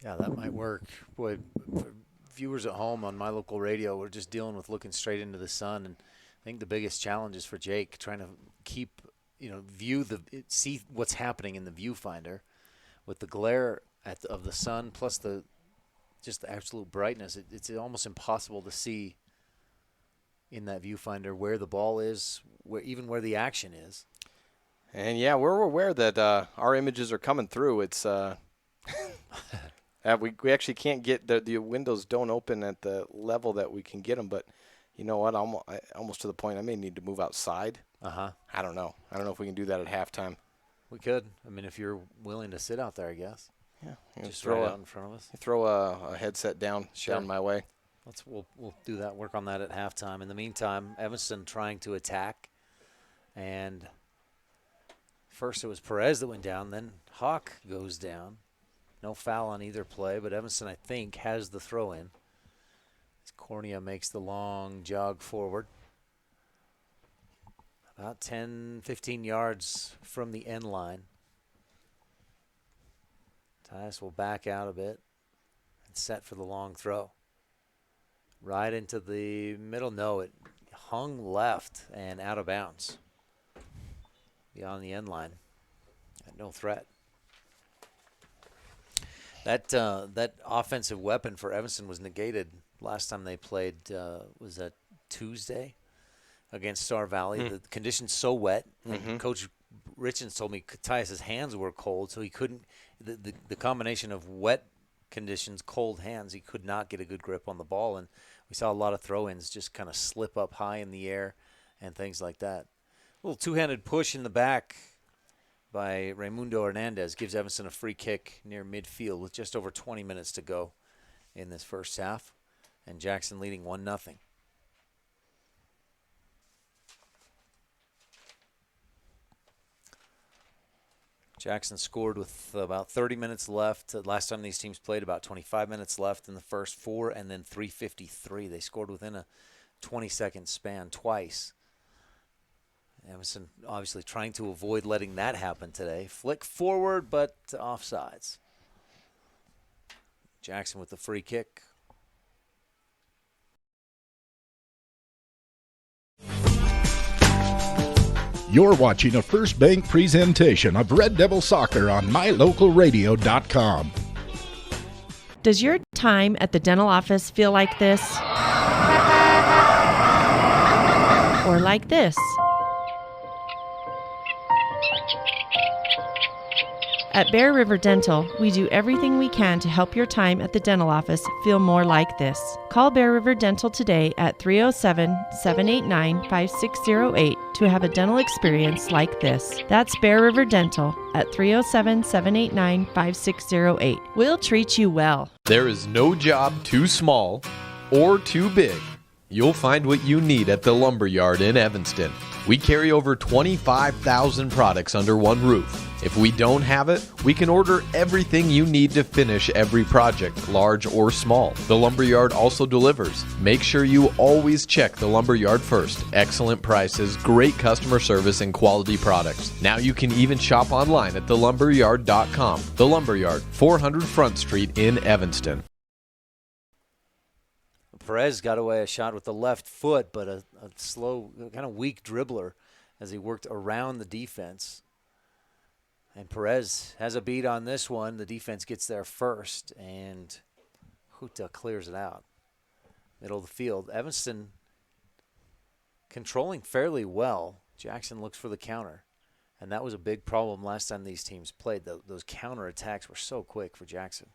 Yeah, that might work. Boy, for viewers at home on My Local Radio, we're just dealing with looking straight into the sun, and I think the biggest challenge is for Jake trying to keep, see what's happening in the viewfinder with the glare of the sun plus the absolute brightness. It's almost impossible to see in that viewfinder where the ball is, where the action is. And yeah, we're aware that our images are coming through. It's we actually can't get the windows don't open at the level that we can get them. But you know what? Almost to the point I may need to move outside. I don't know. I don't know if we can do that at halftime. We could. I mean, if you're willing to sit out there, I guess. Yeah, just right out in front of us. Throw a headset down my way. We'll do that. Work on that at halftime. In the meantime, Evanston trying to attack, and first it was Perez that went down. Then Hawk goes down. No foul on either play, but Evanston, I think, has the throw in. As Cornea makes the long jog forward. About 10, 15 yards from the end line. Tyus will back out a bit and set for the long throw. Right into the middle. No, it hung left and out of bounds. Beyond the end line. No threat. That offensive weapon for Evanston was negated last time they played. Was that Tuesday against Star Valley? The conditions so wet. And Coach Richens told me Tyus's hands were cold, so he couldn't. The combination of wet conditions, cold hands, he could not get a good grip on the ball, and we saw a lot of throw-ins just kind of slip up high in the air and things like that. A little two-handed push in the back by Raimundo Hernandez gives Evanston a free kick near midfield with just over 20 minutes to go in this first half, and Jackson leading 1-0. Jackson scored with about 30 minutes left. Last time these teams played, about 25 minutes left in the first 4, and then 3:53. They scored within a 20-second span twice. Evanston obviously trying to avoid letting that happen today. Flick forward, but offsides. Jackson with the free kick. You're watching a First Bank presentation of Red Devil Soccer on MyLocalRadio.com. Does your time at the dental office feel like this? Or like this? At Bear River Dental, we do everything we can to help your time at the dental office feel more like this. Call Bear River Dental today at 307-789-5608 to have a dental experience like this. That's Bear River Dental at 307-789-5608. We'll treat you well. There is no job too small or too big. You'll find what you need at the Lumberyard in Evanston. We carry over 25,000 products under one roof. If we don't have it, we can order everything you need to finish every project, large or small. The Lumberyard also delivers. Make sure you always check the Lumberyard first. Excellent prices, great customer service, and quality products. Now you can even shop online at thelumberyard.com. The Lumberyard, 400 Front Street in Evanston. Perez got away a shot with the left foot, but a slow, kind of weak dribbler as he worked around the defense. And Perez has a beat on this one. The defense gets there first, and Huta clears it out. Middle of the field. Evanston controlling fairly well. Jackson looks for the counter, and that was a big problem last time these teams played. Those counter attacks were so quick for Jackson.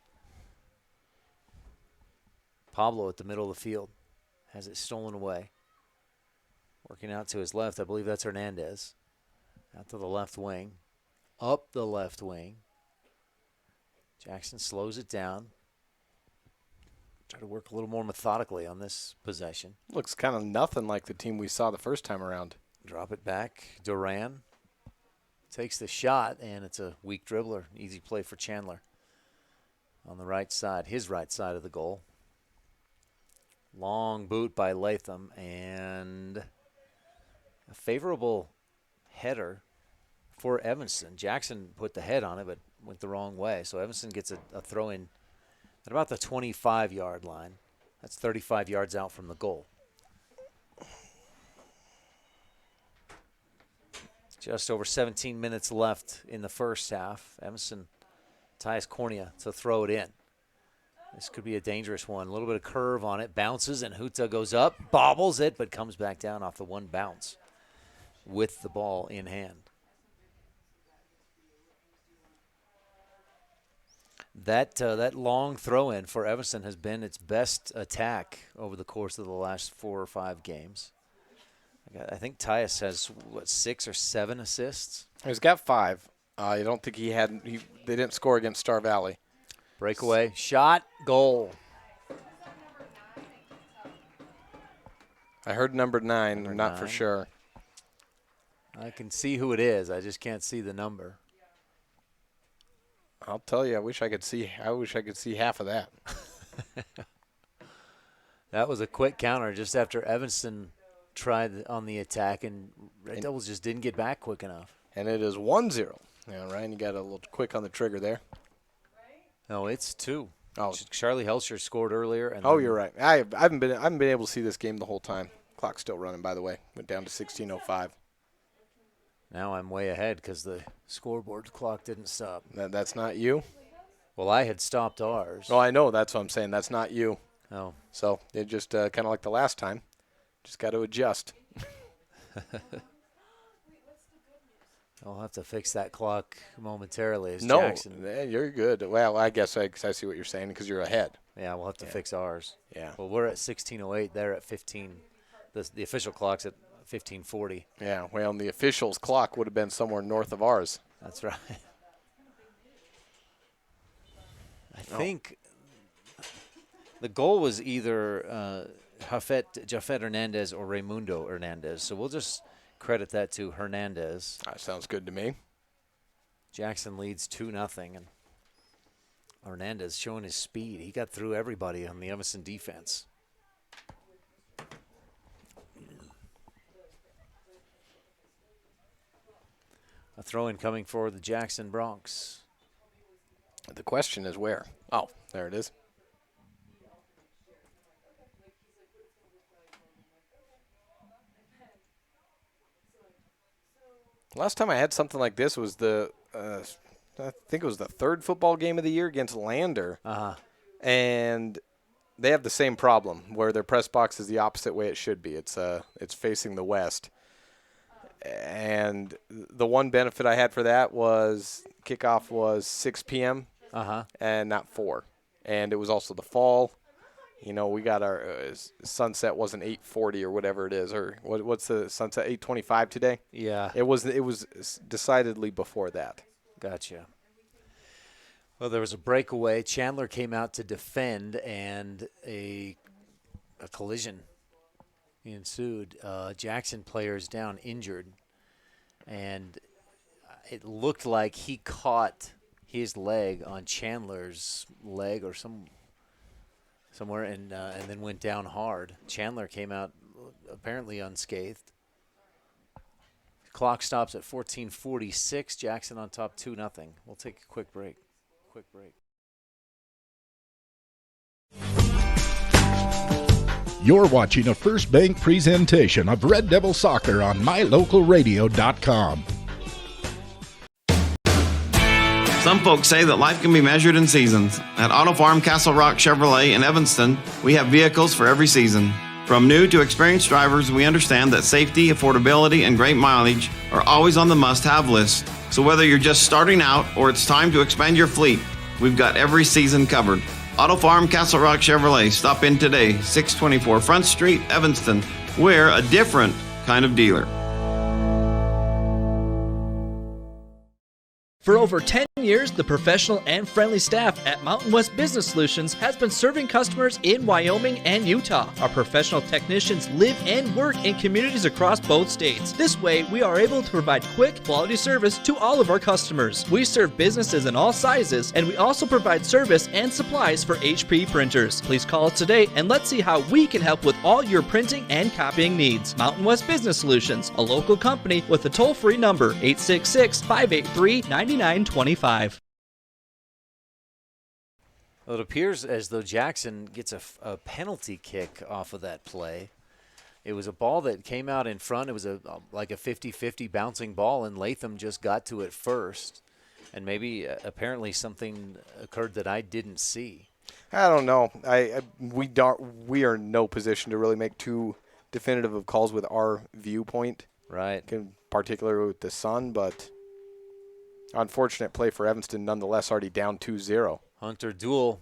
Pablo at the middle of the field has it stolen away. Working out to his left, I believe that's Hernandez. Out to the left wing. Up the left wing. Jackson slows it down. Try to work a little more methodically on this possession. Looks kind of nothing like the team we saw the first time around. Drop it back. Duran takes the shot, and it's a weak dribbler. Easy play for Chandler. On the right side, his right side of the goal. Long boot by Latham, and a favorable header for Evanston. Jackson put the head on it, but went the wrong way. So Evanston gets a throw in at about the 25-yard line. That's 35 yards out from the goal. Just over 17 minutes left in the first half. Evanston ties Cornea to throw it in. This could be a dangerous one. A little bit of curve on it. Bounces, and Huta goes up, bobbles it, but comes back down off the one bounce with the ball in hand. That long throw-in for Evanston has been its best attack over the course of the last 4 or 5 games. I think Tyus has, 6 or 7 assists? He's got 5. I don't think they didn't score against Star Valley. Breakaway, shot, goal. I heard number 9, not for sure. I can see who it is. I just can't see the number. I'll tell you, I wish I could see half of that. That was a quick counter just after Evanston tried on the attack, and Red Devils just didn't get back quick enough. And it is 1-0. Yeah, Ryan, you got a little quick on the trigger there. No, it's 2. Oh, Charlie Helscher scored earlier. And you're right. I haven't been able to see this game the whole time. Clock's still running, by the way. Went down to 16:05. Now I'm way ahead because the scoreboard clock didn't stop. That's not you? Well, I had stopped ours. Oh, I know. That's what I'm saying. That's not you. Oh. So it just kind of like the last time. Just got to adjust. I'll have to fix that clock momentarily as No, Jackson. You're good. Well, I guess I see what you're saying because you're ahead. Yeah, we'll have to fix ours. Yeah. Well, we're at 16:08. They're at 15. The official clock's at 15:40. Yeah, well, and the official's clock would have been somewhere north of ours. That's right. I think the goal was either Jafet Hernandez or Raimundo Hernandez. So we'll just credit that to Hernandez. That sounds good to me. Jackson leads 2-0, and Hernandez showing his speed. He got through everybody on the Evanston defense. A throw-in coming for the Jackson Bronx. The question is where? Oh, there it is. Last time I had something like this was I think it was the third football game of the year against Lander. And they have the same problem where their press box is the opposite way it should be. It's facing the west. And the one benefit I had for that was kickoff was 6 p.m. And not 4. And it was also the fall. You know, we got our sunset wasn't 8:40 or whatever it is, or what's the sunset 8:25 today? Yeah. It was decidedly before that. Gotcha. Well, there was a breakaway. Chandler came out to defend, and a collision ensued. Jackson players down injured, and it looked like he caught his leg on Chandler's leg or somewhere, and then went down hard. Chandler came out apparently unscathed. Clock stops at 14:46. Jackson on top 2-0. We'll take a quick break. You're watching a First Bank presentation of Red Devil Soccer on MyLocalRadio.com. Some folks say that life can be measured in seasons. At Auto Farm Castle Rock Chevrolet in Evanston, we have vehicles for every season. From new to experienced drivers, we understand that safety, affordability, and great mileage are always on the must-have list. So whether you're just starting out or it's time to expand your fleet, we've got every season covered. Auto Farm Castle Rock Chevrolet. Stop in today, 624 Front Street, Evanston. We're a different kind of dealer. For over 10 years, the professional and friendly staff at Mountain West Business Solutions has been serving customers in Wyoming and Utah. Our professional technicians live and work in communities across both states. This way, we are able to provide quick, quality service to all of our customers. We serve businesses in all sizes, and we also provide service and supplies for HP printers. Please call us today and let's see how we can help with all your printing and copying needs. Mountain West Business Solutions, a local company with a toll-free number, 866-583-9925. Well, it appears as though Jackson gets a penalty kick off of that play. It was a ball that came out in front. It was like a 50-50 bouncing ball, and Latham just got to it first. And maybe apparently something occurred that I didn't see. I don't know. We are in no position to really make too definitive of calls with our viewpoint. Right. Particularly with the Sun, but unfortunate play for Evanston nonetheless, already down 2-0. Hunter duel.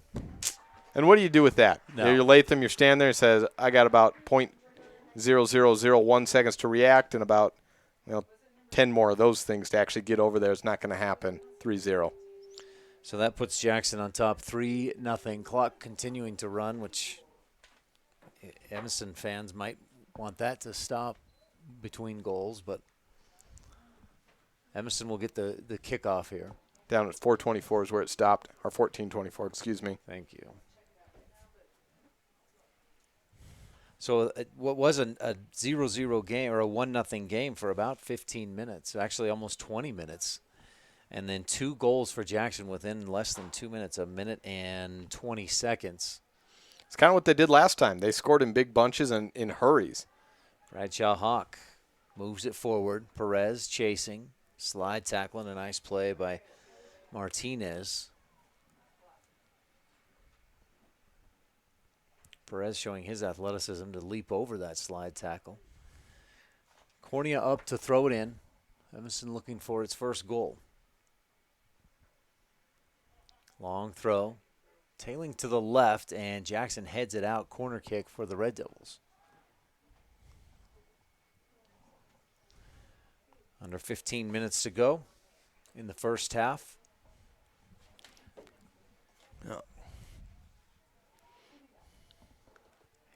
And what do you do with that? No. You're Latham, you're standing there and says, I got about .0001 seconds to react and about 10 more of those things to actually get over there. It's not going to happen. 3-0. So that puts Jackson on top 3-0. Clock continuing to run, which Evanston fans might want that to stop between goals, but Evanston will get the kickoff here. Down at 4:24 is where it stopped, or 14:24, excuse me. Thank you. So what was a 0-0 game or a 1-0 game for about 15 minutes, actually almost 20 minutes. And then 2 goals for Jackson within less than 2 minutes, a minute and 20 seconds. It's kind of what they did last time. They scored in big bunches and in hurries. Bradshaw Hawk moves it forward. Perez chasing. Slide tackle and a nice play by Martinez. Perez showing his athleticism to leap over that slide tackle. Cornea up to throw it in. Evanston looking for its first goal. Long throw. Tailing to the left, and Jackson heads it out. Corner kick for the Red Devils. Under 15 minutes to go in the first half.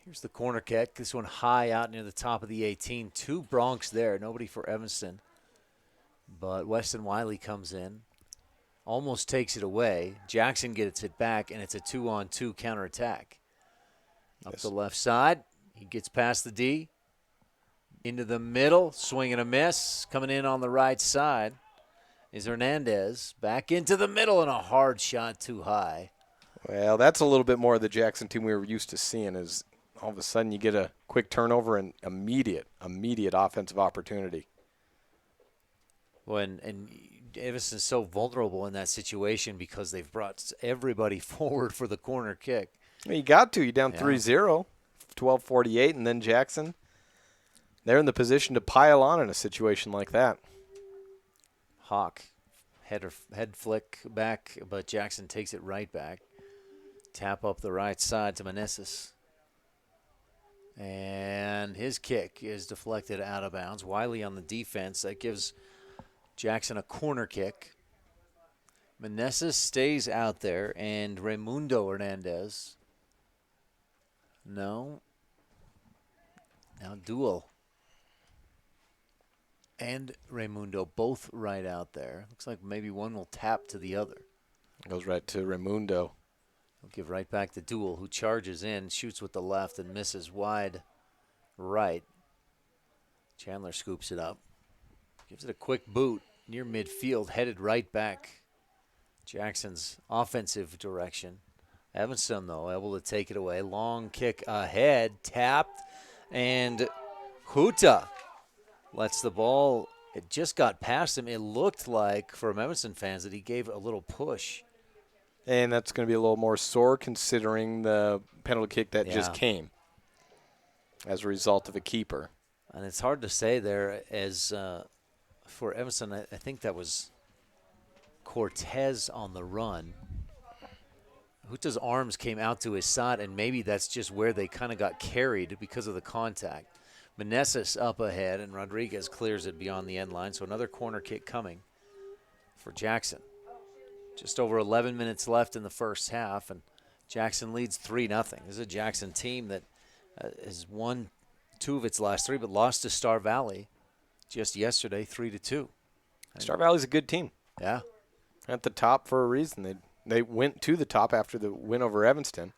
Here's the corner kick. This one high out near the top of the 18. 2 Bronx there. Nobody for Evanston. But Weston Wiley comes in. Almost takes it away. Jackson gets it back, and it's a 2-on-2 counterattack. Up the left side. He gets past the D. Into the middle. Swing and a miss. Coming in on the right side is Hernandez. Back into the middle, and a hard shot too high. Well, that's a little bit more of the Jackson team we were used to seeing, is all of a sudden you get a quick turnover and immediate offensive opportunity. Well, and Evanston's so vulnerable in that situation because they've brought everybody forward for the corner kick. Well, you got to. You're down 3-0, 12:48, and then Jackson, they're in the position to pile on in a situation like that. Hawk, head flick back, but Jackson takes it right back. Tap up the right side to Meneses. And his kick is deflected out of bounds. Wiley on the defense. That gives Jackson a corner kick. Meneses stays out there, and Raimundo Hernandez. No. Now Duel and Raimundo both right out there. Looks like maybe one will tap to the other. Goes right to Raimundo. He'll give right back to Duel, who charges in, shoots with the left, and misses wide right. Chandler scoops it up. Gives it a quick boot near midfield, headed right back Jackson's offensive direction. Evanston, though, able to take it away. Long kick ahead, tapped, and Huta lets the ball. It just got past him. It looked like, from Evanston fans, that he gave a little push. And that's going to be a little more sore considering the penalty kick that just came as a result of a keeper. And it's hard to say there as for Evanston, I think that was Cortez on the run. Huta's arms came out to his side, and maybe that's just where they kind of got carried because of the contact. Meneses up ahead, and Rodriguez clears it beyond the end line, so another corner kick coming for Jackson. Just over 11 minutes left in the first half, and Jackson leads 3-0. This is a Jackson team that has won 2 of its last 3, but lost to Star Valley just yesterday, 3-2. Star Valley's a good team. Yeah. At the top for a reason. They went to the top after the win over Evanston.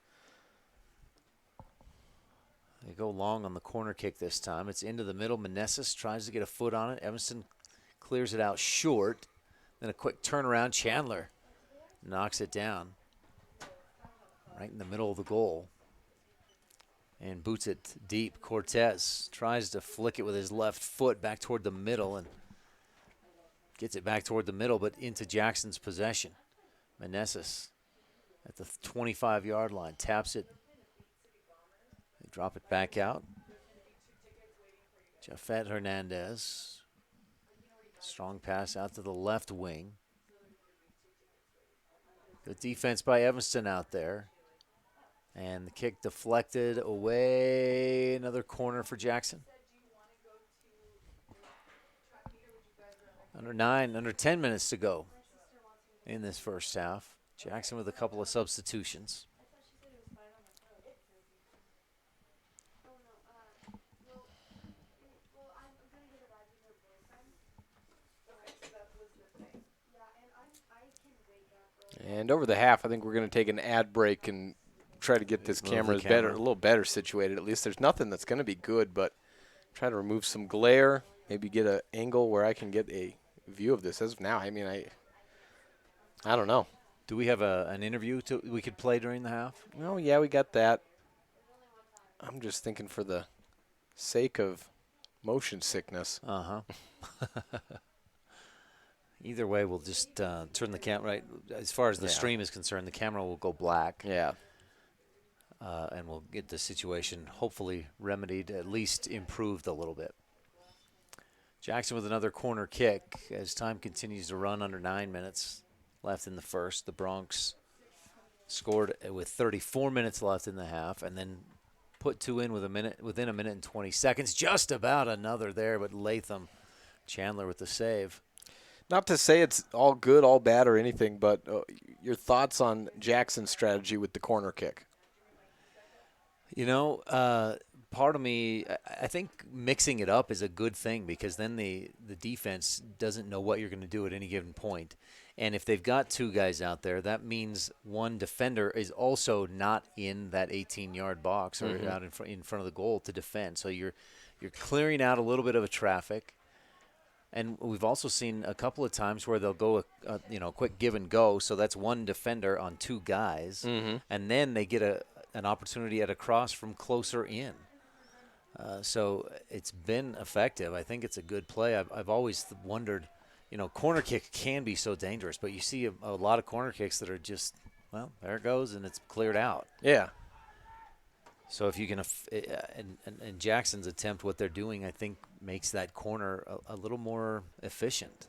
They go long on the corner kick this time. It's into the middle. Meneses tries to get a foot on it. Evanston clears it out short. Then a quick turnaround. Chandler knocks it down right in the middle of the goal and boots it deep. Cortez tries to flick it with his left foot back toward the middle and gets it back toward the middle, but into Jackson's possession. Meneses at the 25-yard line taps it. They drop it back out. Jafet Hernandez. Strong pass out to the left wing. Good defense by Evanston out there. And the kick deflected away. Another corner for Jackson. Under 10 minutes to go in this first half. Jackson with a couple of substitutions. And over the half, I think we're going to take an ad break and try to get this camera a little better situated. At least there's nothing that's going to be good, but try to remove some glare, maybe get an angle where I can get a view of this. As of now, I mean, I don't know. Do we have an interview we could play during the half? Oh, yeah, we got that. I'm just thinking for the sake of motion sickness. Uh-huh. Either way, we'll just turn the camera. Right, as far as the stream is concerned, the camera will go black. Yeah. And we'll get the situation hopefully remedied, at least improved a little bit. Jackson with another corner kick as time continues to run, under 9 minutes left in the first. The Bronx scored with 34 minutes left in the half, and then put two in within a minute and 20 seconds. Just about another there, but Latham Chandler with the save. Not to say it's all good, all bad, or anything, but your thoughts on Jackson's strategy with the corner kick? You know, part of me, I think mixing it up is a good thing, because then the defense doesn't know what you're going to do at any given point. And if they've got two guys out there, that means one defender is also not in that 18-yard box or out in front of the goal to defend. So you're clearing out a little bit of a traffic. And we've also seen a couple of times where they'll go a quick give and go. So that's one defender on two guys, and then they get an opportunity at a cross from closer in. So it's been effective. I think it's a good play. I've always wondered, corner kick can be so dangerous, but you see a lot of corner kicks that are just, well, there it goes, and it's cleared out. Yeah. So if you can, and Jackson's attempt, what they're doing, I think, makes that corner a little more efficient.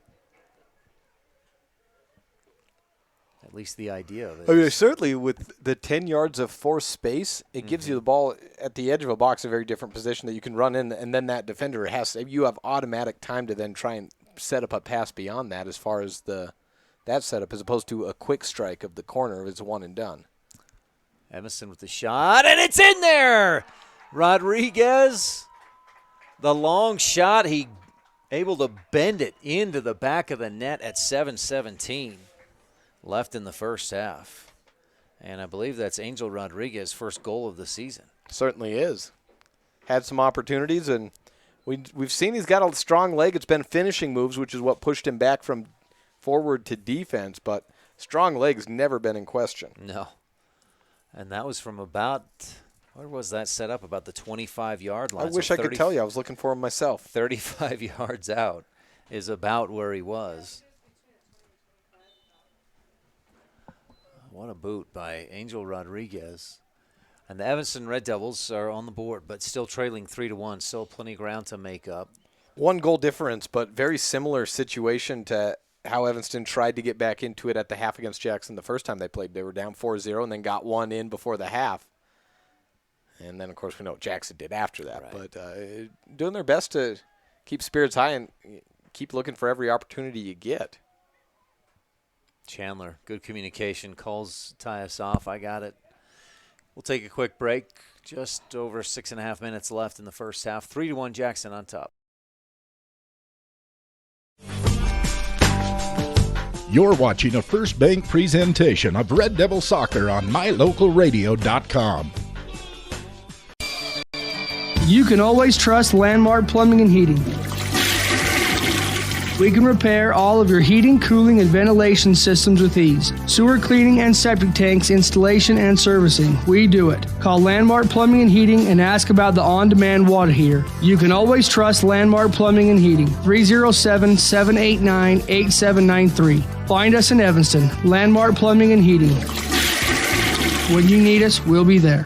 At least the idea of it. I mean, certainly with the 10 yards of forced space, it gives you the ball at the edge of a box, a very different position that you can run in, and then that defender you have automatic time to then try and set up a pass beyond that, as far as that setup, as opposed to a quick strike of the corner is one and done. Evanston with the shot, and it's in there! Rodriguez, the long shot, he able to bend it into the back of the net at 7:17 left in the first half. And I believe that's Angel Rodriguez's first goal of the season. Certainly is. Had some opportunities, and we've seen he's got a strong leg. It's been finishing moves, which is what pushed him back from forward to defense, but strong leg's never been in question. No. And that was from about, where was that set up? About the 25-yard line. I wish I could tell you. I was looking for him myself. 35 yards out is about where he was. What a boot by Angel Rodriguez. And the Evanston Red Devils are on the board, but still trailing 3-1. Still plenty of ground to make up. One goal difference, but very similar situation to how Evanston tried to get back into it at the half against Jackson the first time they played. They were down 4-0 and then got one in before the half. And then, of course, we know what Jackson did after that. Right. But doing their best to keep spirits high and keep looking for every opportunity you get. Chandler, good communication, calls tie us off. I got it. We'll take a quick break. Just over 6.5 minutes left in the first half. 3-1 Jackson on top. You're watching a First Bank presentation of Red Devil Soccer on MyLocalRadio.com. You can always trust Landmark Plumbing and Heating. We can repair all of your heating, cooling, and ventilation systems with ease. Sewer cleaning and septic tanks installation and servicing. We do it. Call Landmark Plumbing and Heating and ask about the on-demand water heater. You can always trust Landmark Plumbing and Heating. 307-789-8793. Find us in Evanston. Landmark Plumbing and Heating. When you need us, we'll be there.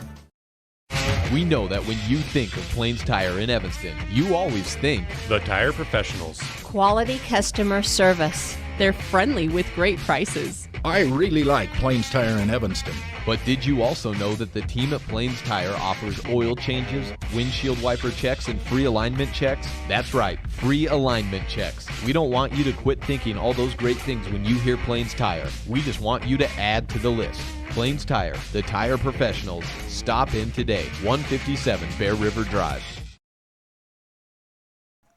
We know that when you think of Plains Tire in Evanston, you always think the Tire Professionals. Quality customer service. They're friendly with great prices. I really like Plains Tire in Evanston. But did you also know that the team at Plains Tire offers oil changes, windshield wiper checks, and free alignment checks? That's right, free alignment checks. We don't want you to quit thinking all those great things when you hear Plains Tire. We just want you to add to the list. Plains Tire, the tire professionals. Stop in today, 157 Bear River Drive.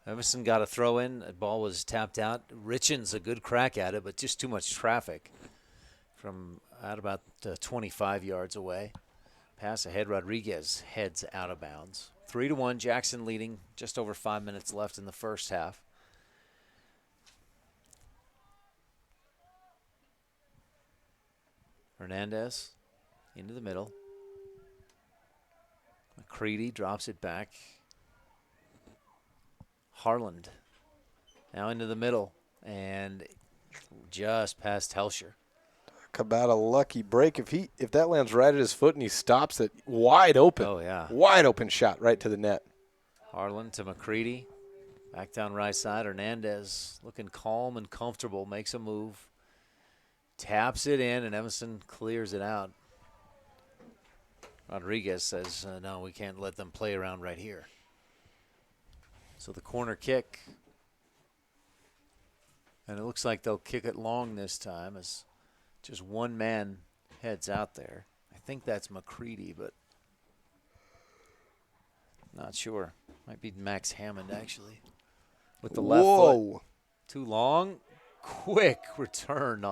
Evanston got a throw in. The ball was tapped out. Richens a good crack at it, but just too much traffic from out about 25 yards away. Pass ahead. Rodriguez heads out of bounds. 3-1. Jackson leading. Just over 5 minutes left in the first half. Hernandez into the middle. McCready drops it back. Harland now into the middle and just past Helsher. Talk about a lucky break. If that lands right at his foot and he stops it, wide open. Oh, yeah. Wide open shot right to the net. Harland to McCready. Back down right side. Hernandez looking calm and comfortable. Makes a move. Taps it in, and Evanston clears it out. Rodriguez says, no, we can't let them play around right here. So the corner kick. And it looks like they'll kick it long this time as just one man heads out there. I think that's McCready, but not sure. Might be Max Hammond, actually. With the left foot. Too long. Quick return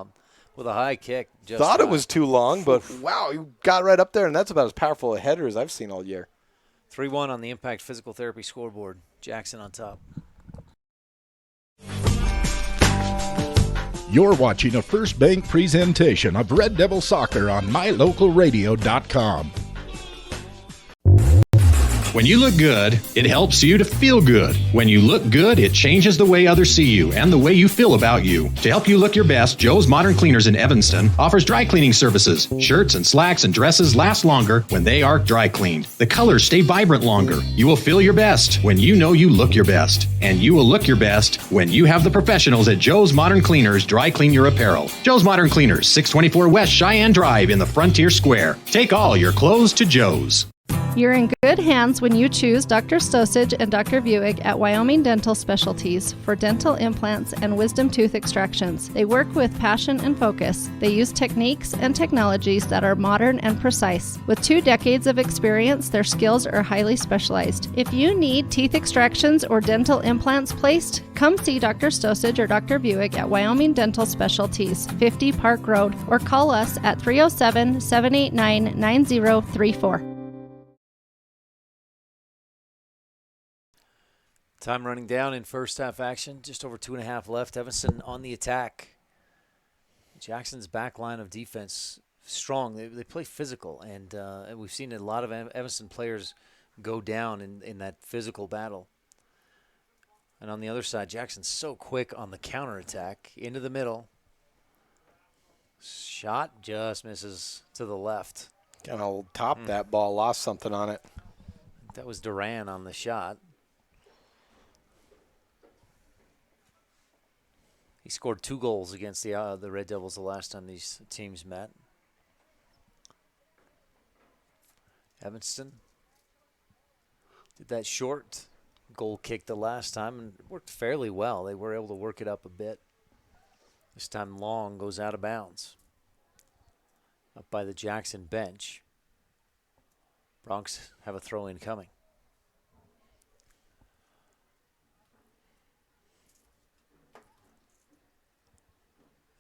with a high kick. Thought it was too long, but wow, you got right up there, and that's about as powerful a header as I've seen all year. 3-1 on the Impact Physical Therapy scoreboard. Jackson on top. You're watching a First Bank presentation of Red Devil Soccer on MyLocalRadio.com. When you look good, it helps you to feel good. When you look good, it changes the way others see you and the way you feel about you. To help you look your best, Joe's Modern Cleaners in Evanston offers dry cleaning services. Shirts and slacks and dresses last longer when they are dry cleaned. The colors stay vibrant longer. You will feel your best when you know you look your best. And you will look your best when you have the professionals at Joe's Modern Cleaners dry clean your apparel. Joe's Modern Cleaners, 624 West Cheyenne Drive in the Frontier Square. Take all your clothes to Joe's. You're in good hands when you choose Dr. Stosage and Dr. Buick at Wyoming Dental Specialties for dental implants and wisdom tooth extractions. They work with passion and focus. They use techniques and technologies that are modern and precise. With 2 decades of experience, their skills are highly specialized. If you need teeth extractions or dental implants placed, come see Dr. Stosage or Dr. Buick at Wyoming Dental Specialties, 50 Park Road, or call us at 307-789-9034. Time running down in first half action. Just over 2.5 left. Evanston on the attack. Jackson's back line of defense strong. They play physical, and we've seen a lot of Evanston players go down in that physical battle. And on the other side, Jackson's so quick on the counterattack. Into the middle. Shot just misses to the left. Kind of topped that ball, lost something on it. That was Duran on the shot. He scored 2 goals against the Red Devils the last time these teams met. Evanston did that short goal kick the last time and worked fairly well. They were able to work it up a bit. This time long goes out of bounds. Up by the Jackson bench. Bronx have a throw-in coming.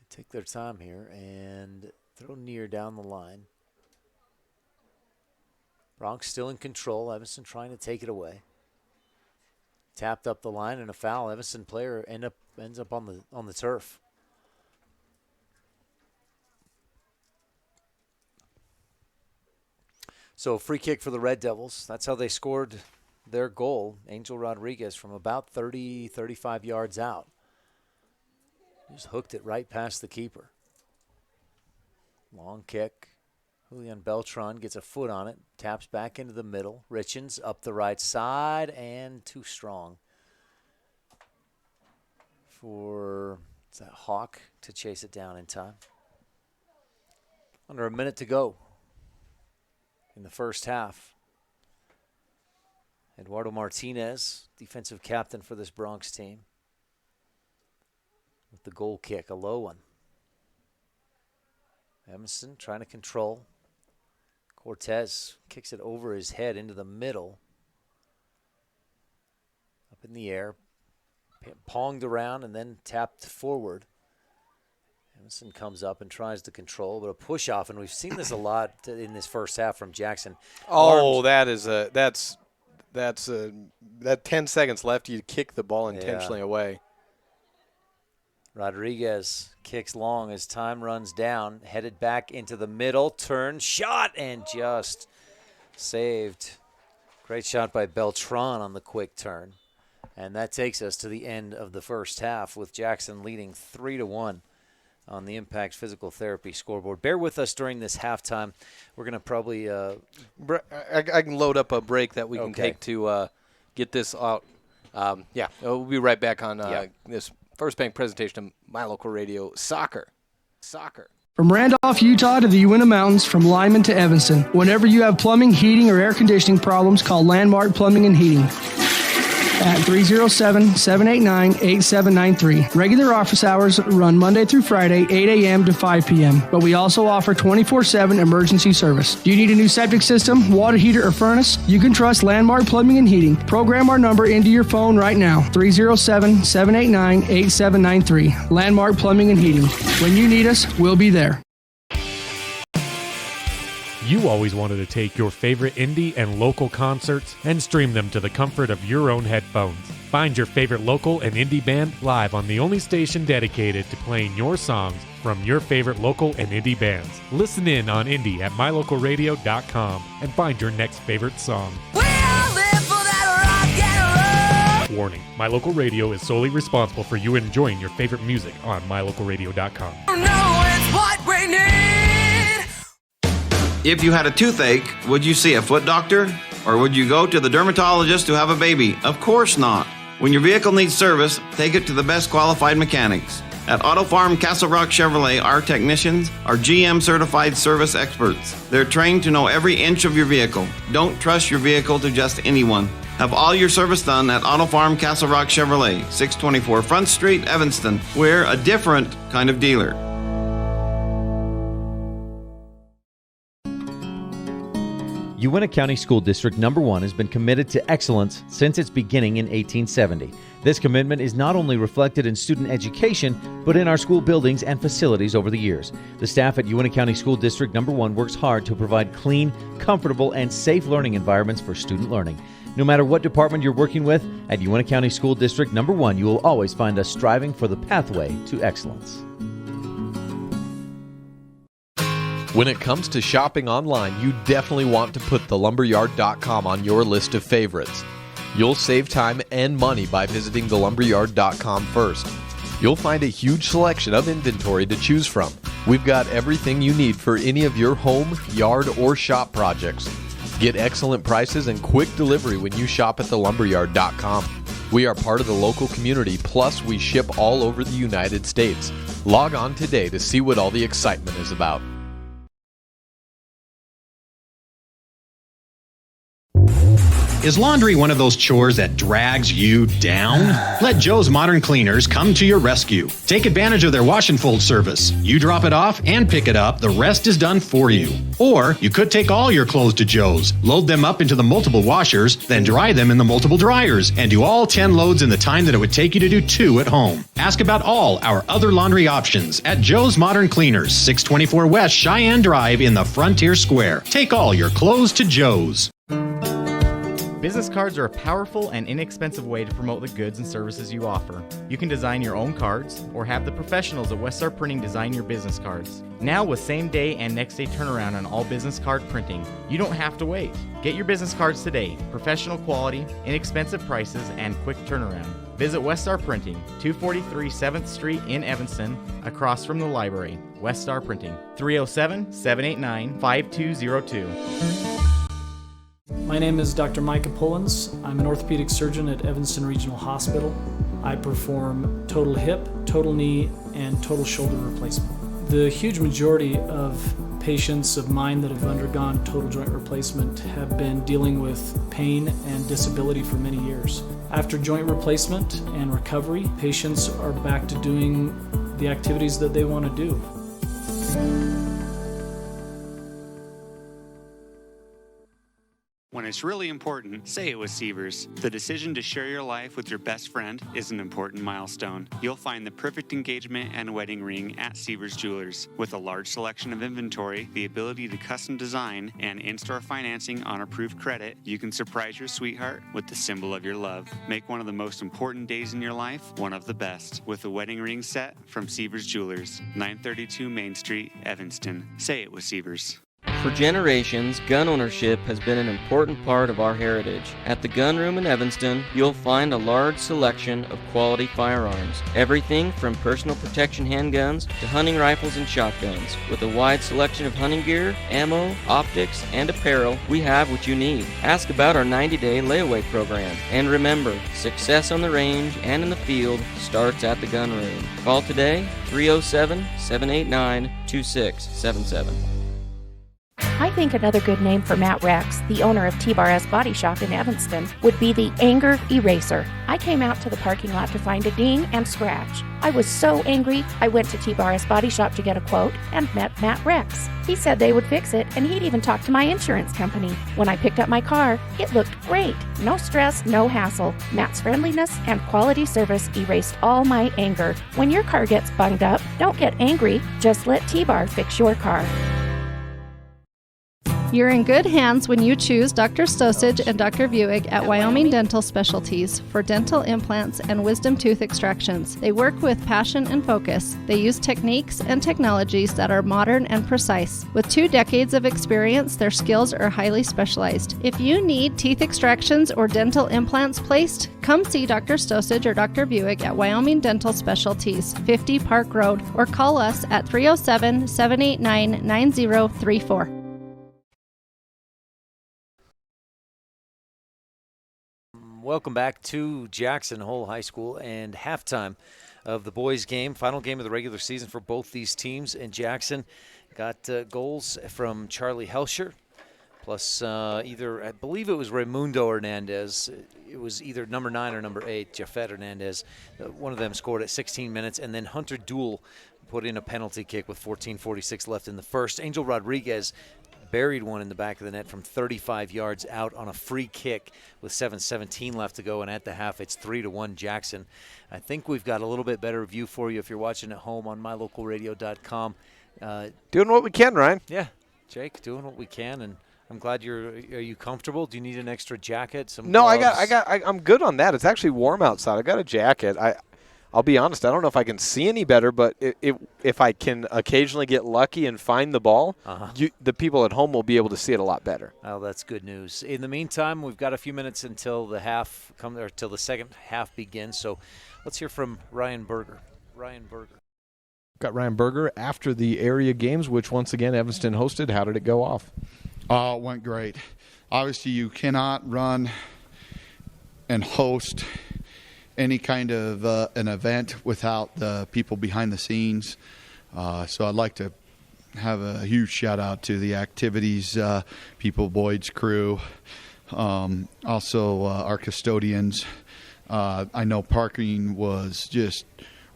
Take their time here and throw near down the line. Bronx still in control. Evanston trying to take it away. Tapped up the line and a foul. Evanston player ends up on the turf. So free kick for the Red Devils. That's how they scored their goal. Angel Rodriguez from about 30, 35 yards out. Just hooked it right past the keeper. Long kick. Julian Beltran gets a foot on it. Taps back into the middle. Richens up the right side and too strong for Hawk to chase it down in time. Under a minute to go in the first half. Eduardo Martinez, defensive captain for this Bronx team, with the goal kick, a low one. Evanston trying to control. Cortez kicks it over his head into the middle. Up in the air. Ponged around and then tapped forward. Evanston comes up and tries to control, but a push off, and we've seen this a lot in this first half from Jackson. Oh, that 10 seconds left, you kick the ball intentionally away. Rodriguez kicks long as time runs down, headed back into the middle, turn, shot, and just saved. Great shot by Beltran on the quick turn. And that takes us to the end of the first half with Jackson leading 3-1 on the Impact Physical Therapy scoreboard. Bear with us during this halftime. We're going to probably I can load up a break that we can take to get this out. We'll be right back on this First Bank presentation of My Local Radio Soccer. From Randolph, Utah to the Uinta Mountains, from Lyman to Evanston. Whenever you have plumbing, heating, or air conditioning problems, call Landmark Plumbing and Heating at 307-789-8793. Regular office hours run Monday through Friday, 8 a.m. to 5 p.m. But we also offer 24/7 emergency service. Do you need a new septic system, water heater, or furnace? You can trust Landmark Plumbing and Heating. Program our number into your phone right now, 307-789-8793. Landmark Plumbing and Heating. When you need us, we'll be there. You always wanted to take your favorite indie and local concerts and stream them to the comfort of your own headphones. Find your favorite local and indie band live on the only station dedicated to playing your songs from your favorite local and indie bands. Listen in on indie at mylocalradio.com and find your next favorite song. Warning, My Local Radio is solely responsible for you enjoying your favorite music on mylocalradio.com. If you had a toothache, would you see a foot doctor? Or would you go to the dermatologist to have a baby? Of course not. When your vehicle needs service, take it to the best qualified mechanics. At Auto Farm Castle Rock Chevrolet, our technicians are GM certified service experts. They're trained to know every inch of your vehicle. Don't trust your vehicle to just anyone. Have all your service done at Auto Farm Castle Rock Chevrolet, 624 Front Street, Evanston. We're a different kind of dealer. Uinta County School District No. 1 has been committed to excellence since its beginning in 1870. This commitment is not only reflected in student education, but in our school buildings and facilities over the years. The staff at Uinta County School District No. 1 works hard to provide clean, comfortable, and safe learning environments for student learning. No matter what department you're working with, at Uinta County School District No. 1, you will always find us striving for the pathway to excellence. When it comes to shopping online, you definitely want to put thelumberyard.com on your list of favorites. You'll save time and money by visiting thelumberyard.com first. You'll find a huge selection of inventory to choose from. We've got everything you need for any of your home, yard, or shop projects. Get excellent prices and quick delivery when you shop at thelumberyard.com. We are part of the local community, plus we ship all over the United States. Log on today to see what all the excitement is about. Is laundry one of those chores that drags you down? Let Joe's Modern Cleaners come to your rescue. Take advantage of their wash and fold service. You drop it off and pick it up. The rest is done for you. Or you could take all your clothes to Joe's, load them up into the multiple washers, then dry them in the multiple dryers, and do all 10 loads in the time that it would take you to do 2 at home. Ask about all our other laundry options at Joe's Modern Cleaners, 624 West Cheyenne Drive in the Frontier Square. Take all your clothes to Joe's. Business cards are a powerful and inexpensive way to promote the goods and services you offer. You can design your own cards or have the professionals at Weststar Printing design your business cards. Now with same day and next day turnaround on all business card printing, you don't have to wait. Get your business cards today. Professional quality, inexpensive prices, and quick turnaround. Visit Weststar Printing, 243 7th Street in Evanston, across from the library. Weststar Printing, 307-789-5202. My name is Dr. Micah Pullins. I'm an orthopedic surgeon at Evanston Regional Hospital. I perform total hip, total knee, and total shoulder replacement. The huge majority of patients of mine that have undergone total joint replacement have been dealing with pain and disability for many years. After joint replacement and recovery, patients are back to doing the activities that they want to do. When it's really important, say it with Sievers. The decision to share your life with your best friend is an important milestone. You'll find the perfect engagement and wedding ring at Sievers Jewelers. With a large selection of inventory, the ability to custom design, and in-store financing on approved credit, you can surprise your sweetheart with the symbol of your love. Make one of the most important days in your life one of the best with a wedding ring set from Sievers Jewelers, 932 Main Street, Evanston. Say it with Sievers. For generations, gun ownership has been an important part of our heritage. At the Gun Room in Evanston, you'll find a large selection of quality firearms. Everything from personal protection handguns to hunting rifles and shotguns. With a wide selection of hunting gear, ammo, optics, and apparel, we have what you need. Ask about our 90-day layaway program. And remember, success on the range and in the field starts at the Gun Room. Call today, 307-789-2677. I think another good name for Matt Rex, the owner of T-Bar-S Body Shop in Evanston, would be the Anger Eraser. I came out to the parking lot to find a ding and scratch. I was so angry, I went to T-Bar-S Body Shop to get a quote and met Matt Rex. He said they would fix it, and he'd even talk to my insurance company. When I picked up my car, it looked great. No stress, no hassle. Matt's friendliness and quality service erased all my anger. When your car gets bunged up, don't get angry. Just let T-Bar fix your car. You're in good hands when you choose Dr. Stosage and Dr. Buick at Wyoming Dental Specialties for dental implants and wisdom tooth extractions. They work with passion and focus. They use techniques and technologies that are modern and precise. With 2 decades of experience, their skills are highly specialized. If you need teeth extractions or dental implants placed, come see Dr. Stosage or Dr. Buick at Wyoming Dental Specialties, 50 Park Road, or call us at 307-789-9034. Welcome back to Jackson Hole High School and halftime of the boys' game, final game of the regular season for both these teams. And Jackson got goals from Charlie Helscher, plus either, I believe it was Raimundo Hernandez. It was either number 9 or number 8, Jafet Hernandez. One of them scored at 16 minutes, and then Hunter Duell put in a penalty kick with 14:46 left in the first. Angel Rodriguez buried one in the back of the net from 35 yards out on a free kick with 7:17 left to go, and at the half it's 3-1 Jackson. I think we've got a little bit better view for you if you're watching at home on mylocalradio.com. Doing what we can, Ryan. Yeah, Jake, doing what we can, and I'm glad are you comfortable? Do you need an extra jacket? Some No, gloves? I'm good on that. It's actually warm outside. I got a jacket. I'll be honest, I don't know if I can see any better, but if I can occasionally get lucky and find the ball, the people at home will be able to see it a lot better. Oh, that's good news. In the meantime, we've got a few minutes until the till the second half begins. So let's hear from Ryan Berger. Got Ryan Berger after the area games, which once again Evanston hosted. How did it go off? It went great. Obviously, you cannot run and host any kind of an event without the people behind the scenes. So I'd like to have a huge shout out to the activities people, Boyd's crew, also our custodians. I know parking was just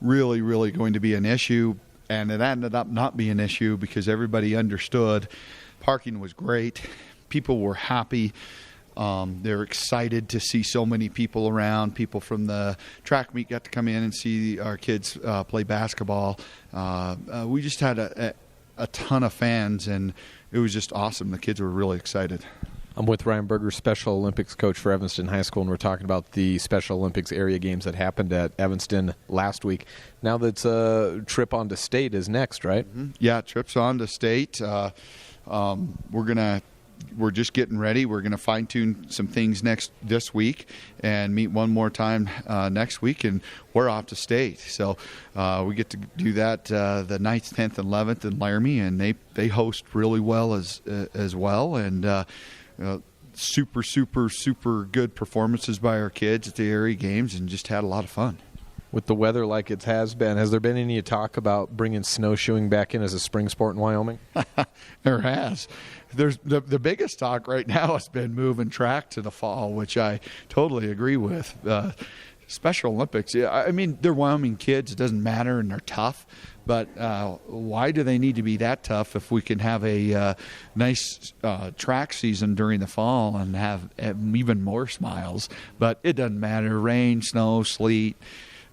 really, really going to be an issue, and it ended up not being an issue because everybody understood parking was great. People were happy. They're excited to see so many people around. People from the track meet got to come in and see our kids play basketball. We just had a ton of fans, and it was just awesome. The kids were really excited. I'm with Ryan Berger, Special Olympics coach for Evanston High School, and we're talking about the Special Olympics area games that happened at Evanston last week. Now that's a trip on to state is next, right? Mm-hmm. Yeah, trips on to state. We're just getting ready. We're going to fine-tune some things this week and meet one more time next week, and we're off to state. So we get to do that the 9th, 10th, and 11th in Laramie, and they host really well as well. And super, super, super good performances by our kids at the area games, and just had a lot of fun. With the weather like it has been, has there been any talk about bringing snowshoeing back in as a spring sport in Wyoming? There has. There's the biggest talk right now has been moving track to the fall, which I totally agree with. Special Olympics, yeah, I mean, they're Wyoming kids. It doesn't matter, and they're tough. But why do they need to be that tough if we can have a nice track season during the fall and have even more smiles? But it doesn't matter. Rain, snow, sleet.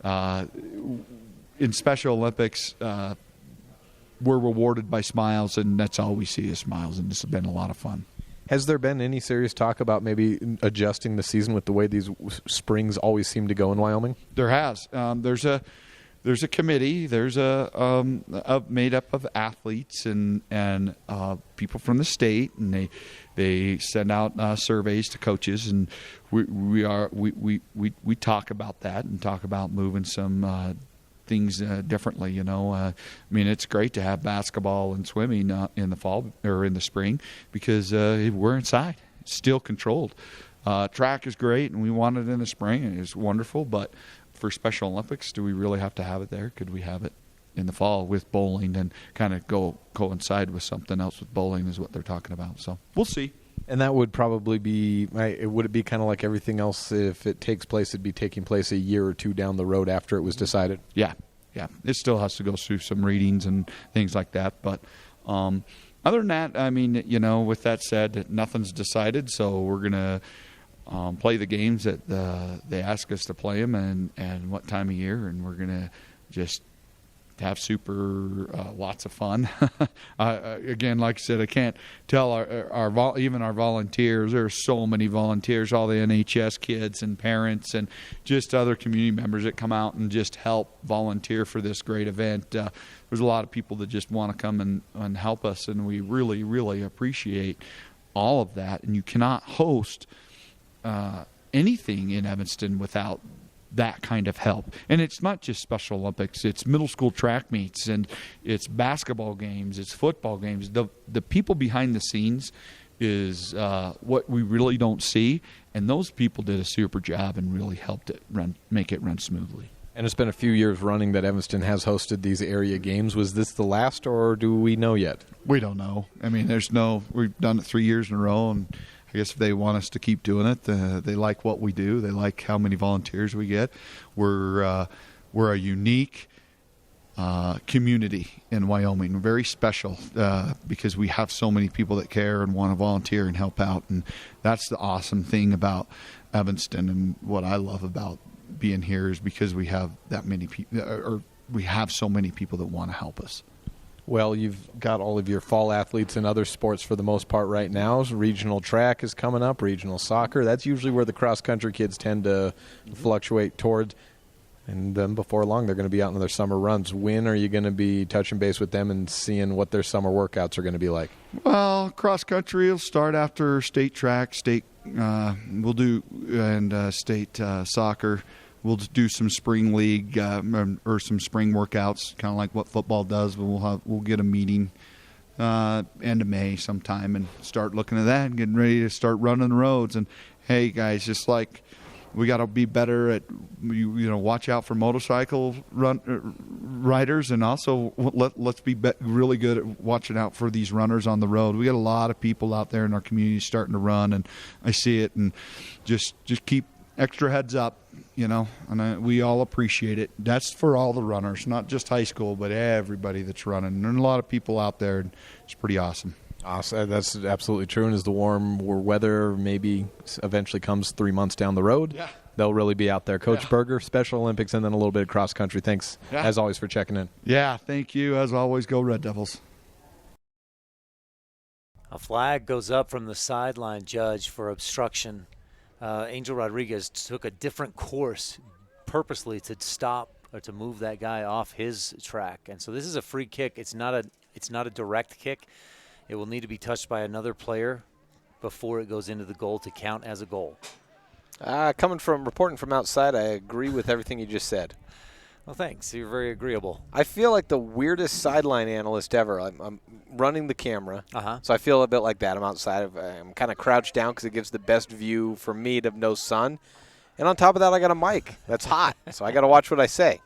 In Special Olympics, we're rewarded by smiles, and that's all we see is smiles, and this has been a lot of fun. Has there been any serious talk about maybe adjusting the season with the way these springs always seem to go in Wyoming? There has. There's a committee. There's a made up of athletes and people from the state, and they send out surveys to coaches, and we talk about that and talk about moving some things differently. You know, I mean, it's great to have basketball and swimming in the fall or in the spring because we're inside. It's still controlled. Track is great, and we want it in the spring, and it's wonderful, but for Special Olympics, do we really have to have it there? Could we have it in the fall with bowling and kind of coincide with something else with bowling is what they're talking about. So we'll see. And that would probably be, would it be kind of like everything else? If it takes place, it'd be taking place a year or two down the road after it was decided? Yeah. It still has to go through some readings and things like that. But other than that, I mean, you know, with that said, nothing's decided. So we're going to play the games that they ask us to play them and what time of year. And we're going to just have lots of fun. Again, like I said, I can't tell even our volunteers. There are so many volunteers, all the NHS kids and parents and just other community members that come out and just help volunteer for this great event. There's a lot of people that just want to come and help us, and we really, really appreciate all of that. And you cannot host anything in Evanston without that kind of help. And it's not just Special Olympics, it's middle school track meets, and it's basketball games, it's football games. The people behind the scenes is what we really don't see, and those people did a super job and really helped it make it run smoothly. And it's been a few years running that Evanston has hosted these area games. Was this the last, or do we know yet? We don't know. I mean, we've done it 3 years in a row, and I guess if they want us to keep doing it, they like what we do. They like how many volunteers we get. We're a unique community in Wyoming, very special because we have so many people that care and want to volunteer and help out. And that's the awesome thing about Evanston, and what I love about being here is because we have that many people, or we have so many people that want to help us. Well, you've got all of your fall athletes in other sports for the most part right now. Regional track is coming up, regional soccer. That's usually where the cross-country kids tend to fluctuate towards. And then before long, they're going to be out on their summer runs. When are you going to be touching base with them and seeing what their summer workouts are going to be like? Well, cross-country will start after state track, state soccer. We'll do some spring league or some spring workouts, kind of like what football does. But we'll get a meeting end of May sometime and start looking at that and getting ready to start running the roads. And hey, guys, just like we got to be better at watch out for motorcycle riders, and also let's be really good at watching out for these runners on the road. We got a lot of people out there in our community starting to run, and I see it, and just keep extra heads up, and we all appreciate it. That's for all the runners, not just high school, but everybody that's running. There's a lot of people out there, and it's pretty awesome. Awesome. That's absolutely true. And as the warm weather maybe eventually comes 3 months down the road, they'll really be out there. Coach Berger, Special Olympics, and then a little bit of cross country. Thanks, as always, for checking in. Yeah, thank you. As always, go Red Devils. A flag goes up from the sideline judge for obstruction. Angel Rodriguez took a different course purposely to stop or to move that guy off his track. And so this is a free kick. It's not a direct kick. It will need to be touched by another player before it goes into the goal to count as a goal. Reporting from outside, I agree with everything you just said. Well, thanks. You're very agreeable. I feel like the weirdest sideline analyst ever. I'm running the camera, so I feel a bit like that. I'm outside. I'm kind of crouched down because it gives the best view for me to no sun. And on top of that, I got a mic that's hot, so I got to watch what I say.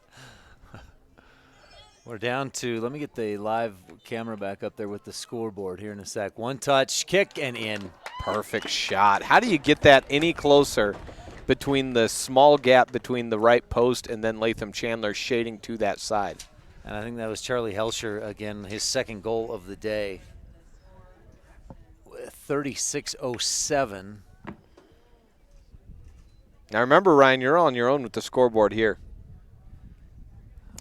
We're down to, let me get the live camera back up there with the scoreboard here in a sec. One touch, kick, and in. Perfect shot. How do you get that any closer between the small gap between the right post and then Latham Chandler shading to that side? And I think that was Charlie Helscher, again, his second goal of the day. 36:07. Now remember, Ryan, you're on your own with the scoreboard here.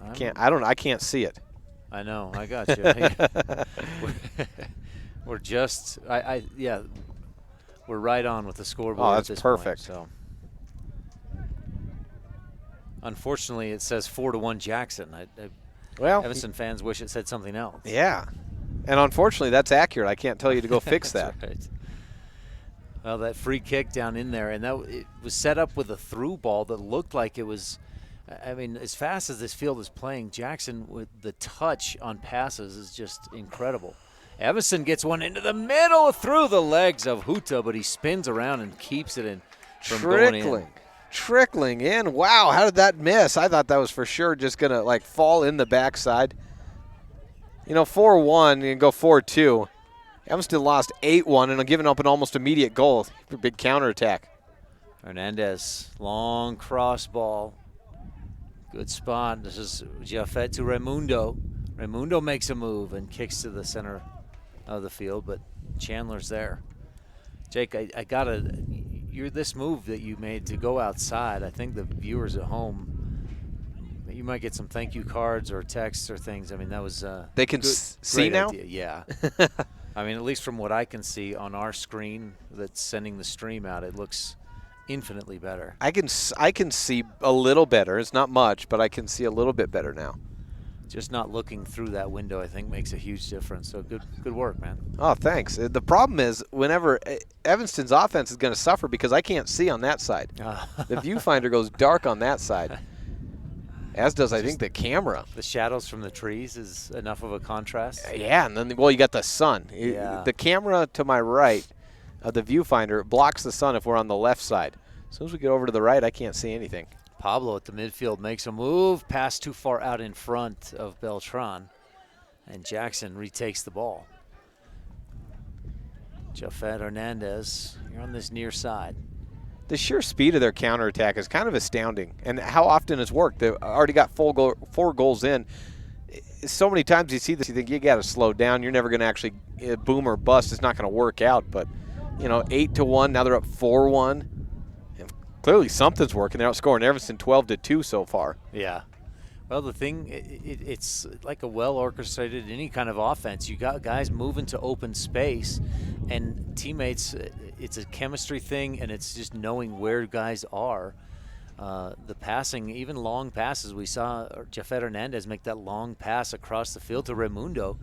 I can't see it. I know. I got you. We're just, yeah, we're right on with the scoreboard. Oh, that's at this perfect. Point, so, unfortunately, it says 4-1 Jackson. Well, Evanston fans wish it said something else. Yeah, and unfortunately, that's accurate. I can't tell you to go fix that. Right. Well, that free kick down in there, and it was set up with a through ball that looked like it was. I mean, as fast as this field is playing, Jackson with the touch on passes is just incredible. Evanston gets one into the middle through the legs of Huta, but he spins around and keeps it in from going in. Trickling in. Wow, how did that miss? I thought that was for sure just going to, like, fall in the backside. 4-1 and go 4-2. Evanston lost 8-1 and giving up an almost immediate goal. Big counterattack. Hernandez, long cross ball. Good spot. This is Jaffet to Raimundo. Raimundo makes a move and kicks to the center of the field, but Chandler's there. Jake, I gotta. This move that you made to go outside, I think the viewers at home, you might get some thank you cards or texts or things. I mean, that was they can see now. Idea. Yeah. I mean, at least from what I can see on our screen that's sending the stream out, it looks infinitely better. I can see a little better. It's not much, but I can see a little bit better now. Just not looking through that window, I think, makes a huge difference. So good work, man. Oh, thanks. The problem is whenever Evanston's offense is going to suffer because I can't see on that side. The viewfinder goes dark on that side, as does, I think, the camera. The shadows from the trees is enough of a contrast. Yeah, and then, you got the sun. Yeah. The camera to my right of the viewfinder blocks the sun if we're on the left side. As soon as we get over to the right, I can't see anything. Pablo at the midfield makes a move, pass too far out in front of Beltran, and Jackson retakes the ball. Jaffet Hernandez, you're on this near side. The sheer speed of their counterattack is kind of astounding, and how often it's worked. They've already got 4 goals in. So many times you see this, you think you got to slow down. You're never going to actually boom or bust. It's not going to work out, but 8-1, now they're up 4-1. Clearly something's working. They're outscoring Evanston 12-2 so far. Yeah. Well, the thing, it's like a well-orchestrated any kind of offense. You got guys moving to open space, and teammates, it's a chemistry thing, and it's just knowing where guys are. The passing, even long passes, we saw Jaffet Hernandez make that long pass across the field to Raimundo,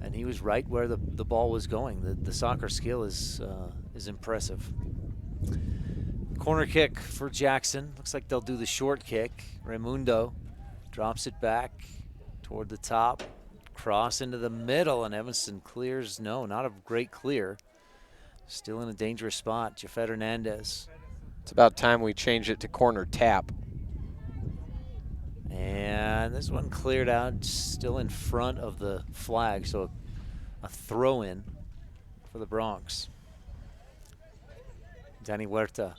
and he was right where the ball was going. The soccer skill is impressive. Corner kick for Jackson. Looks like they'll do the short kick. Raimundo drops it back toward the top. Cross into the middle, and Evanston clears. No, not a great clear. Still in a dangerous spot. Jaffet Hernandez. It's about time we change it to corner tap. And this one cleared out, still in front of the flag, so a throw-in for the Bronx. Danny Huerta.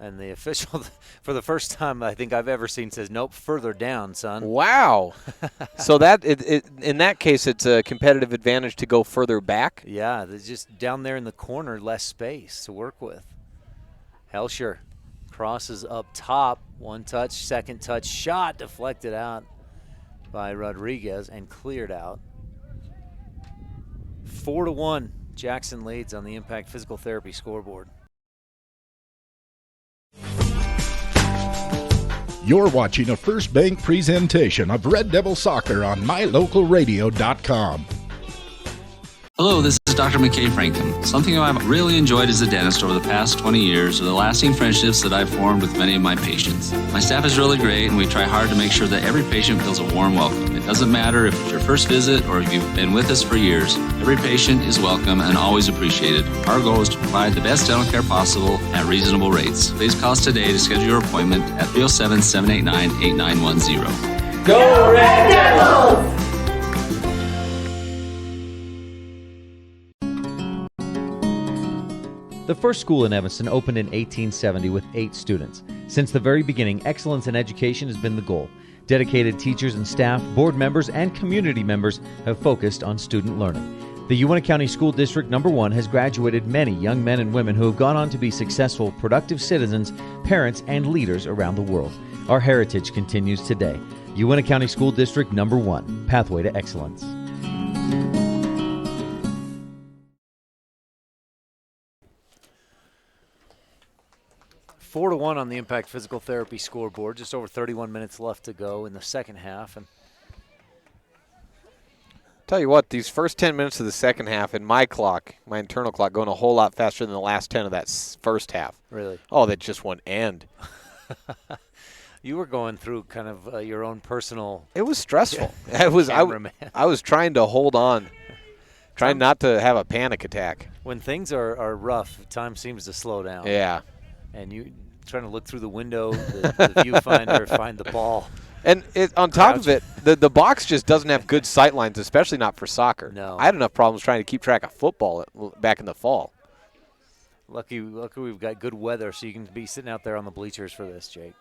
And the official, for the first time I think I've ever seen, says, nope, further down, son. Wow. So that in that case, it's a competitive advantage to go further back? Yeah, there's just down there in the corner, less space to work with. Helscher crosses up top. One touch, second touch, shot deflected out by Rodriguez and cleared out. 4-1, Jackson leads on the Impact Physical Therapy scoreboard. You're watching a First Bank presentation of Red Devil Soccer on MyLocalRadio.com. Hello, this This is Dr. McKay Franken. Something I've really enjoyed as a dentist over the past 20 years are the lasting friendships that I've formed with many of my patients. My staff is really great, and we try hard to make sure that every patient feels a warm welcome. It doesn't matter if it's your first visit or if you've been with us for years. Every patient is welcome and always appreciated. Our goal is to provide the best dental care possible at reasonable rates. Please call us today to schedule your appointment at 307-789-8910. Go Red Devils! The first school in Evanston opened in 1870 with 8 students. Since the very beginning, excellence in education has been the goal. Dedicated teachers and staff, board members, and community members have focused on student learning. The Uintah County School District No. 1 has graduated many young men and women who have gone on to be successful, productive citizens, parents, and leaders around the world. Our heritage continues today. Uintah County School District No. 1, Pathway to Excellence. 4-1 on the Impact Physical Therapy scoreboard. Just over 31 minutes left to go in the second half. And tell you what, these first 10 minutes of the second half in my clock, my internal clock, going a whole lot faster than the last 10 of that first half. Really? Oh, that just went end. You were going through kind of your own personal. It was stressful. I was trying to hold on, trying not to have a panic attack. When things are rough, time seems to slow down. Yeah. And you trying to look through the window, the viewfinder, find the ball. And on top of it, the box just doesn't have good sight lines, especially not for soccer. No. I had enough problems trying to keep track of football back in the fall. Lucky we've got good weather, so you can be sitting out there on the bleachers for this, Jake.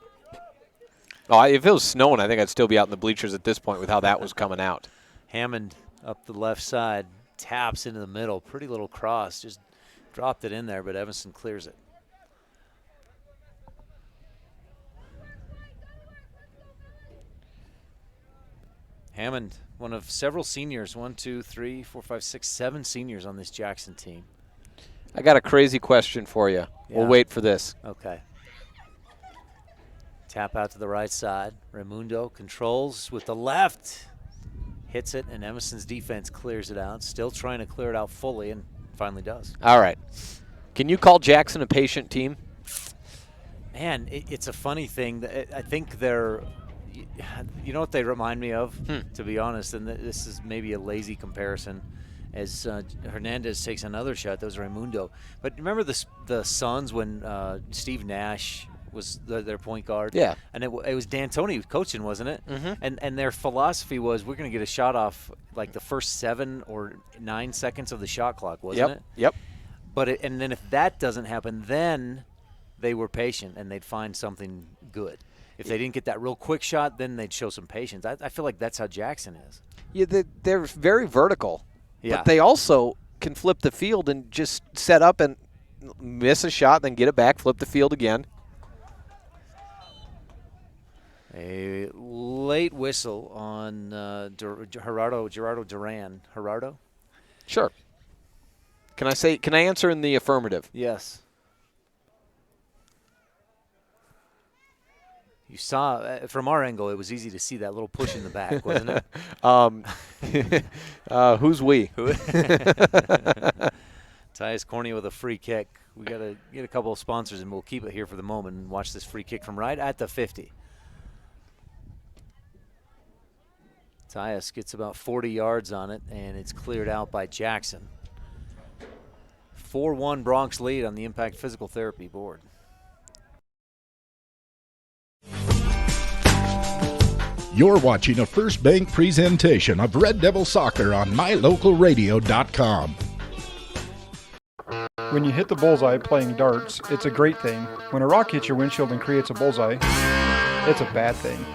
Oh, if it was snowing, I think I'd still be out in the bleachers at this point with how that was coming out. Hammond up the left side, taps into the middle. Pretty little cross, just dropped it in there, but Evanston clears it. Hammond, one of several seniors, 1, 2, 3, 4, 5, 6, 7 seniors on this Jackson team. I got a crazy question for you. Yeah. We'll wait for this. Okay. Tap out to the right side. Raimundo controls with the left. Hits it, and Evanston's defense clears it out. Still trying to clear it out fully, and finally does. All right. Can you call Jackson a patient team? Man, it's a funny thing. I think they're – you know what they remind me of, to be honest, and this is maybe a lazy comparison, as Hernandez takes another shot. That was Raimundo. But remember the Suns when Steve Nash was their point guard? Yeah. And it was D'Antoni coaching, wasn't it? Mm-hmm. And their philosophy was, we're going to get a shot off like the first 7 or 9 seconds of the shot clock, wasn't it? Yep. But and then if that doesn't happen, then they were patient and they'd find something good. If they didn't get that real quick shot, then they'd show some patience. I feel like that's how Jackson is. Yeah, they're very vertical. Yeah. But they also can flip the field and just set up and miss a shot, then get it back, flip the field again. A late whistle on Gerardo Duran. Gerardo? Sure. Can I answer in the affirmative? Yes. You saw, from our angle, it was easy to see that little push in the back, wasn't it? Who's we? Tyus Cornea with a free kick. We got to get a couple of sponsors, and we'll keep it here for the moment and watch this free kick from right at the 50. Tyus gets about 40 yards on it, and it's cleared out by Jackson. 4-1 Bronx lead on the Impact Physical Therapy board. You're watching a First Bank presentation of Red Devil Soccer on MyLocalRadio.com. When you hit the bullseye playing darts, it's a great thing. When a rock hits your windshield and creates a bullseye, it's a bad thing.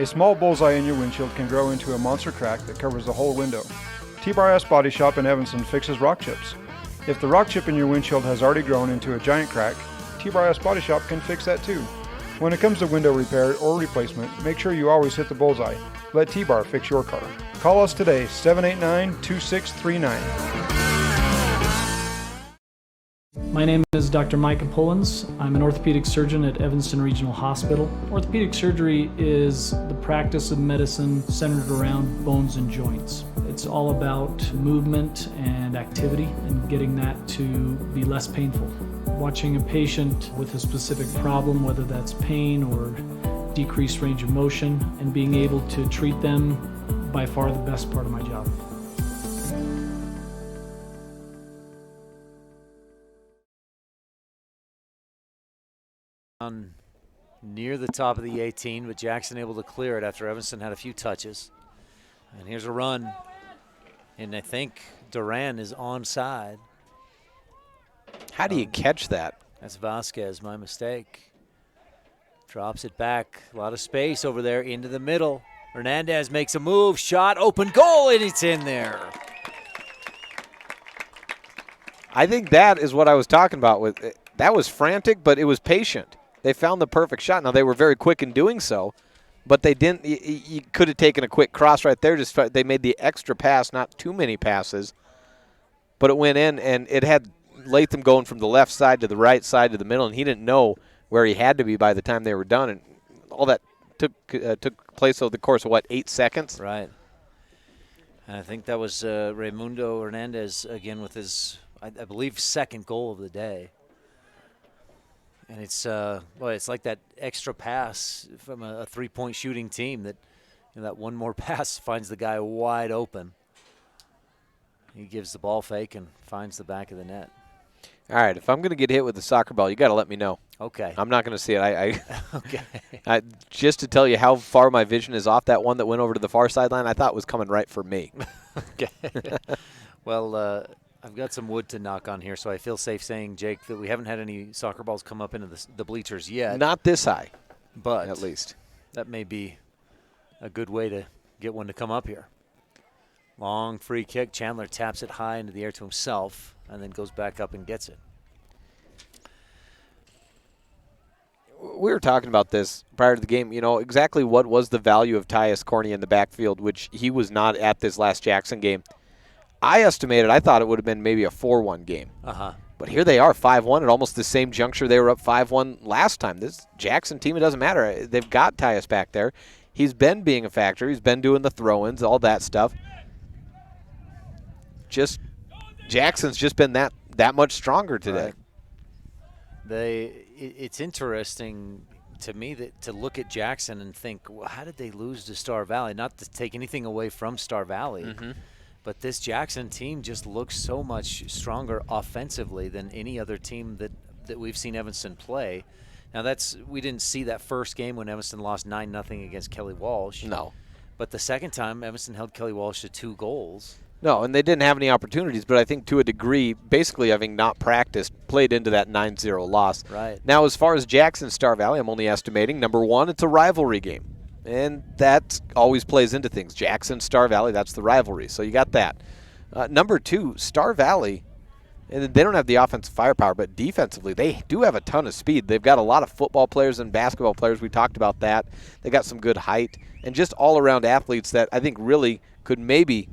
A small bullseye in your windshield can grow into a monster crack that covers the whole window. T-Bar Body Shop in Evanston fixes rock chips. If the rock chip in your windshield has already grown into a giant crack, T-Bar Body Shop can fix that too. When it comes to window repair or replacement, make sure you always hit the bullseye. Let T-Bar fix your car. Call us today, 789-2639. My name is Dr. Micah Pullins. I'm an orthopedic surgeon at Evanston Regional Hospital. Orthopedic surgery is the practice of medicine centered around bones and joints. It's all about movement and activity and getting that to be less painful. Watching a patient with a specific problem, whether that's pain or decreased range of motion, and being able to treat them, by far the best part of my job. Near the top of the 18, but Jackson able to clear it after Evanston had a few touches. And here's a run. And I think Duran is onside. How do you catch that? That's Vasquez, my mistake. Drops it back. A lot of space over there into the middle. Hernandez makes a move, shot, open goal, and it's in there. I think that is what I was talking about. That was frantic, but it was patient. They found the perfect shot. Now, they were very quick in doing so, but they didn't. You could have taken a quick cross right there. They made the extra pass, not too many passes, but it went in, and it had Latham going from the left side to the right side to the middle, and he didn't know where he had to be by the time they were done. And all that took place over the course of, 8 seconds? Right. And I think that was Raimundo Hernandez again with his, I believe, second goal of the day. And it's it's like that extra pass from a three-point shooting team that that one more pass finds the guy wide open. He gives the ball fake and finds the back of the net. All right, if I'm going to get hit with the soccer ball, you got to let me know. Okay. I'm not going to see it. Okay. Just to tell you how far my vision is off, that one that went over to the far sideline, I thought was coming right for me. Okay. Well, I've got some wood to knock on here, so I feel safe saying, Jake, that we haven't had any soccer balls come up into the bleachers yet. Not this high, but at least. That may be a good way to get one to come up here. Long free kick. Chandler taps it high into the air to himself and then goes back up and gets it. We were talking about this prior to the game. Exactly what was the value of Tyus Corney in the backfield, which he was not at this last Jackson game. I thought it would have been maybe a 4-1 game. But here they are, 5-1 at almost the same juncture they were up 5-1 last time. This Jackson team, it doesn't matter. They've got Tyus back there. He's been being a factor. He's been doing the throw-ins, all that stuff. Jackson's just been that much stronger today. Right. It's interesting to me to look at Jackson and think, well, how did they lose to Star Valley? Not to take anything away from Star Valley, but this Jackson team just looks so much stronger offensively than any other team that we've seen Evanston play. Now we didn't see that first game when Evanston lost 9-0 against Kelly Walsh. No. But the second time, Evanston held Kelly Walsh to 2 goals. No, and they didn't have any opportunities, but I think to a degree, basically having not practiced, played into that 9-0 loss. Right. Now, as far as Jackson Star Valley, I'm only estimating, number one, it's a rivalry game. And that always plays into things. Jackson, Star Valley, that's the rivalry. So you got that. Number two, Star Valley, and they don't have the offensive firepower, but defensively, they do have a ton of speed. They've got a lot of football players and basketball players. We talked about that. They got some good height and just all-around athletes that I think really could maybe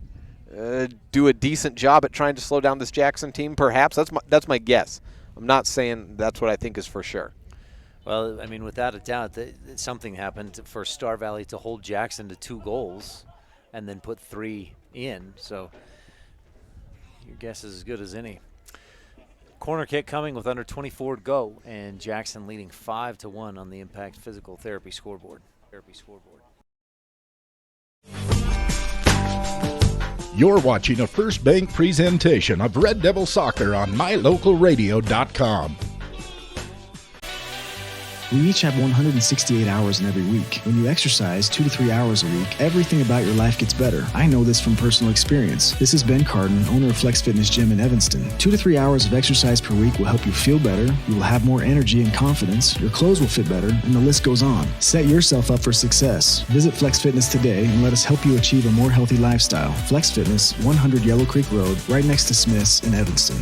do a decent job at trying to slow down this Jackson team, perhaps. That's my guess. I'm not saying that's what I think is for sure. Well, I mean, without a doubt, something happened for Star Valley to hold Jackson to 2 goals and then put 3 in. So your guess is as good as any. Corner kick coming with under 24 to go, and Jackson leading 5-1 on the Impact Physical Therapy scoreboard. You're watching a First Bank presentation of Red Devil Soccer on MyLocalRadio.com. We each have 168 hours in every week. When you exercise 2 to 3 hours a week, everything about your life gets better. I know this from personal experience. This is Ben Carden, owner of Flex Fitness Gym in Evanston. 2 to 3 hours of exercise per week will help you feel better, you will have more energy and confidence, your clothes will fit better, and the list goes on. Set yourself up for success. Visit Flex Fitness today and let us help you achieve a more healthy lifestyle. Flex Fitness, 100 Yellow Creek Road, right next to Smith's in Evanston.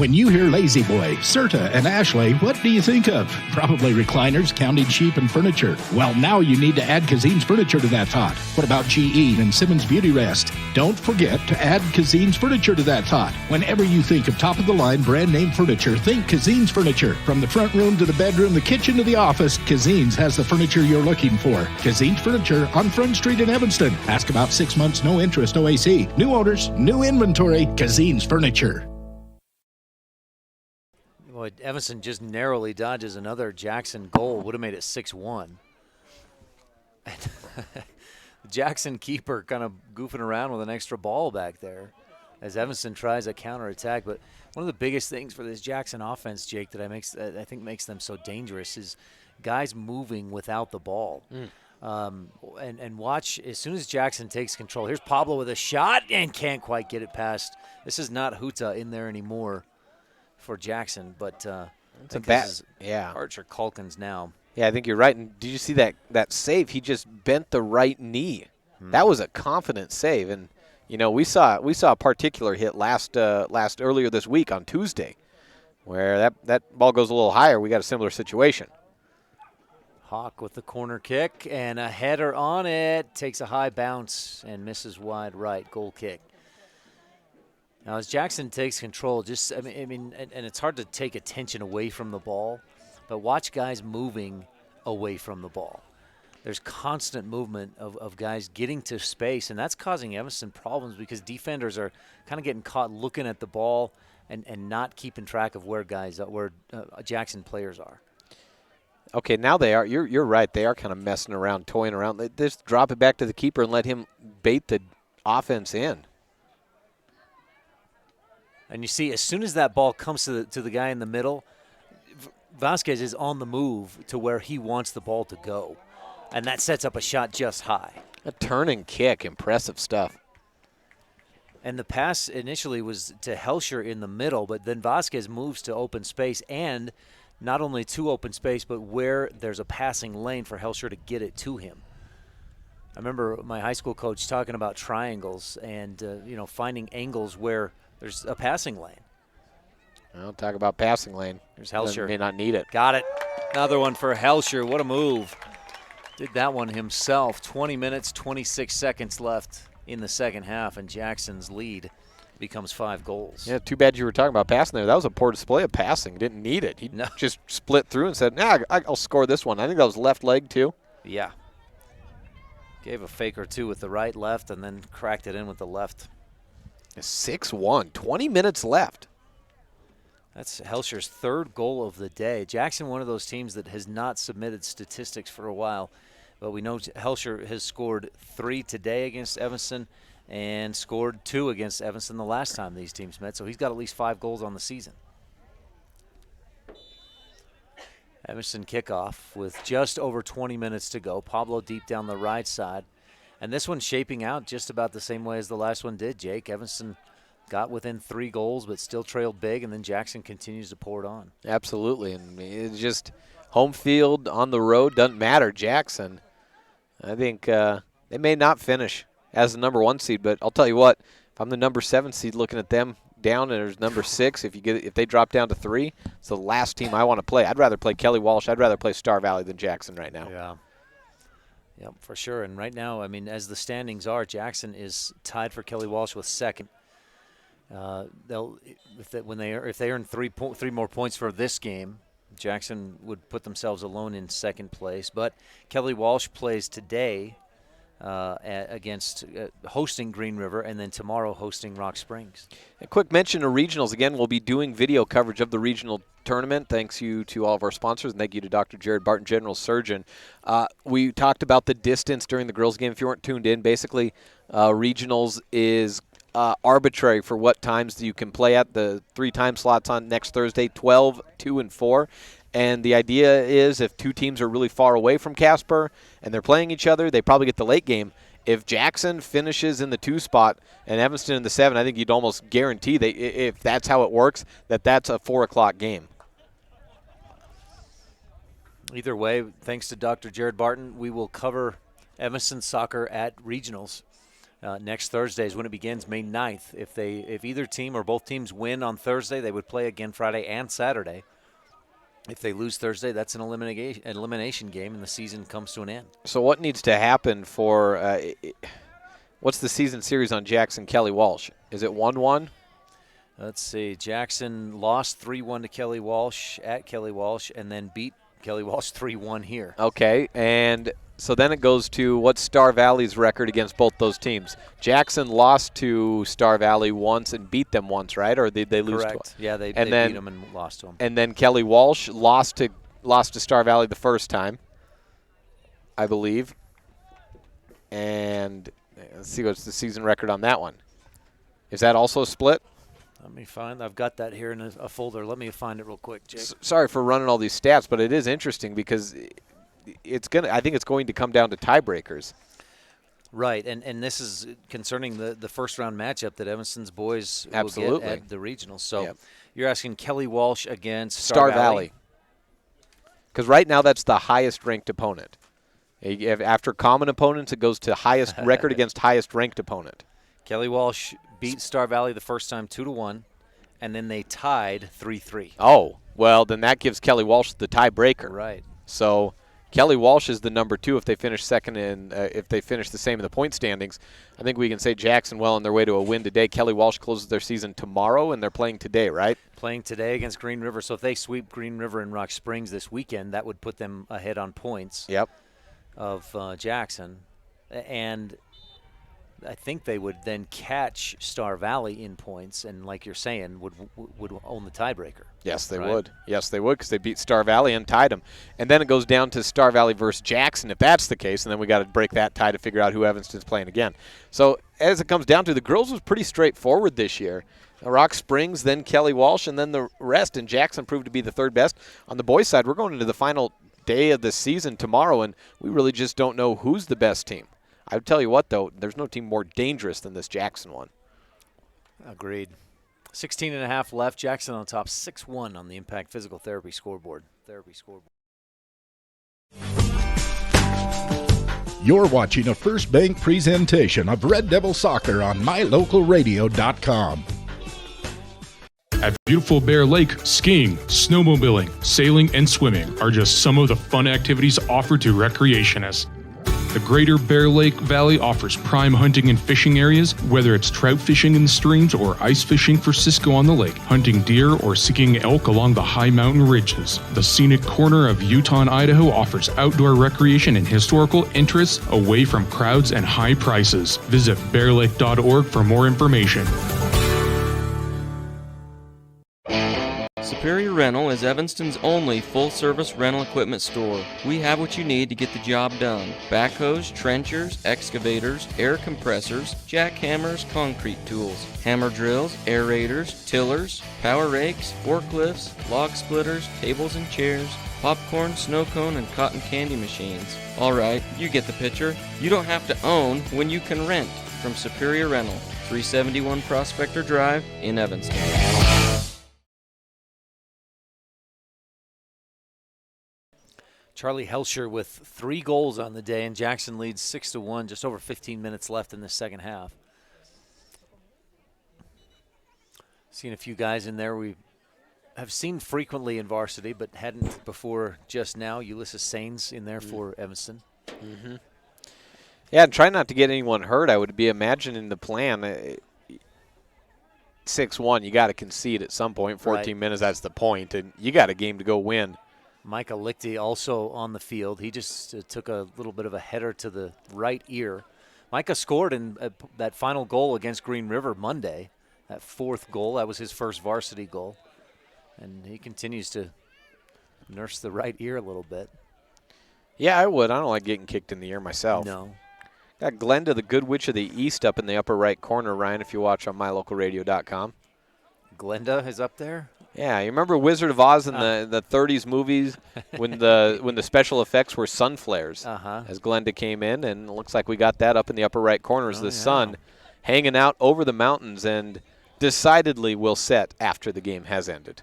When you hear Lazy Boy, Serta, and Ashley, what do you think of? Probably recliners, counting sheep, and furniture. Well, now you need to add Kazine's Furniture to that thought. What about GE and Simmons Beauty Rest? Don't forget to add Kazine's Furniture to that thought. Whenever you think of top-of-the-line brand-name furniture, think Kazine's Furniture. From the front room to the bedroom, the kitchen to the office, Kazine's has the furniture you're looking for. Kazine's Furniture on Front Street in Evanston. Ask about 6 months, no interest, no AC. New owners, new inventory, Kazine's Furniture. Well, Evanston just narrowly dodges another Jackson goal. Would have made it 6-1. Jackson keeper kind of goofing around with an extra ball back there as Evanston tries a counterattack. But one of the biggest things for this Jackson offense, Jake, that I think makes them so dangerous is guys moving without the ball. And watch, as soon as Jackson takes control, here's Pablo with a shot and can't quite get it past. This is not Huta in there anymore for Jackson, but it's a bat. Yeah, Archer Calkins now. Yeah, I think you're right. And did you see that save? He just bent the right knee. That was a confident save. And you know, we saw a particular hit earlier this week on Tuesday, where that ball goes a little higher. We got a similar situation. Hawk with the corner kick and a header on it. Takes a high bounce and misses wide right. Goal kick. Now, as Jackson takes control, and it's hard to take attention away from the ball, but watch guys moving away from the ball. There's constant movement of guys getting to space, and that's causing Evanston problems because defenders are kind of getting caught looking at the ball and not keeping track of where Jackson players are. Okay, now they are. You're right. They are kind of messing around, toying around. They just drop it back to the keeper and let him bait the offense in. And you see, as soon as that ball comes to the guy in the middle, Vasquez is on the move to where he wants the ball to go. And that sets up a shot just high. A turning kick, impressive stuff. And the pass initially was to Helsher in the middle, but then Vasquez moves to open space, and not only to open space, but where there's a passing lane for Helsher to get it to him. I remember my high school coach talking about triangles and finding angles where there's a passing lane. Well, talk about passing lane. There's Helsher. May not need it. Got it. Another one for Helsher. What a move. Did that one himself. 20 minutes, 26 seconds left in the second half, and Jackson's lead becomes 5 goals. Yeah, too bad you were talking about passing there. That was a poor display of passing. Didn't need it. He just split through and said, I'll score this one. I think that was left leg, too. Yeah. Gave a fake or two with the right, left, and then cracked it in with the left. 6-1, 20 minutes left. That's Helsher's third goal of the day. Jackson, one of those teams that has not submitted statistics for a while, but we know Helsher has scored 3 today against Evanston and scored 2 against Evanston the last time these teams met, so he's got at least 5 goals on the season. Evanston kickoff with just over 20 minutes to go. Pablo deep down the right side. And this one's shaping out just about the same way as the last one did, Jake. Evanston got within 3 goals but still trailed big, and then Jackson continues to pour it on. Absolutely, and it's just home field, on the road, doesn't matter. Jackson, I think they may not finish as the number 1 seed, but I'll tell you what, if I'm the number 7 seed looking at them down and there's number 6, if they drop down to 3, it's the last team I want to play. I'd rather play Kelly Walsh. I'd rather play Star Valley than Jackson right now. Yeah. Yep, for sure. And right now, I mean, as the standings are, Jackson is tied for Kelly Walsh with second. If they earn 3 more points for this game, Jackson would put themselves alone in second place. But Kelly Walsh plays today against hosting Green River, and then tomorrow hosting Rock Springs. A quick mention of regionals. Again, we'll be doing video coverage of the regional tournament. Thanks you to all of our sponsors, and thank you to Dr. Jared Barton, General Surgeon. We talked about the distance during the girls' game. If you weren't tuned in, basically regionals is arbitrary for what times you can play at. The 3 time slots on next Thursday, 12, 2, and 4. And the idea is if 2 teams are really far away from Casper and they're playing each other, they probably get the late game. If Jackson finishes in the 2 spot and Evanston in the 7, I think you'd almost guarantee if that's how it works, that's a 4 o'clock game. Either way, thanks to Dr. Jared Barton, we will cover Evanston soccer at regionals. Next Thursday is when it begins, May 9th. If either team or both teams win on Thursday, they would play again Friday and Saturday. If they lose Thursday, that's an elimination game, and the season comes to an end. So what needs to happen for what's the season series on Jackson Kelly Walsh? Is it 1-1? Let's see. Jackson lost 3-1 to Kelly Walsh at Kelly Walsh and then beat Kelly Walsh 3-1 here. Okay, and so then it goes to what's Star Valley's record against both those teams? Jackson lost to Star Valley once and beat them once, right? Or did they lose? Correct. Yeah, they then, beat them and lost to them. And then Kelly Walsh lost to Star Valley the first time, I believe. And let's see what's the season record on that one. Is that also split? Let me find. I've got that here in a folder. Let me find it real quick, Jake. Sorry for running all these stats, but it is interesting because I think it's going to come down to tiebreakers. Right, and this is concerning the first-round matchup that Evanston's boys will get at the regionals. So you're asking Kelly Walsh against Star Valley? Because right now that's the highest-ranked opponent. After common opponents, it goes to highest record against highest-ranked opponent. Kelly Walsh beat Star Valley the first time 2-1, and then they tied 3-3. Oh, well, then that gives Kelly Walsh the tiebreaker. Right. So Kelly Walsh is the number 2 if they finish second in if they finish the same in the point standings. I think we can say Jackson well on their way to a win today. Kelly Walsh closes their season tomorrow, and they're playing today, right? Playing today against Green River. So if they sweep Green River and Rock Springs this weekend, that would put them ahead on points of Jackson. And I think they would then catch Star Valley in points, and like you're saying, would own the tiebreaker. Yes, they would. Yes, they would, because they beat Star Valley and tied them. And then it goes down to Star Valley versus Jackson, if that's the case, and then we got to break that tie to figure out who Evanston's playing again. So as it comes down to, the girls was pretty straightforward this year. Rock Springs, then Kelly Walsh, and then the rest, and Jackson proved to be the third best. On the boys' side, we're going into the final day of the season tomorrow, and we really just don't know who's the best team. I would tell you what, though, there's no team more dangerous than this Jackson one. Agreed. 16.5 left. Jackson on top, 6-1 on the Impact Physical Therapy scoreboard. You're watching a First Bank presentation of Red Devil Soccer on MyLocalRadio.com. At beautiful Bear Lake, skiing, snowmobiling, sailing, and swimming are just some of the fun activities offered to recreationists. The Greater Bear Lake Valley offers prime hunting and fishing areas, whether it's trout fishing in the streams or ice fishing for Cisco on the lake, hunting deer or seeking elk along the high mountain ridges. The scenic corner of Utah and Idaho offers outdoor recreation and historical interests away from crowds and high prices. Visit bearlake.org for more information. Superior Rental is Evanston's only full-service rental equipment store. We have what you need to get the job done. Backhoes, trenchers, excavators, air compressors, jackhammers, concrete tools, hammer drills, aerators, tillers, power rakes, forklifts, log splitters, tables and chairs, popcorn, snow cone, and cotton candy machines. Alright, you get the picture. You don't have to own when you can rent. From Superior Rental, 371 Prospector Drive in Evanston. Charlie Helscher with 3 goals on the day, and Jackson leads 6-1, just over 15 minutes left in the second half. Seen a few guys in there we have seen frequently in varsity, but hadn't before just now. Ulysses Sains in there for Evanston. Mm-hmm. Yeah, and try not to get anyone hurt. I would be imagining the plan. 6-1, you got to concede at some point. 14 minutes, that's the point, and you got a game to go win. Micah Lichty also on the field. He just took a little bit of a header to the right ear. Micah scored in that final goal against Green River Monday, that 4th goal. That was his first varsity goal. And he continues to nurse the right ear a little bit. Yeah, I would. I don't like getting kicked in the ear myself. No. Got Glenda, the Good Witch of the East, up in the upper right corner, Ryan, if you watch on mylocalradio.com. Glenda is up there? Yeah, you remember Wizard of Oz in the 30s movies when the special effects were sun flares as Glenda came in, and it looks like we got that up in the upper right corner as the sun hanging out over the mountains and decidedly will set after the game has ended.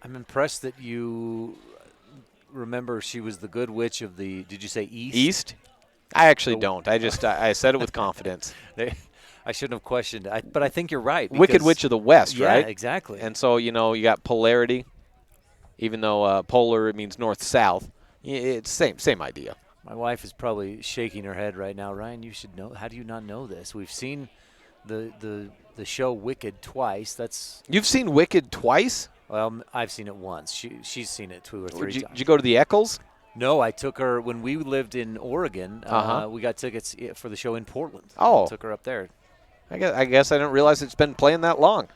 I'm impressed that you remember she was the Good Witch of the, did you say East? East. I actually don't. I said it with confidence. I shouldn't have questioned it, but I think you're right. Wicked Witch of the West, right? Yeah, exactly. And so, you got polarity, even though polar means north-south. It's same idea. My wife is probably shaking her head right now. Ryan, you should know. How do you not know this? We've seen the show Wicked twice. You've seen Wicked twice? Well, I've seen it once. She's seen it 2 or 3 times. Did you go to the Eccles? No, I took her when we lived in Oregon. We got tickets for the show in Portland. Oh. I took her up there. I guess I didn't realize it's been playing that long.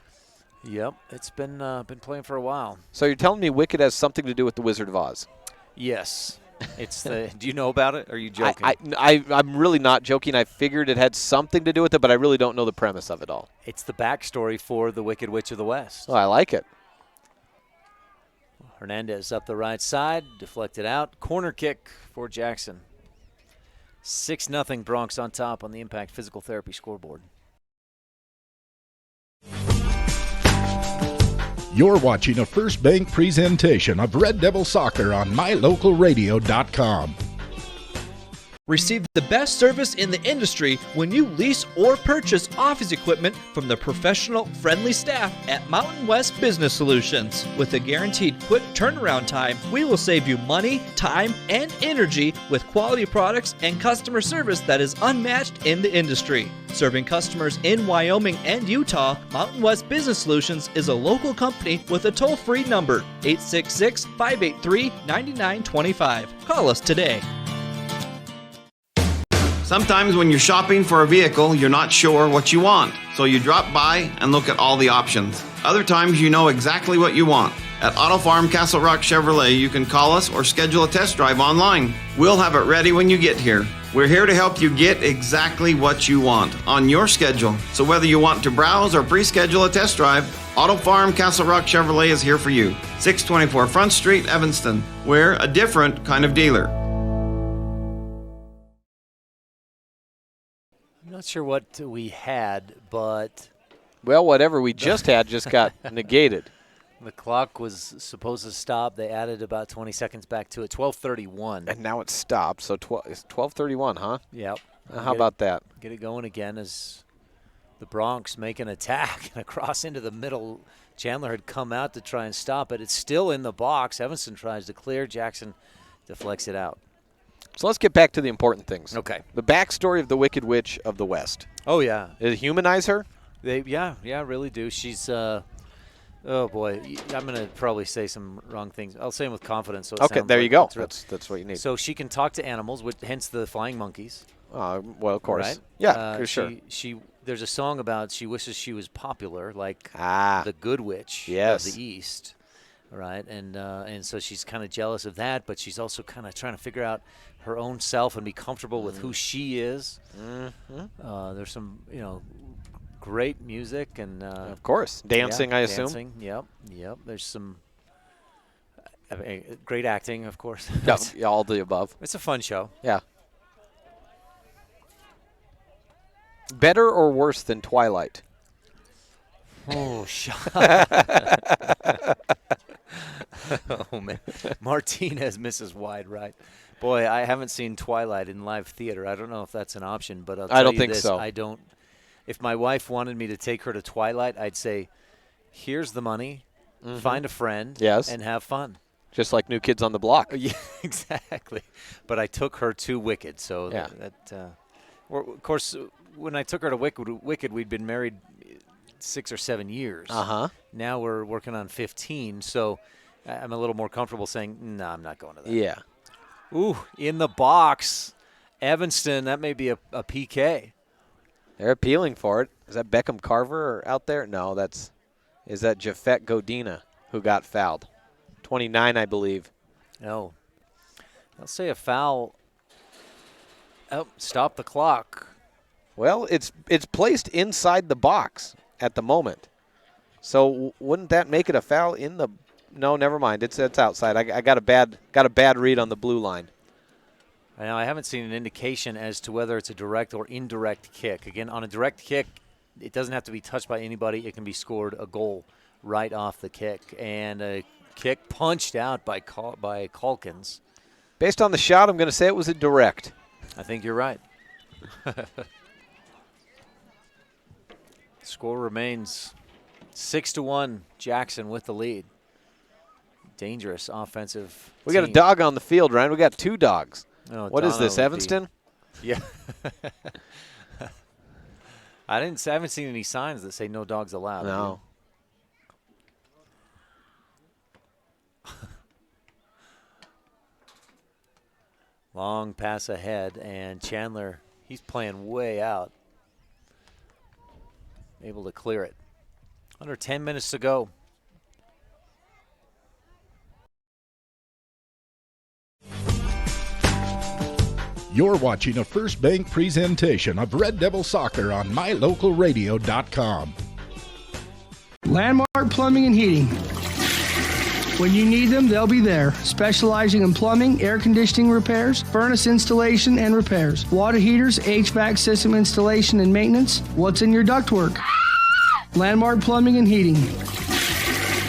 Yep, it's been playing for a while. So you're telling me Wicked has something to do with the Wizard of Oz? Yes. It's do you know about it? Or are you joking? I'm really not joking. I figured it had something to do with it, but I really don't know the premise of it all. It's the backstory for the Wicked Witch of the West. Oh, I like it. Hernandez up the right side, deflected out. Corner kick for Jackson. 6-0 Bronx on top on the Impact Physical Therapy scoreboard. You're watching a First Bank presentation of Red Devil Soccer on MyLocalRadio.com. Receive the best service in the industry when you lease or purchase office equipment from the professional, friendly staff at Mountain West Business Solutions. With a guaranteed quick turnaround time, we will save you money, time, and energy with quality products and customer service that is unmatched in the industry. Serving customers in Wyoming and Utah, Mountain West Business Solutions is a local company with a toll-free number, 866-583-9925. Call us today. Sometimes when you're shopping for a vehicle, you're not sure what you want, so you drop by and look at all the options. Other times you know exactly what you want. At Auto Farm Castle Rock Chevrolet, you can call us or schedule a test drive online. We'll have it ready when you get here. We're here to help you get exactly what you want on your schedule. So whether you want to browse or pre-schedule a test drive, Auto Farm Castle Rock Chevrolet is here for you. 624 Front Street, Evanston. We're a different kind of dealer. Not sure what we had, but... Well, whatever we just had just got negated. The clock was supposed to stop. They added about 20 seconds back to it, 12:31. And now it's stopped, so it's 12:31, huh? Yep. How about that? Get it going again as the Bronx make an attack and across into the middle. Chandler had come out to try and stop it. It's still in the box. Evanston tries to clear. Jackson deflects it out. So let's get back to the important things. Okay. The backstory of the Wicked Witch of the West. Oh, yeah. Did it humanize her? Yeah, really do. She's, oh, boy, I'm going to probably say some wrong things. I'll say them with confidence. So okay, there you go. That's what you need. So she can talk to animals, hence the flying monkeys. Well, of course. Right? Yeah, for sure. There's a song about she wishes she was popular, like the Good Witch of the East. Right, and so she's kind of jealous of that, but she's also kind of trying to figure out her own self and be comfortable with who she is. Mm-hmm. There's some, great music and of course dancing. I assume. Dancing. Yep. There's some great acting, of course. Yeah, all the above. It's a fun show. Yeah. Better or worse than Twilight? Oh, oh, man. Martinez misses wide right. Boy, I haven't seen Twilight in live theater. I don't know if that's an option, but I'll tell I don't you think this, so. I don't. If my wife wanted me to take her to Twilight, I'd say, here's the money, find a friend, and have fun. Just like New Kids on the Block. Yeah, exactly. But I took her to Wicked, so of course, when I took her to Wicked, we'd been married 6 or 7 years. Now we're working on 15, so I'm a little more comfortable saying, no, I'm not going to that. Yeah. Ooh, in the box. Evanston, that may be a PK. They're appealing for it. Is that Beckham Carver out there? No, is that Jafet Godina who got fouled? 29, I believe. No. I'll say a foul. Oh, stop the clock. Well, it's placed inside the box at the moment. So wouldn't that make it a foul in the? No, never mind. It's outside. I got a bad read on the blue line. Now, I haven't seen an indication as to whether it's a direct or indirect kick. Again, on a direct kick, it doesn't have to be touched by anybody. It can be scored a goal right off the kick. And a kick punched out by Calkins. Based on the shot, I'm going to say it was a direct. I think you're right. Score remains 6-1. Jackson with the lead. Dangerous offensive. We got a dog on the field, Ryan. We got 2 dogs. Oh, what is this, Evanston? Yeah. I haven't seen any signs that say no dogs allowed. No. Long pass ahead, and Chandler, he's playing way out. Able to clear it. Under 10 minutes to go. You're watching a First Bank presentation of Red Devil Soccer on MyLocalRadio.com. Landmark Plumbing and Heating. When you need them, they'll be there. Specializing in plumbing, air conditioning repairs, furnace installation and repairs, water heaters, HVAC system installation and maintenance. What's in your ductwork? Landmark Plumbing and Heating.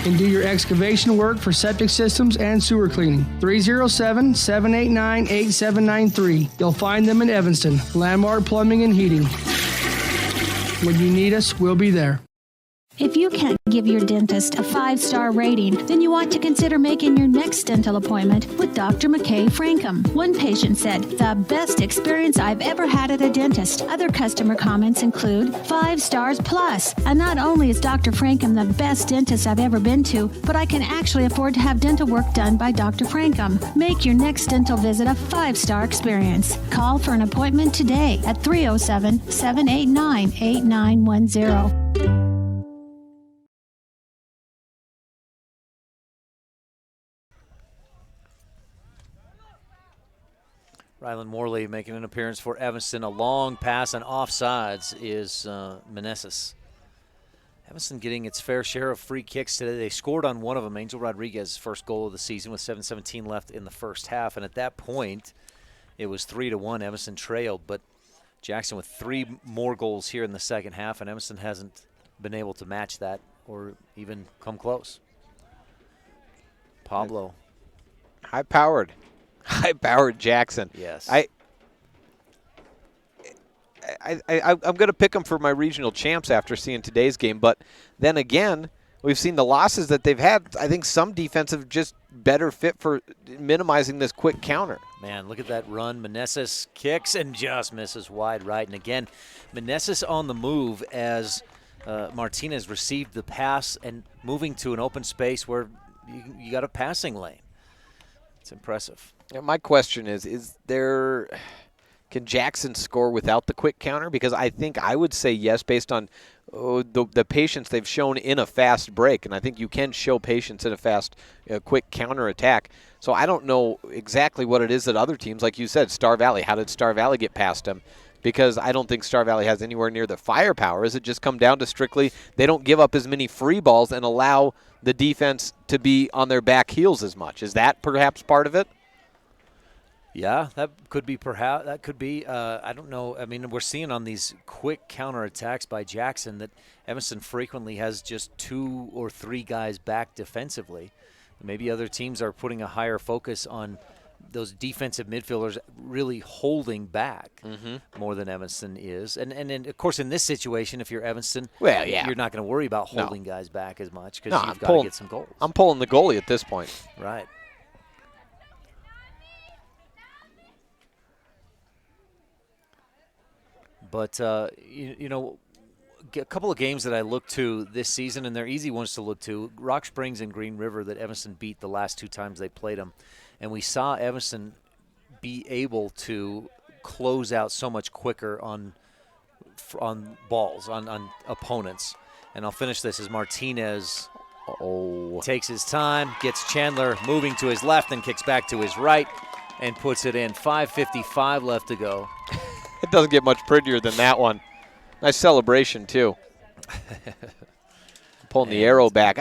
And do your excavation work for septic systems and sewer cleaning. 307-789-8793. You'll find them in Evanston. Landmark Plumbing and Heating. When you need us, we'll be there. If you can't give your dentist a 5-star rating, then you ought to consider making your next dental appointment with Dr. McKay Frankham. One patient said, "The best experience I've ever had at a dentist." Other customer comments include 5 stars plus. And not only is Dr. Frankham the best dentist I've ever been to, but I can actually afford to have dental work done by Dr. Frankham. Make your next dental visit a 5-star experience. Call for an appointment today at 307-789-8910. Rylan Morley making an appearance for Evanston. A long pass and offsides is Meneses. Evanston getting its fair share of free kicks today. They scored on one of them, Angel Rodriguez's first goal of the season with 7:17 left in the first half. And at that point, it was 3-1. Evanston trailed, but Jackson with 3 more goals here in the second half, and Evanston hasn't been able to match that or even come close. Pablo. High-powered Jackson. Yes. I'm going to pick them for my regional champs after seeing today's game. But then again, we've seen the losses that they've had. I think some defensive just better fit for minimizing this quick counter. Man, look at that run. Meneses kicks and just misses wide right. And again, Meneses on the move as Martinez received the pass and moving to an open space where you got a passing lane. It's impressive. My question is can Jackson score without the quick counter? Because I think I would say yes based on the patience they've shown in a fast break. And I think you can show patience in a fast, quick counter attack. So I don't know exactly what it is that other teams, like you said, Star Valley, how did Star Valley get past them? Because I don't think Star Valley has anywhere near the firepower. Does it just come down to strictly they don't give up as many free balls and allow the defense to be on their back heels as much? Is that perhaps part of it? Yeah, that could be perhaps. That could be. I don't know. I mean, we're seeing on these quick counterattacks by Jackson that Evanston frequently has just 2 or 3 guys back defensively. Maybe other teams are putting a higher focus on those defensive midfielders really holding back more than Evanston is. And of course, in this situation, if you're Evanston, well, yeah, you're not going to worry about holding guys back as much because you've got to get some goals. I'm pulling the goalie at this point. Right. But, you know, a couple of games that I look to this season, and they're easy ones to look to, Rock Springs and Green River that Evanston beat the last 2 times they played them. And we saw Evanston be able to close out so much quicker on balls, on opponents. And I'll finish this as Martinez takes his time, gets Chandler moving to his left and kicks back to his right and puts it in. 5:55 left to go. It doesn't get much prettier than that one. Nice celebration, too. Pulling the arrow back.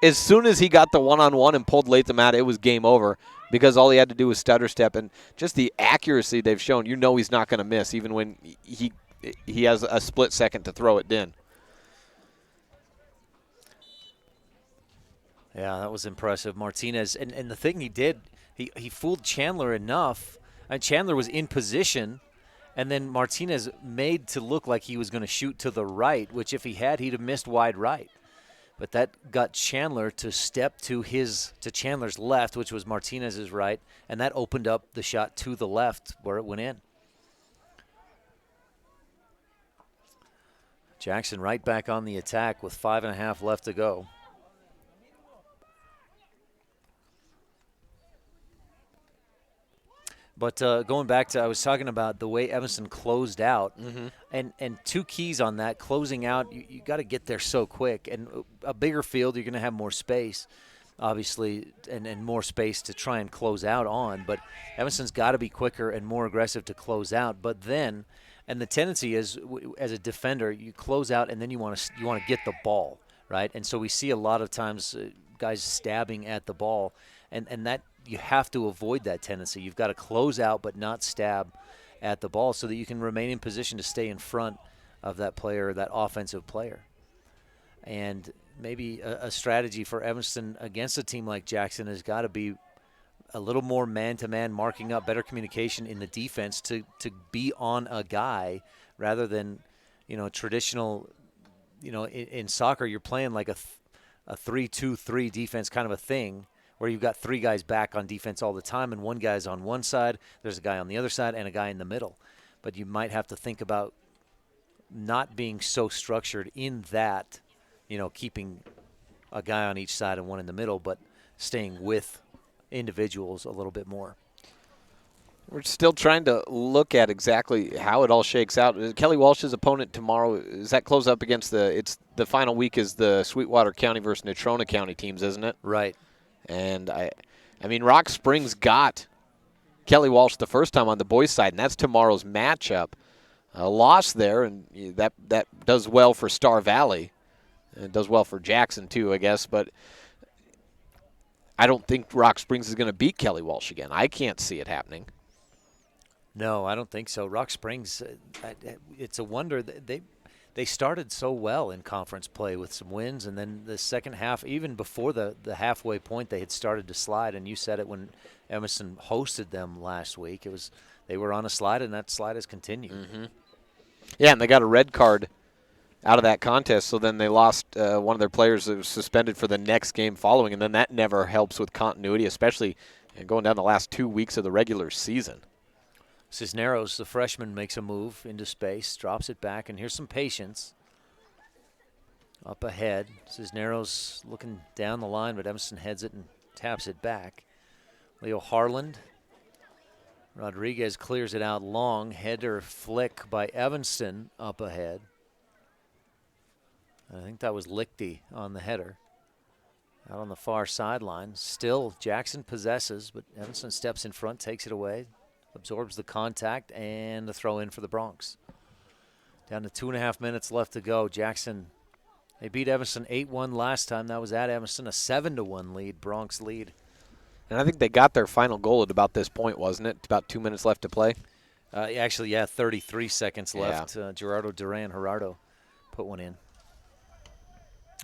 As soon as he got the one-on-one and pulled Latham out, it was game over because all he had to do was stutter step. And just the accuracy they've shown, you know he's not going to miss even when he has a split second to throw it in. Yeah, that was impressive. Martinez, and the thing he did, he fooled Chandler enough And Chandler was in position, and then Martinez made to look like he was going to shoot to the right, which if he had, he'd have missed wide right. But that got Chandler to step to Chandler's left, which was Martinez's right, and that opened up the shot to the left where it went in. Jackson right back on the attack with 5.5 left to go. But going back to, I was talking about the way Evanston closed out, and two keys on that. Closing out, you got to get there so quick. And a bigger field, you're going to have more space, obviously, and more space to try and close out on. But Evanston's got to be quicker and more aggressive to close out. But then, and the tendency is, as a defender, you close out and then you want to get the ball, right? And so we see a lot of times guys stabbing at the ball, and that you have to avoid that tendency. You've got to close out but not stab at the ball so that you can remain in position to stay in front of that player, that offensive player. And maybe a strategy for Evanston against a team like Jackson has got to be a little more man-to-man marking up, better communication in the defense to be on a guy rather than, traditional, in soccer you're playing like a 3-2-3 defense kind of a thing, where you've got three guys back on defense all the time, and one guy's on one side, there's a guy on the other side, and a guy in the middle. But you might have to think about not being so structured in that, keeping a guy on each side and one in the middle, but staying with individuals a little bit more. We're still trying to look at exactly how it all shakes out. Kelly Walsh's opponent tomorrow, does that close up against the final week is the Sweetwater County versus Natrona County teams, isn't it? Right. And I mean, Rock Springs got Kelly Walsh the first time on the boys' side, and that's tomorrow's matchup. A loss there, and that does well for Star Valley. And it does well for Jackson, too, I guess. But I don't think Rock Springs is going to beat Kelly Walsh again. I can't see it happening. No, I don't think so. Rock Springs, it's a wonder. They started so well in conference play with some wins, and then the second half, even before the halfway point, they had started to slide. And you said it when Evanston hosted them last week. They were on a slide, and that slide has continued. Mm-hmm. Yeah, and they got a red card out of that contest, so then they lost one of their players that was suspended for the next game following, and then that never helps with continuity, especially going down the last 2 weeks of the regular season. Cisneros, the freshman, makes a move into space, drops it back, and here's some patience. Up ahead, Cisneros looking down the line, but Evanston heads it and taps it back. Leo Harland. Rodriguez clears it out long. Header flick by Evanston up ahead. I think that was Lichty on the header. Out on the far sideline. Still, Jackson possesses, but Evanston steps in front, takes it away. Absorbs the contact, and the throw in for the Bronx. Down to 2.5 minutes left to go. Jackson, they beat Evanston 8-1 last time. That was at Evanston, a 7-1 lead, Bronx lead. And I think they got their final goal at about this point, wasn't it? About 2 minutes left to play? Actually, 33 seconds left. Gerardo Gerardo put one in.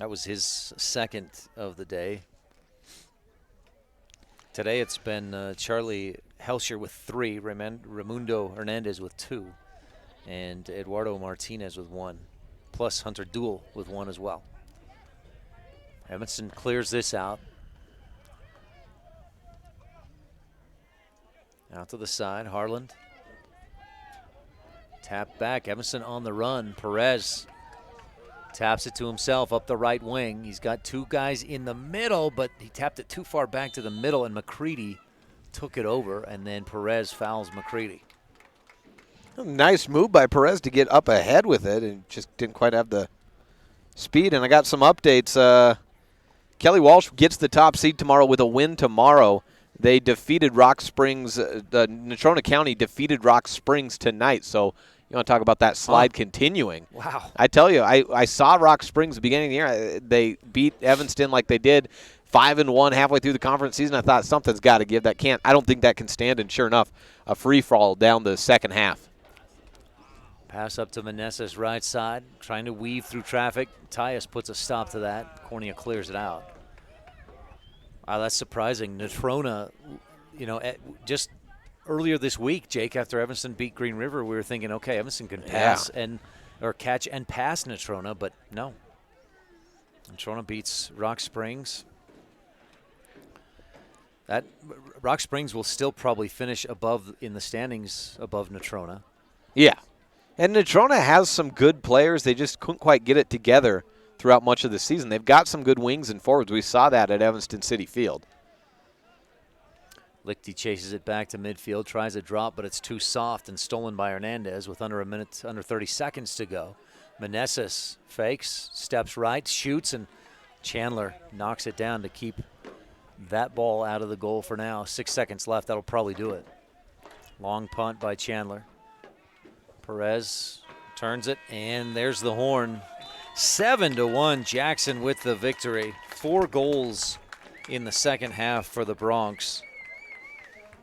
That was his second of the day. Today it's been Charlie Helscher with 3, Raimundo Hernandez with 2, and Eduardo Martinez with 1, plus Hunter Duell with 1 as well. Evanston clears this out. Out to the side, Harland. Tap back, Evanston on the run. Perez taps it to himself up the right wing. He's got two guys in the middle, but he tapped it too far back to the middle, and McCready took it over, and then Perez fouls McCready. Nice move by Perez to get up ahead with it, and just didn't quite have the speed. And I got some updates. Kelly Walsh gets the top seed tomorrow with a win tomorrow. They defeated Rock Springs. Natrona County defeated Rock Springs tonight, so you want to talk about that slide continuing. Wow. I tell you, I saw Rock Springs at the beginning of the year. They beat Evanston like they did 5-1 halfway through the conference season. I thought something's got to give. I don't think that can stand, and sure enough, a free-for-all down the second half. Pass up to Vanessa's right side, trying to weave through traffic. Tyus puts a stop to that. Cornea clears it out. Wow, that's surprising. Natrona, just earlier this week, Jake, after Evanston beat Green River, we were thinking, okay, Evanston can pass or catch and pass Natrona, but no. Natrona beats Rock Springs. That Rock Springs will still probably finish in the standings above Natrona. Yeah. And Natrona has some good players. They just couldn't quite get it together throughout much of the season. They've got some good wings and forwards. We saw that at Evanston City Field. Lichty chases it back to midfield, tries a drop, but it's too soft and stolen by Hernandez with under 30 seconds to go. Meneses fakes, steps right, shoots, and Chandler knocks it down to keep that ball out of the goal for now. 6 seconds left. That'll probably do it. Long punt by Chandler. Perez turns it, and there's the horn. 7-1, Jackson with the victory. 4 goals in the second half for the Broncs.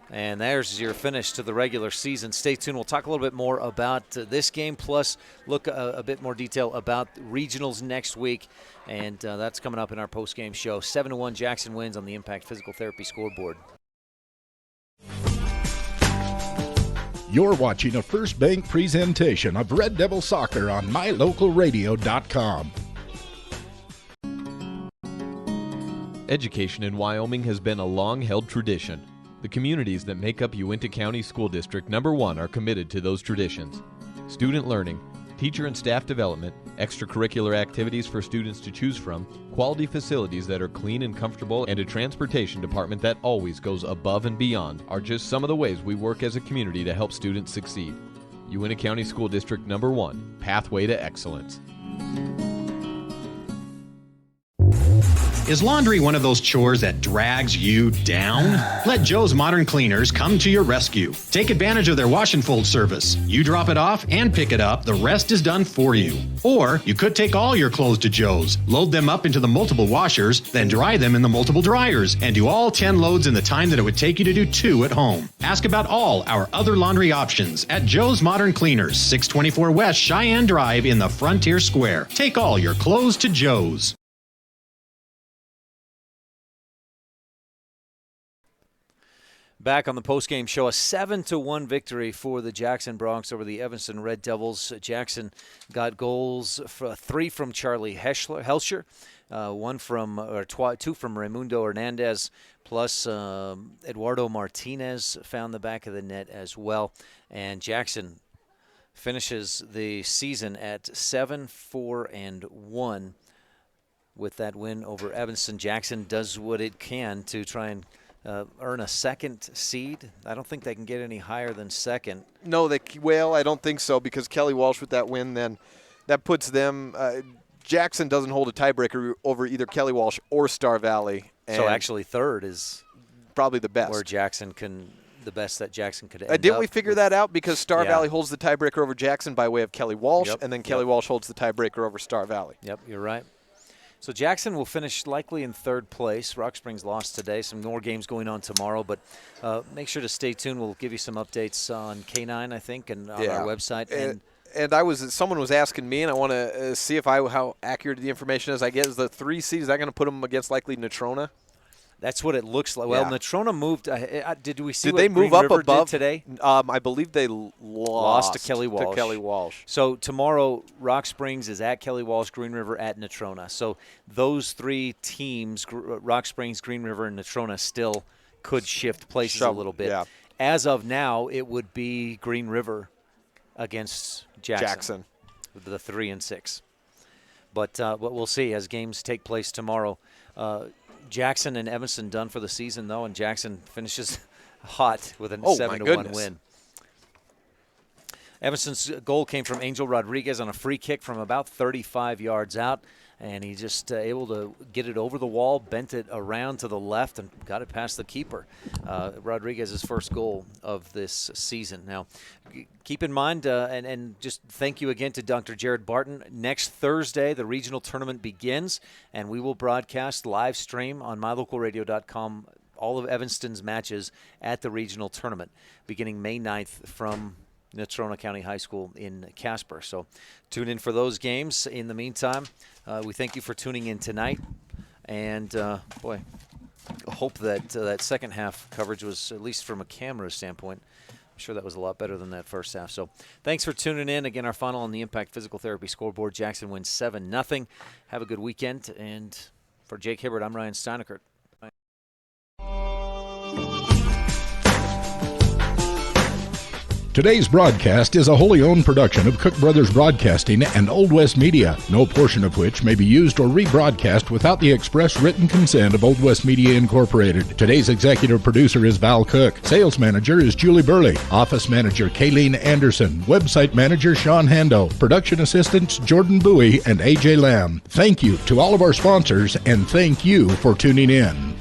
And there's your finish to the regular season. Stay tuned. We'll talk a little bit more about this game, plus look a bit more detail about regionals next week. And that's coming up in our post-game show. 7-1, Jackson wins on the Impact Physical Therapy scoreboard. You're watching a First Bank presentation of Red Devil Soccer on MyLocalRadio.com. Education in Wyoming has been a long-held tradition. The communities that make up Uinta County School District number 1 are committed to those traditions. Student learning, teacher and staff development, extracurricular activities for students to choose from, quality facilities that are clean and comfortable, and a transportation department that always goes above and beyond are just some of the ways we work as a community to help students succeed. Uinta County School District number 1, Pathway to Excellence. Is laundry one of those chores that drags you down? Let Joe's Modern Cleaners come to your rescue. Take advantage of their wash and fold service. You drop it off and pick it up. The rest is done for you. Or you could take all your clothes to Joe's, load them up into the multiple washers, then dry them in the multiple dryers, and do all 10 loads in the time that it would take you to do 2 at home. Ask about all our other laundry options at Joe's Modern Cleaners, 624 West Cheyenne Drive in the Frontier Square. Take all your clothes to Joe's. Back on the postgame show, a 7-1 victory for the Jackson Broncs over the Evanston Red Devils. Jackson got goals, 3 from Charlie Helscher, 2 from Raimundo Hernandez, plus Eduardo Martinez found the back of the net as well. And Jackson finishes the season at 7-4-1 with that win over Evanston. Jackson does what it can to try and earn a second seed. I don't think they can get any higher than second. No, I don't think so, because Kelly Walsh with that win, then that puts them Jackson doesn't hold a tiebreaker over either Kelly Walsh or Star Valley. So actually third is probably the best. Where Jackson the best that Jackson could end didn't up we figure that out? Because Star Valley holds the tiebreaker over Jackson by way of Kelly Walsh, and then Kelly Walsh holds the tiebreaker over Star Valley. Yep, you're right. So Jackson will finish likely in third place. Rock Springs lost today. Some more games going on tomorrow, but make sure to stay tuned. We'll give you some updates on K9, I think, and on our website. And someone was asking me, and I want to see how accurate the information is. I guess the 3 seeds, I'm going to put them against likely Natrona. That's what it looks like. Well, Natrona moved. Did we see? Did what they move Green up River above did today? I believe they lost to Kelly Walsh. So tomorrow, Rock Springs is at Kelly Walsh, Green River at Natrona. So those 3 teams, Rock Springs, Green River, and Natrona, still could shift places a little bit. Yeah. As of now, it would be Green River against Jackson. The 3 and 6. But we'll see as games take place tomorrow. Jackson and Evanston done for the season, though, and Jackson finishes hot with a 7-1 win. Evanston's goal came from Angel Rodriguez on a free kick from about 35 yards out, and he just able to get it over the wall, bent it around to the left, and got it past the keeper. Rodriguez's first goal of this season. Now, keep in mind, and just thank you again to Dr. Jared Barton. Next Thursday, the regional tournament begins, and we will broadcast live stream on MyLocalRadio.com all of Evanston's matches at the regional tournament, beginning May 9th from Natrona County High School in Casper. So tune in for those games. In the meantime, we thank you for tuning in tonight. And, hope that that second half coverage was, at least from a camera standpoint, I'm sure that was a lot better than that first half. So thanks for tuning in. Again, our final on the Impact Physical Therapy scoreboard. Jackson wins 7-0. Have a good weekend. And for Jake Hibbert, I'm Ryan Steinekert. Today's broadcast is a wholly owned production of Cook Brothers Broadcasting and Old West Media, no portion of which may be used or rebroadcast without the express written consent of Old West Media Incorporated. Today's executive producer is Val Cook. Sales manager is Julie Burley. Office manager Kayleen Anderson. Website manager Sean Hando. Production assistants Jordan Bowie and AJ Lamb. Thank you to all of our sponsors, and thank you for tuning in.